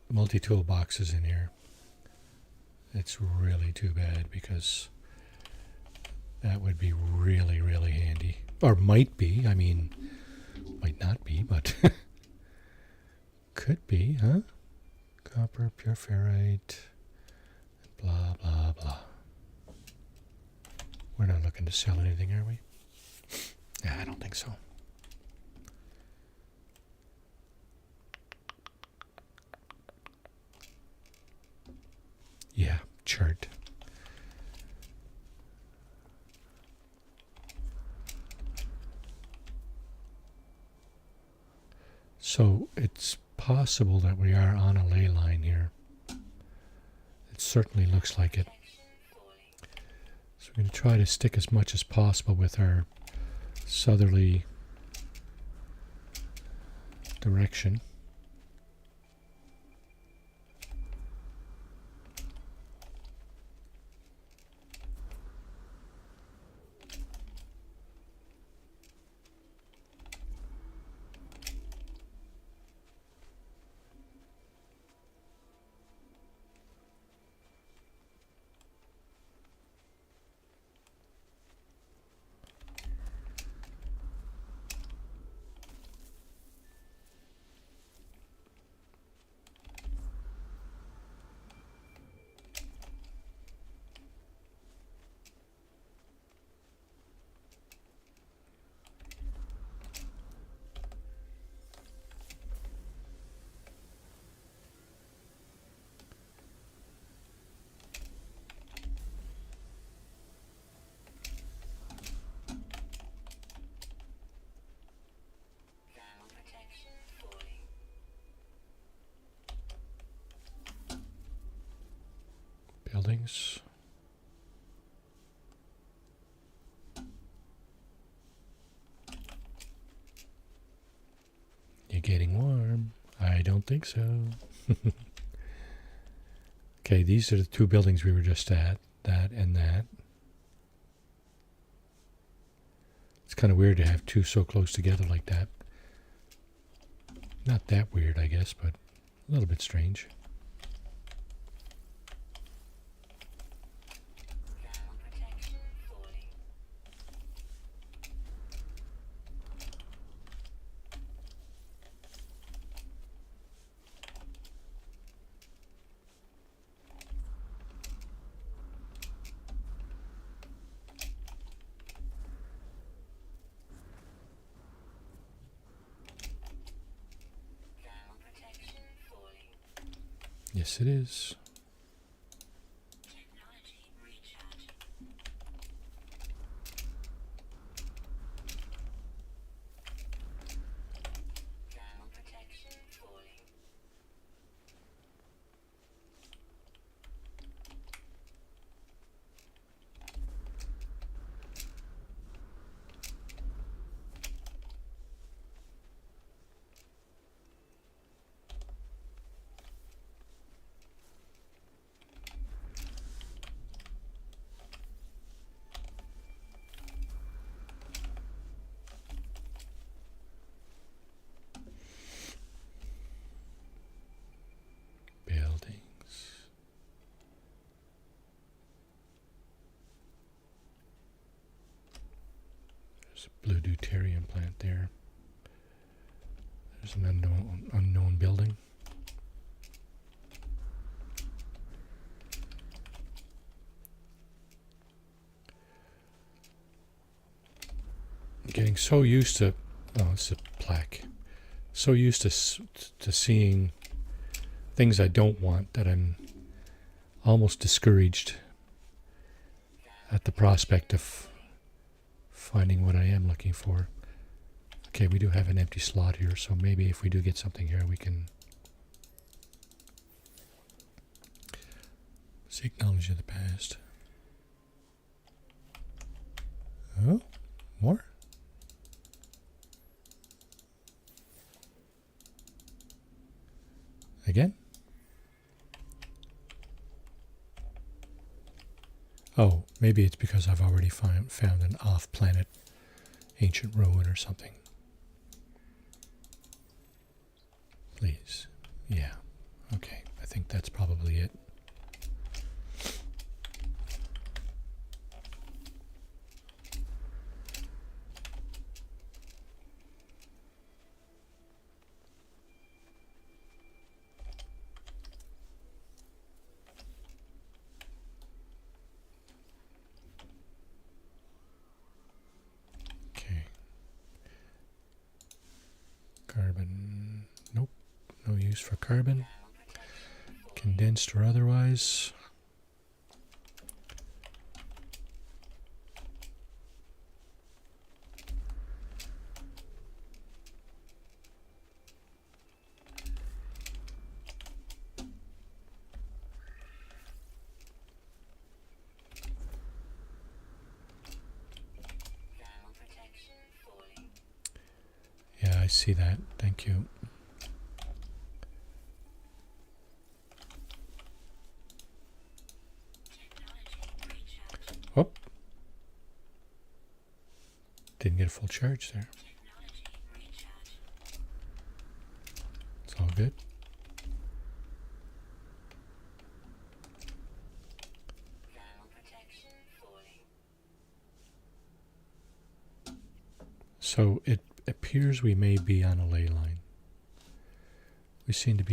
multi-tool boxes in here. It's really too bad because that would be really, really handy. Or might be. I mean, might not be, but could be, huh? Copper, pure ferrite, blah, blah, blah. We're not looking to sell anything, are we? Nah, I don't think so. Yeah, chart. So it's possible that we are on a ley line here. It certainly looks like it. So we're going to try to stick as much as possible with our southerly direction. Buildings. You're getting warm. I don't think so. Okay, these are the two buildings we were just at. That and that. It's kind of weird to have two so close together like that. Not that weird, I guess, but a little bit strange. Ground protection falling. Ground protection falling. Yes, it is. Technology recharge. Ground protection falling. Buildings. There's a blue deuterium plant there. There's an unknown building. I'm getting so used to, oh, it's a plaque. So used to seeing things I don't want that I'm almost discouraged at the prospect of finding what I am looking for. Okay, we do have an empty slot here, so maybe if we do get something here, we can seek knowledge of the past. Oh, more? Again? Oh, maybe it's because I've already found an off-planet ancient ruin or something. Please. Yeah. Okay. I think that's probably it. Okay. Carbon. Nope. No use for carbon. Condensed or otherwise. Ground protection falling. Yeah, I see that. Thank you. Technology recharge. Oh. Didn't get a full charge there. Technology recharge. It's all good. Ground protection falling. So it appears we may be on a ley line. We seem to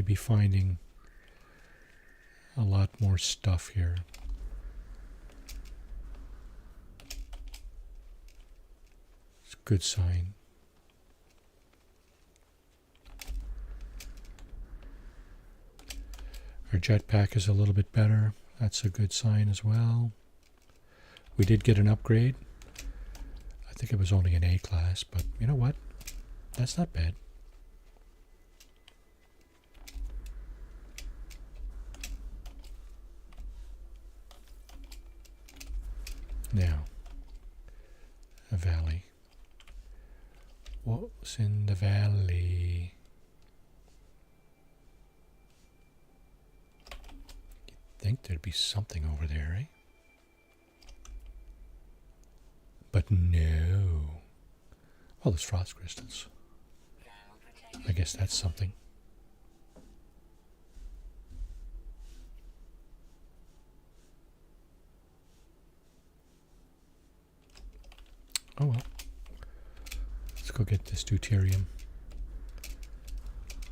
be finding a lot more stuff here. It's a good sign. Our jetpack is a little bit better. That's a good sign as well. We did get an upgrade. I think it was only an A class, but you know what? That's not bad. now? A valley. What's in the valley? You'd think there'd be something over there, eh? But no. Oh, there's frost crystals. Thermal protection. I guess that's something. Oh well. Let's go get this deuterium.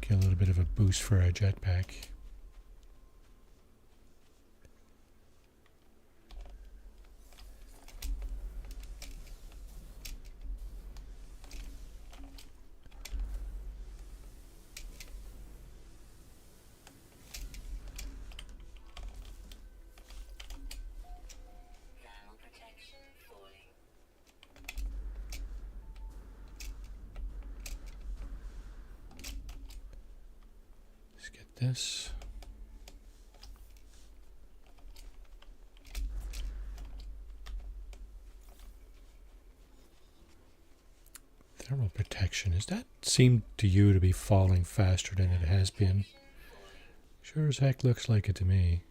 Get a little bit of a boost for our jetpack. Thermal protection falling. Let's get this. Thermal protection. Does that seem to you to be falling faster than it has been? Sure as heck looks like it to me.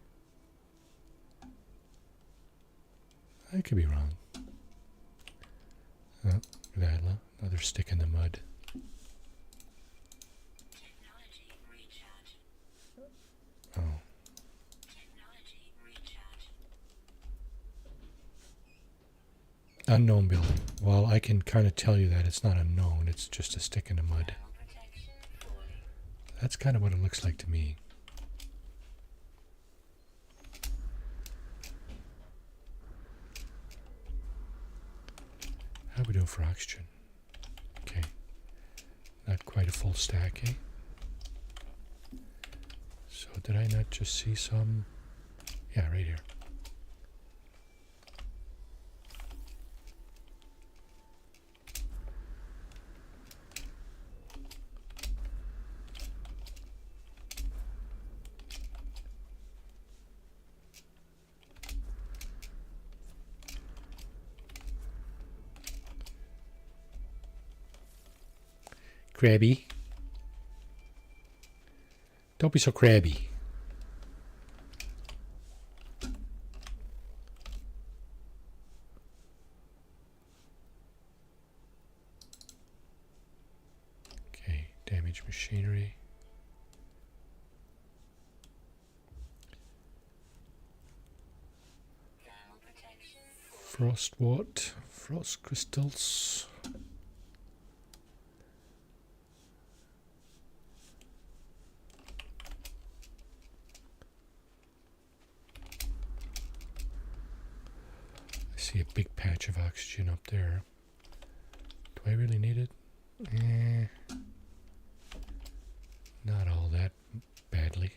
I could be wrong. Oh, look at that, another stick in the mud. Technology recharge. Oh, Technology recharge. unknown building. Well, I can kind of tell you that it's not unknown. It's just a stick in the mud. Thermal protection falling. That's kind of what it looks like to me. How are we doing for oxygen? Okay. Not quite a full stack, eh? So did I not just see some? Yeah, right here. Crabby. Don't be so crabby. Okay, damaged machinery. Thermal protection falling. Frost what? Frost crystals. I see a big patch of oxygen up there. Do I really need it? Not all that badly.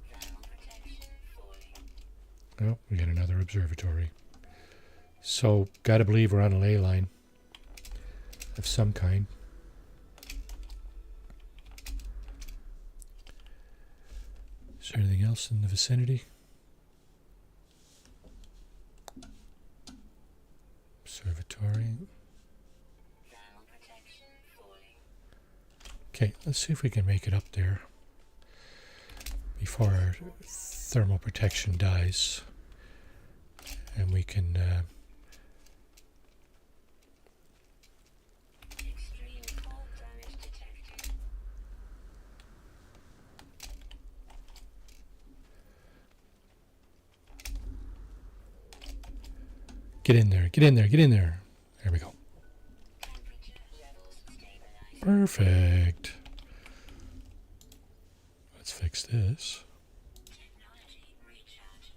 Thermal protection falling. Oh, we got another observatory. So, gotta believe we're on a ley line of some kind. Is there anything else in the vicinity? Observatory. Thermal protection falling. Okay, let's see if we can make it up there before our thermal protection dies. And we can Extreme cold damage detected. get in there, get in there, get in there. There we go. Temperature levels stabilized. Perfect. Let's fix this. Technology recharge.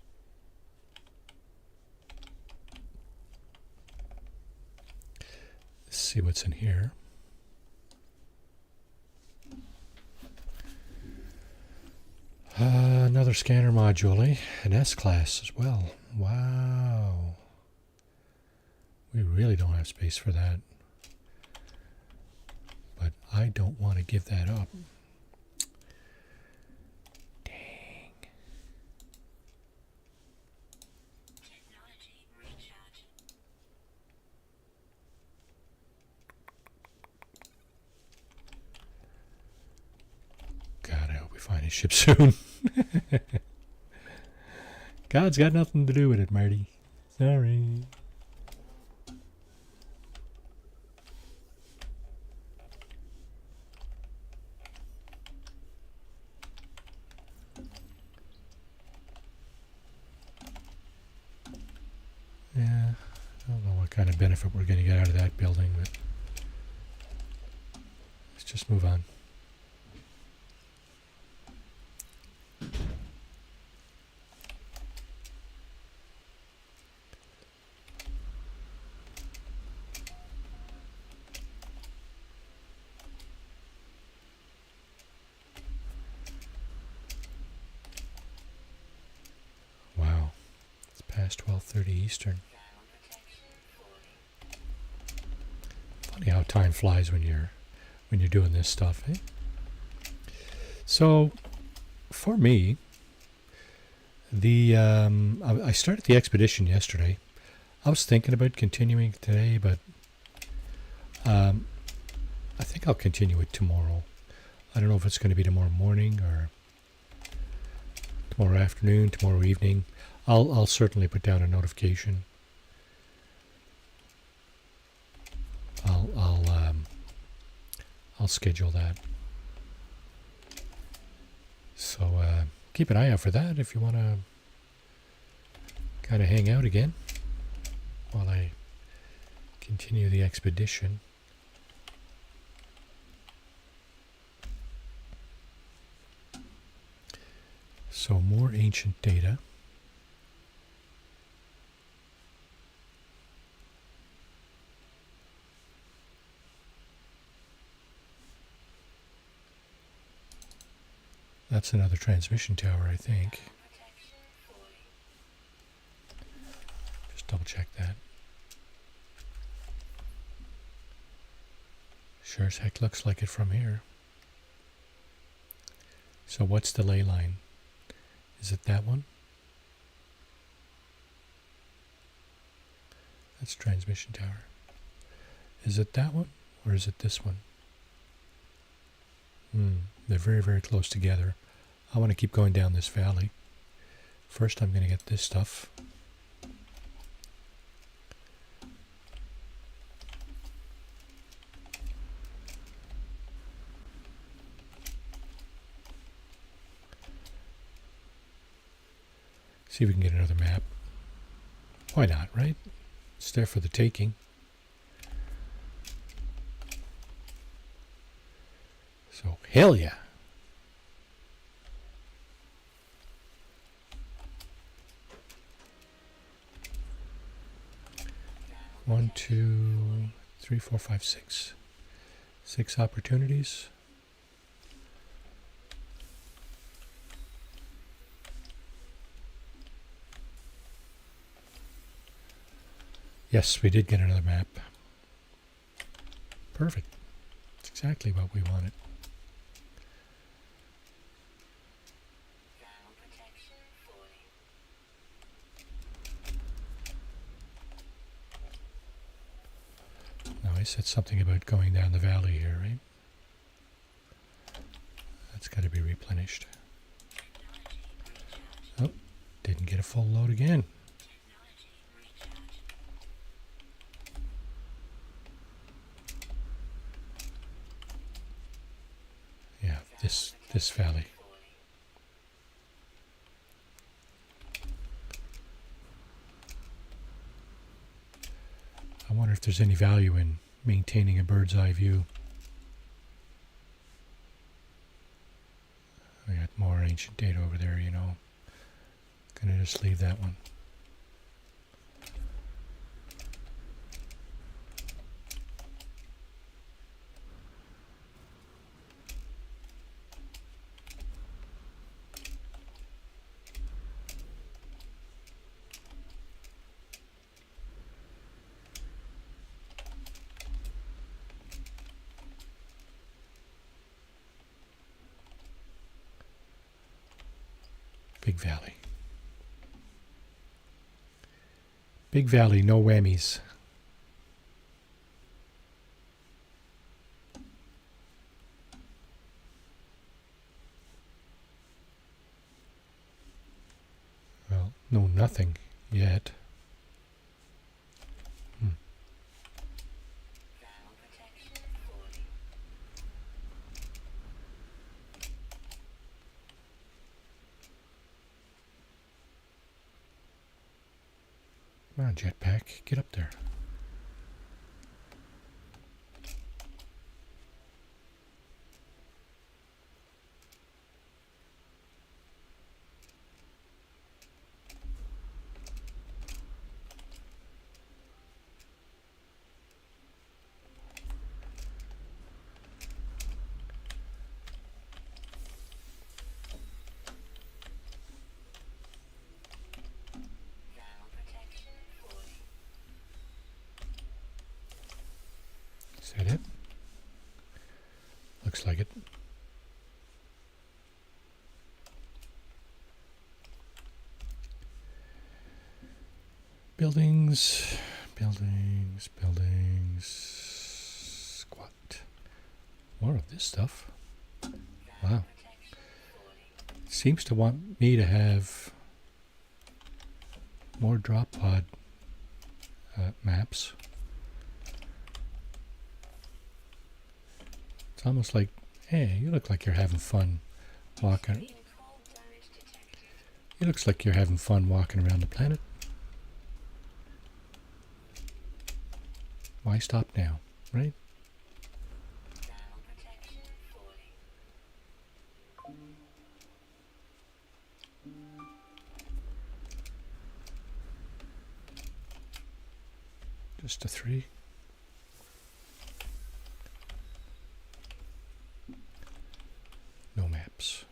Let's see what's in here. Another scanner module, eh? An S-class as well. Wow. We really don't have space for that. I don't want to give that up. Dang. Technology recharge. God, I hope we find his ship soon. God's got nothing to do with it, Marty. Sorry. Yeah, I don't know what kind of benefit we're going to get out of that building, but let's just move on. Wow, it's past 12:30 Eastern. Thermal protection falling. Funny how time flies when you're doing this stuff, eh? So, for me, I started the expedition yesterday. I was thinking about continuing today, but I think I'll continue it tomorrow. I don't know if it's going to be tomorrow morning or tomorrow afternoon, tomorrow evening. I'll certainly put down a notification. I'll schedule that. So keep an eye out for that if you want to kind of hang out again while I continue the expedition. So more ancient data. That's another transmission tower, I think. Thermal protection falling. Just double check that. Sure as heck looks like it from here. So what's the ley line? Is it that one? That's transmission tower. Is it that one or is it this one? They're very, very close together. I want to keep going down this valley. First I'm going to get this stuff. See if we can get another map. Why not, right? It's there for the taking. So, hell yeah. One, two, three, four, five, six. 6 opportunities. Yes, we did get another map. Perfect. That's exactly what we wanted. Thermal protection falling. Now I said something about going down the valley here, right? That's got to be replenished. Technology recharge. Oh, didn't get a full load again. Technology recharge. Yeah, this valley. Falling. I wonder if there's any value in maintaining a bird's eye view. I got more ancient data over there, you know. Gonna just leave that one. Big Valley. Big Valley, no whammies. Well, no nothing yet. Thermal protection 40. Come on, jetpack, get up there. Thermal protection 40. Is that it? Looks like it. Buildings, buildings, buildings. Squat. More of this stuff. Wow. Protection 40. Seems to want me to have more drop pod maps. It's almost like, hey, you look like you're having fun walking. Being cold damage detected. It looks like you're having fun walking around the planet. Why stop now, right? Thermal protection 40. Just a 3. No maps.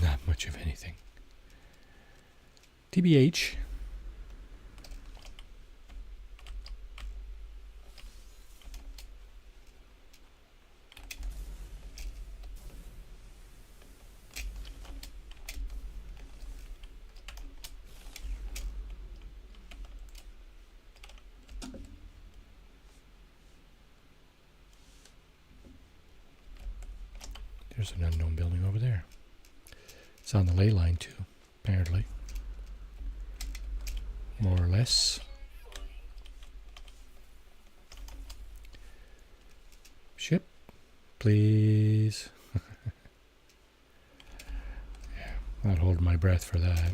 Not much of anything. TBH. There's an unknown building over there. It's on the ley line too, apparently. More or less. 40. Ship, please. Yeah, not holding my breath for that.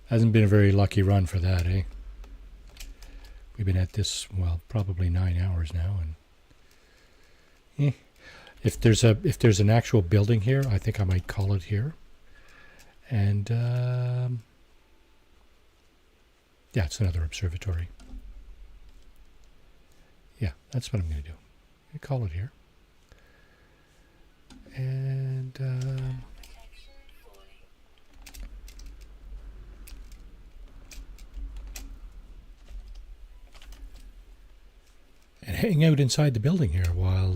Hasn't been a very lucky run for that, eh? We've been at this, well, probably 9 hours now, and if there's an actual building here, I think I might call it here. And yeah, it's another observatory. Yeah, that's what I'm going to do. I call it here. And Protection 40. and hang out inside the building here while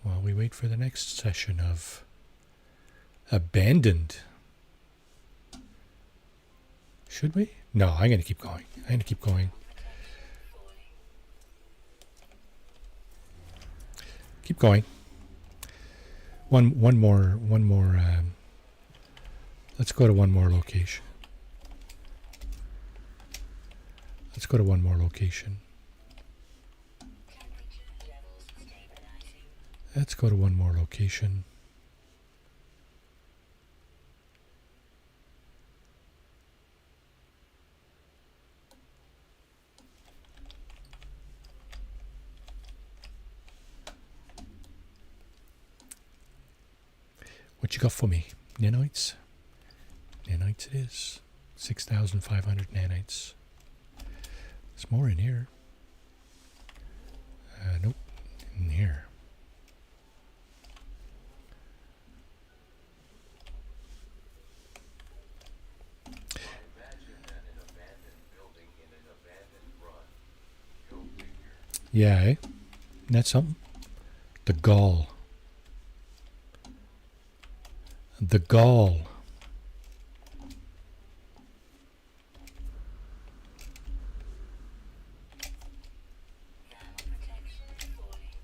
while we wait for the next session of Abandoned. Should we? No, I'm going to keep going. I'm going to keep going. Keep going. One more. Let's go to one more location. Let's go to one more location. Temperature levels stabilizing. Let's go to one more location. What you got for me? Nanites? Nanites it is. 6,500 nanites. There's more in here. Nope. In here. Yeah, eh? Isn't that something? The gall. The gall. Thermal protection falling.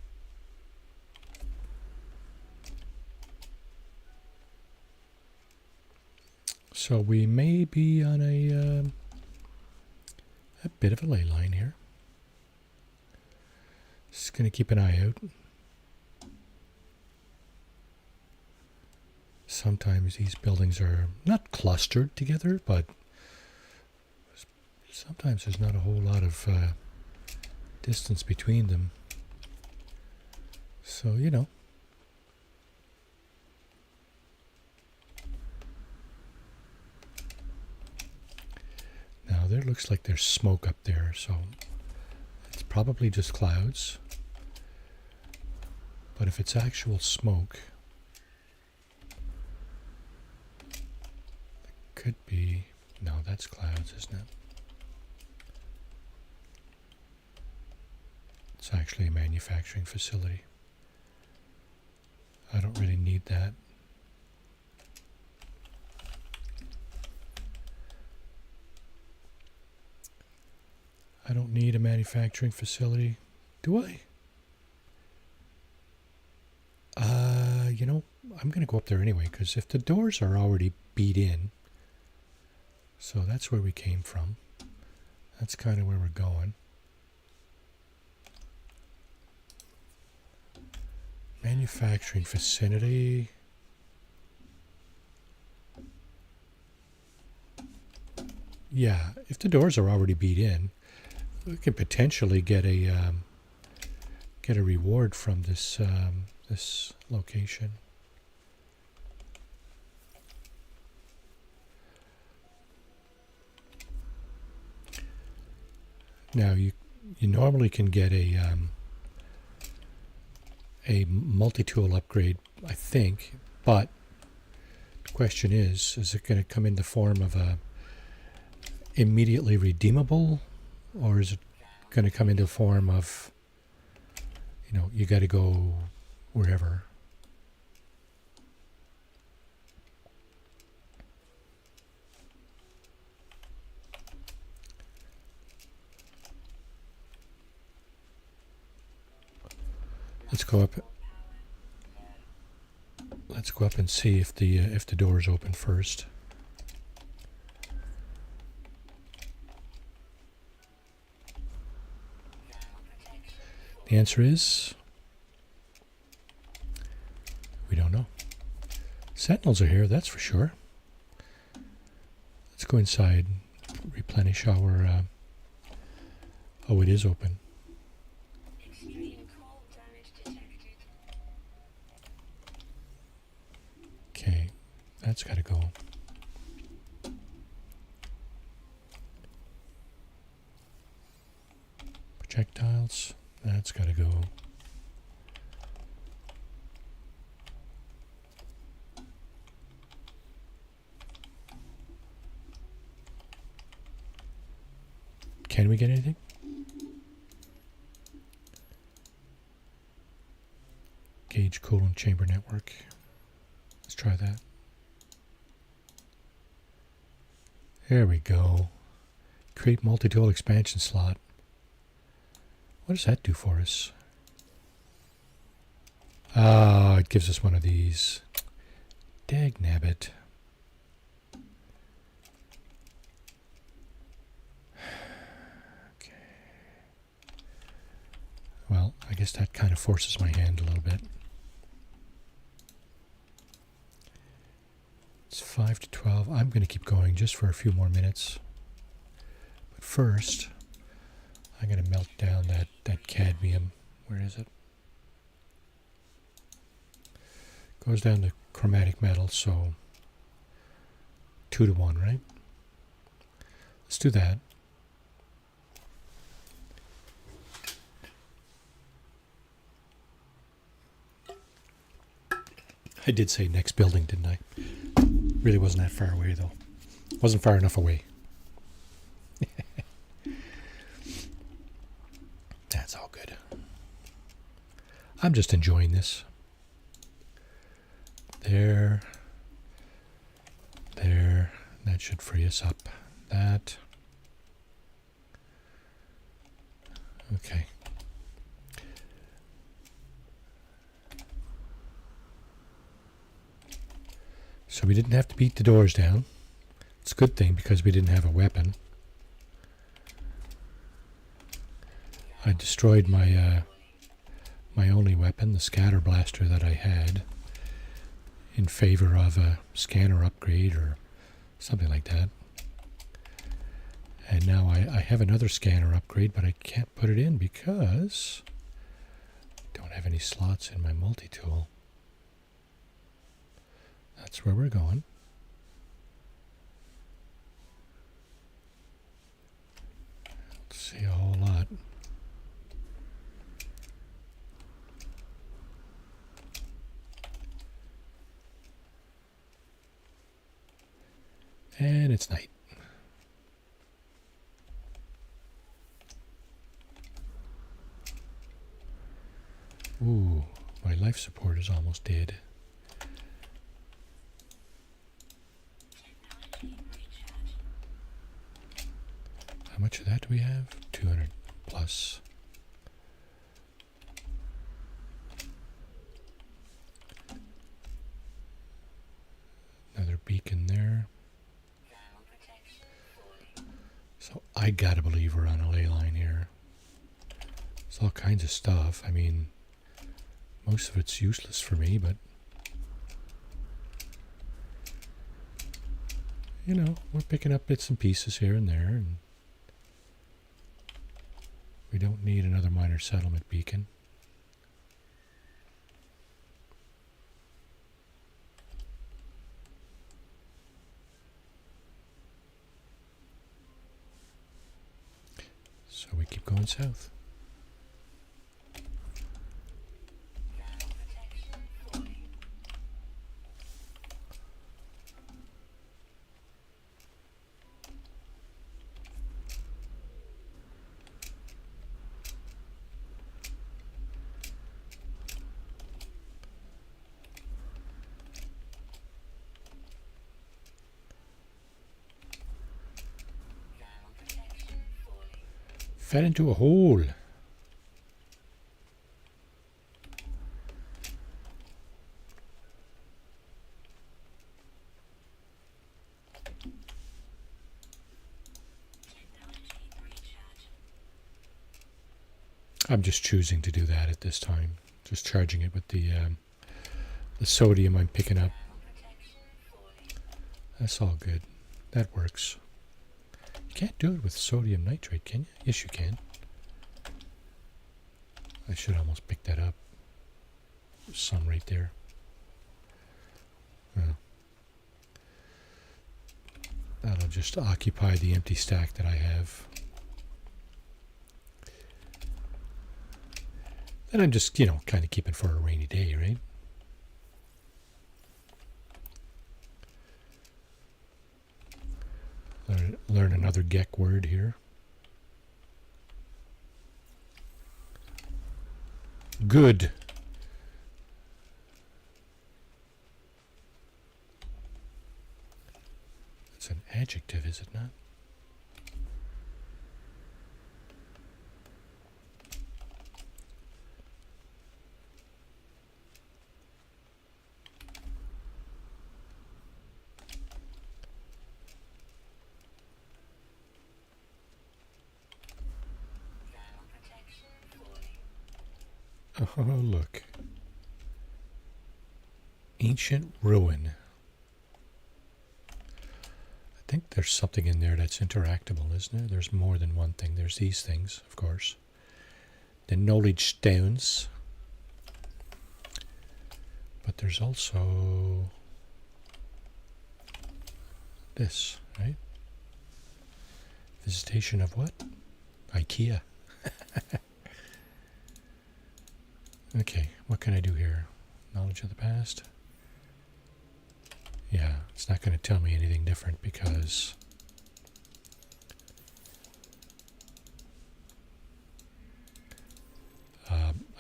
So we may be on a bit of a ley line here. Just going to keep an eye out. Sometimes these buildings are not clustered together, but sometimes there's not a whole lot of distance between them. So, you know. Now, there looks like there's smoke up there, so it's probably just clouds. But if it's actual smoke, it could be... No, that's clouds, isn't it? It's actually a manufacturing facility. I don't really need that. I don't need a manufacturing facility, do I? You know, I'm going to go up there anyway, because if the doors are already beat in, so that's where we came from. That's kind of where we're going. Manufacturing vicinity. Yeah, if the doors are already beat in, we could potentially get a reward from this this location. Now you normally can get a multi-tool upgrade, I think, but the question is it going to come in the form of a immediately redeemable, or is it going to come into the form of, you know, you got to go wherever? Let's go up. Let's go up and see if the door is open first. The answer is we don't know. Sentinels are here, that's for sure. Let's go inside, replenish our. Oh, it is open. Extreme cold damage detected. Okay, that's got to go. Projectiles, that's got to go. Can we get anything? Gauge coolant chamber network. Let's try that. There we go. Create multi-tool expansion slot. What does that do for us? Ah, it gives us one of these. Dagnabbit. Okay. Well, I guess that kind of forces my hand a little bit. It's 5 to 12. I'm going to keep going just for a few more minutes. But first, I'm going to melt down that cadmium. Where is it? Goes down to chromatic metal, so 2 to 1, right? Let's do that. I did say next building, didn't I? Really wasn't that far away, though. Wasn't far enough away. That's all good. I'm just enjoying this. There. That should free us up. That. Okay. So we didn't have to beat the doors down. It's a good thing because we didn't have a weapon. I destroyed my my only weapon, the scatter blaster that I had, in favor of a scanner upgrade or something like that. And now I have another scanner upgrade, but I can't put it in because I don't have any slots in my multi-tool. That's where we're going. Let's see a whole lot. And it's night. Ooh, my life support is almost dead. How much of that do we have? 200 plus. Another beacon there. So I gotta believe we're on a ley line here. There's all kinds of stuff. I mean, most of it's useless for me, but you know, we're picking up bits and pieces here and there, and we don't need another minor settlement beacon. So we keep going south. Fell into a hole. I'm just choosing to do that at this time. Just charging it with the sodium I'm picking up. That's all good. That works. You can't do it with sodium nitrate, can you? Yes, you can. I should almost pick that up. There's some right there. That'll just occupy the empty stack that I have. And I'm just, you know, kind of keeping for a rainy day, right? Learn another Gek word here. Good. It's an adjective, is it not? Oh, look. Ancient ruin. I think there's something in there that's interactable, isn't there? There's more than one thing. There's these things, of course. The knowledge stones. But there's also this, right? Visitation of what? IKEA. Okay, what can I do here? Knowledge of the past? Yeah, it's not going to tell me anything different because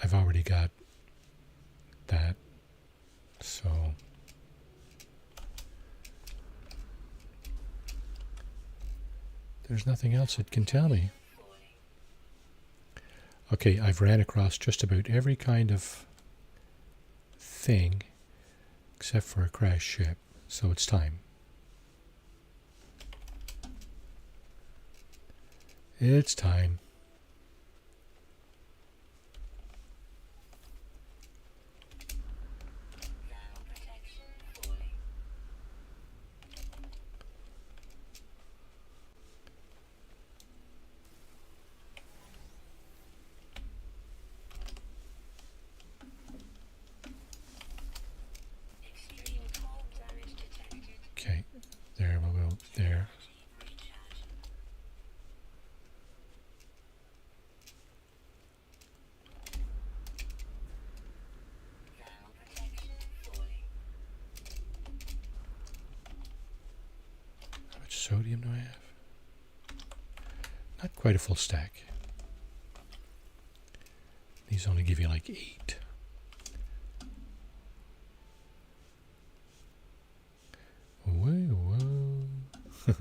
I've already got There's nothing else it can tell me. falling. Okay, I've ran across just about every kind of thing except for a crashed ship, so it's time. It's time. Thermal protection falling. Extreme cold damage detected. Okay, there we'll go. There. Recharge. Thermal protection falling. How much sodium do I have? Not quite a full stack. These only give you like 8. Whoa, whoa.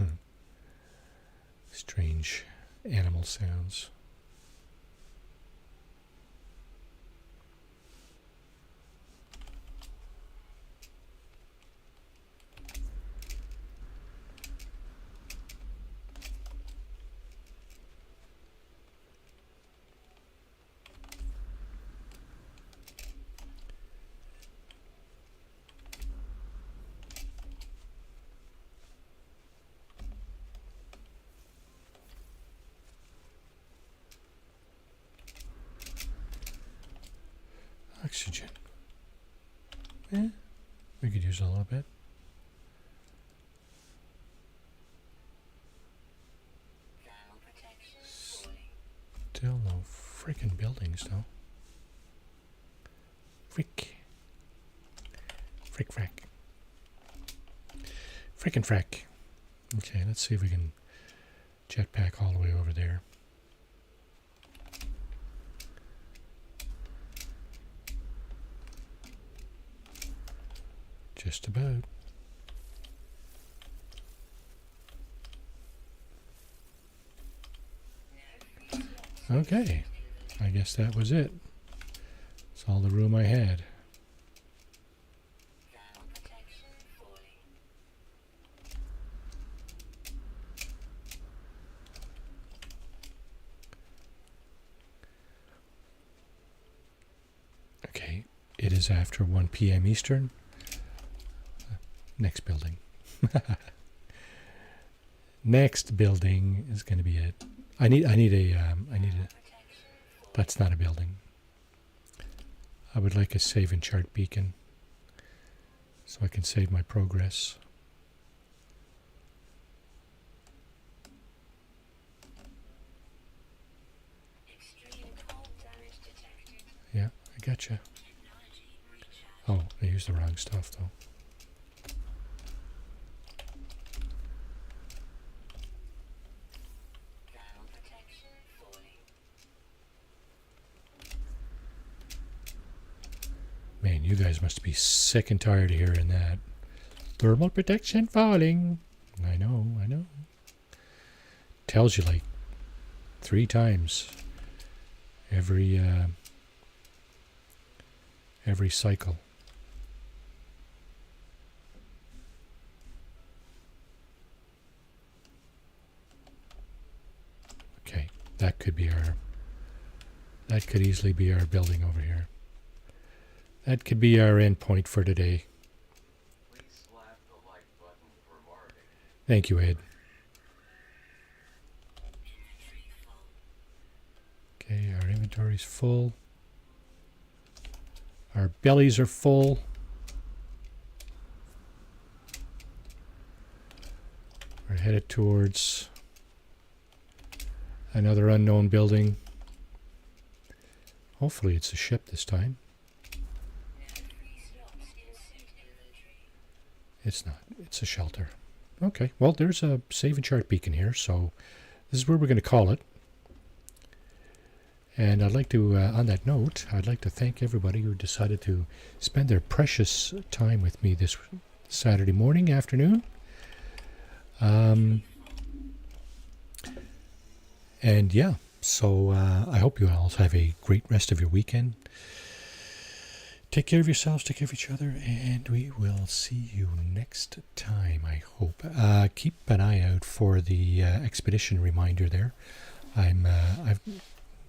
Strange animal sounds. Oxygen. Yeah, we could use a little bit. Thermal protection falling. Still no frickin' buildings though. Frick. Frick frack. Frickin' frack. Okay, let's see if we can jetpack all the way over there. Just about. Okay, I guess that was it. That's all the room I had. Thermal protection falling. Okay, it is after 1 p.m. Eastern. Next building. Next building is going to be it. I need a. That's not a building. I would like a save and chart beacon, so I can save my progress. Extreme cold damage detected. Yeah, I gotcha. Technology recharge. Oh, I used the wrong stuff though. Thermal protection falling. Man, you guys must be sick and tired of hearing that. Thermal protection falling. I know, I know. Tells you like 3 times every cycle. Okay, that could easily be our building over here. That could be our endpoint for today. Please slap the like button for Marvin. Thank you, Ed. Inventory full. Okay, our inventory's full. Our bellies are full. We're headed towards another unknown building. Hopefully it's a ship this time. No free slots in suit inventory. It's not. It's a shelter. Okay, well, there's a save and chart beacon here, so this is where we're going to call it. And I'd like to, on that note, I'd like to thank everybody who decided to spend their precious time with me this Saturday morning, afternoon. And yeah, so I hope you all have a great rest of your weekend. Take care of yourselves, take care of each other, and we will see you next time, I hope. Keep an eye out for the expedition reminder there. I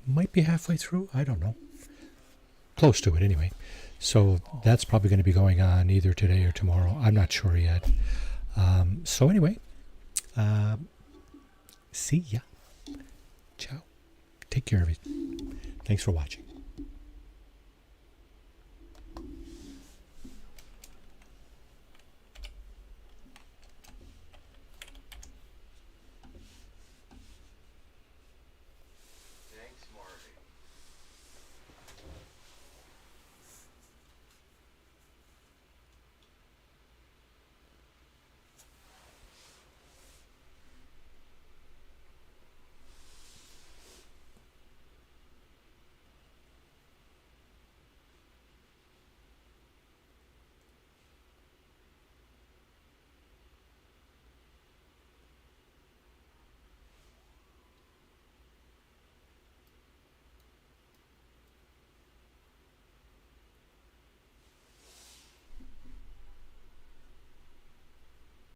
might be halfway through, I don't know. Close to it anyway. So that's probably going to be going on either today or tomorrow. I'm not sure yet. So anyway, see ya. Ciao. Take care of it. Thanks for watching.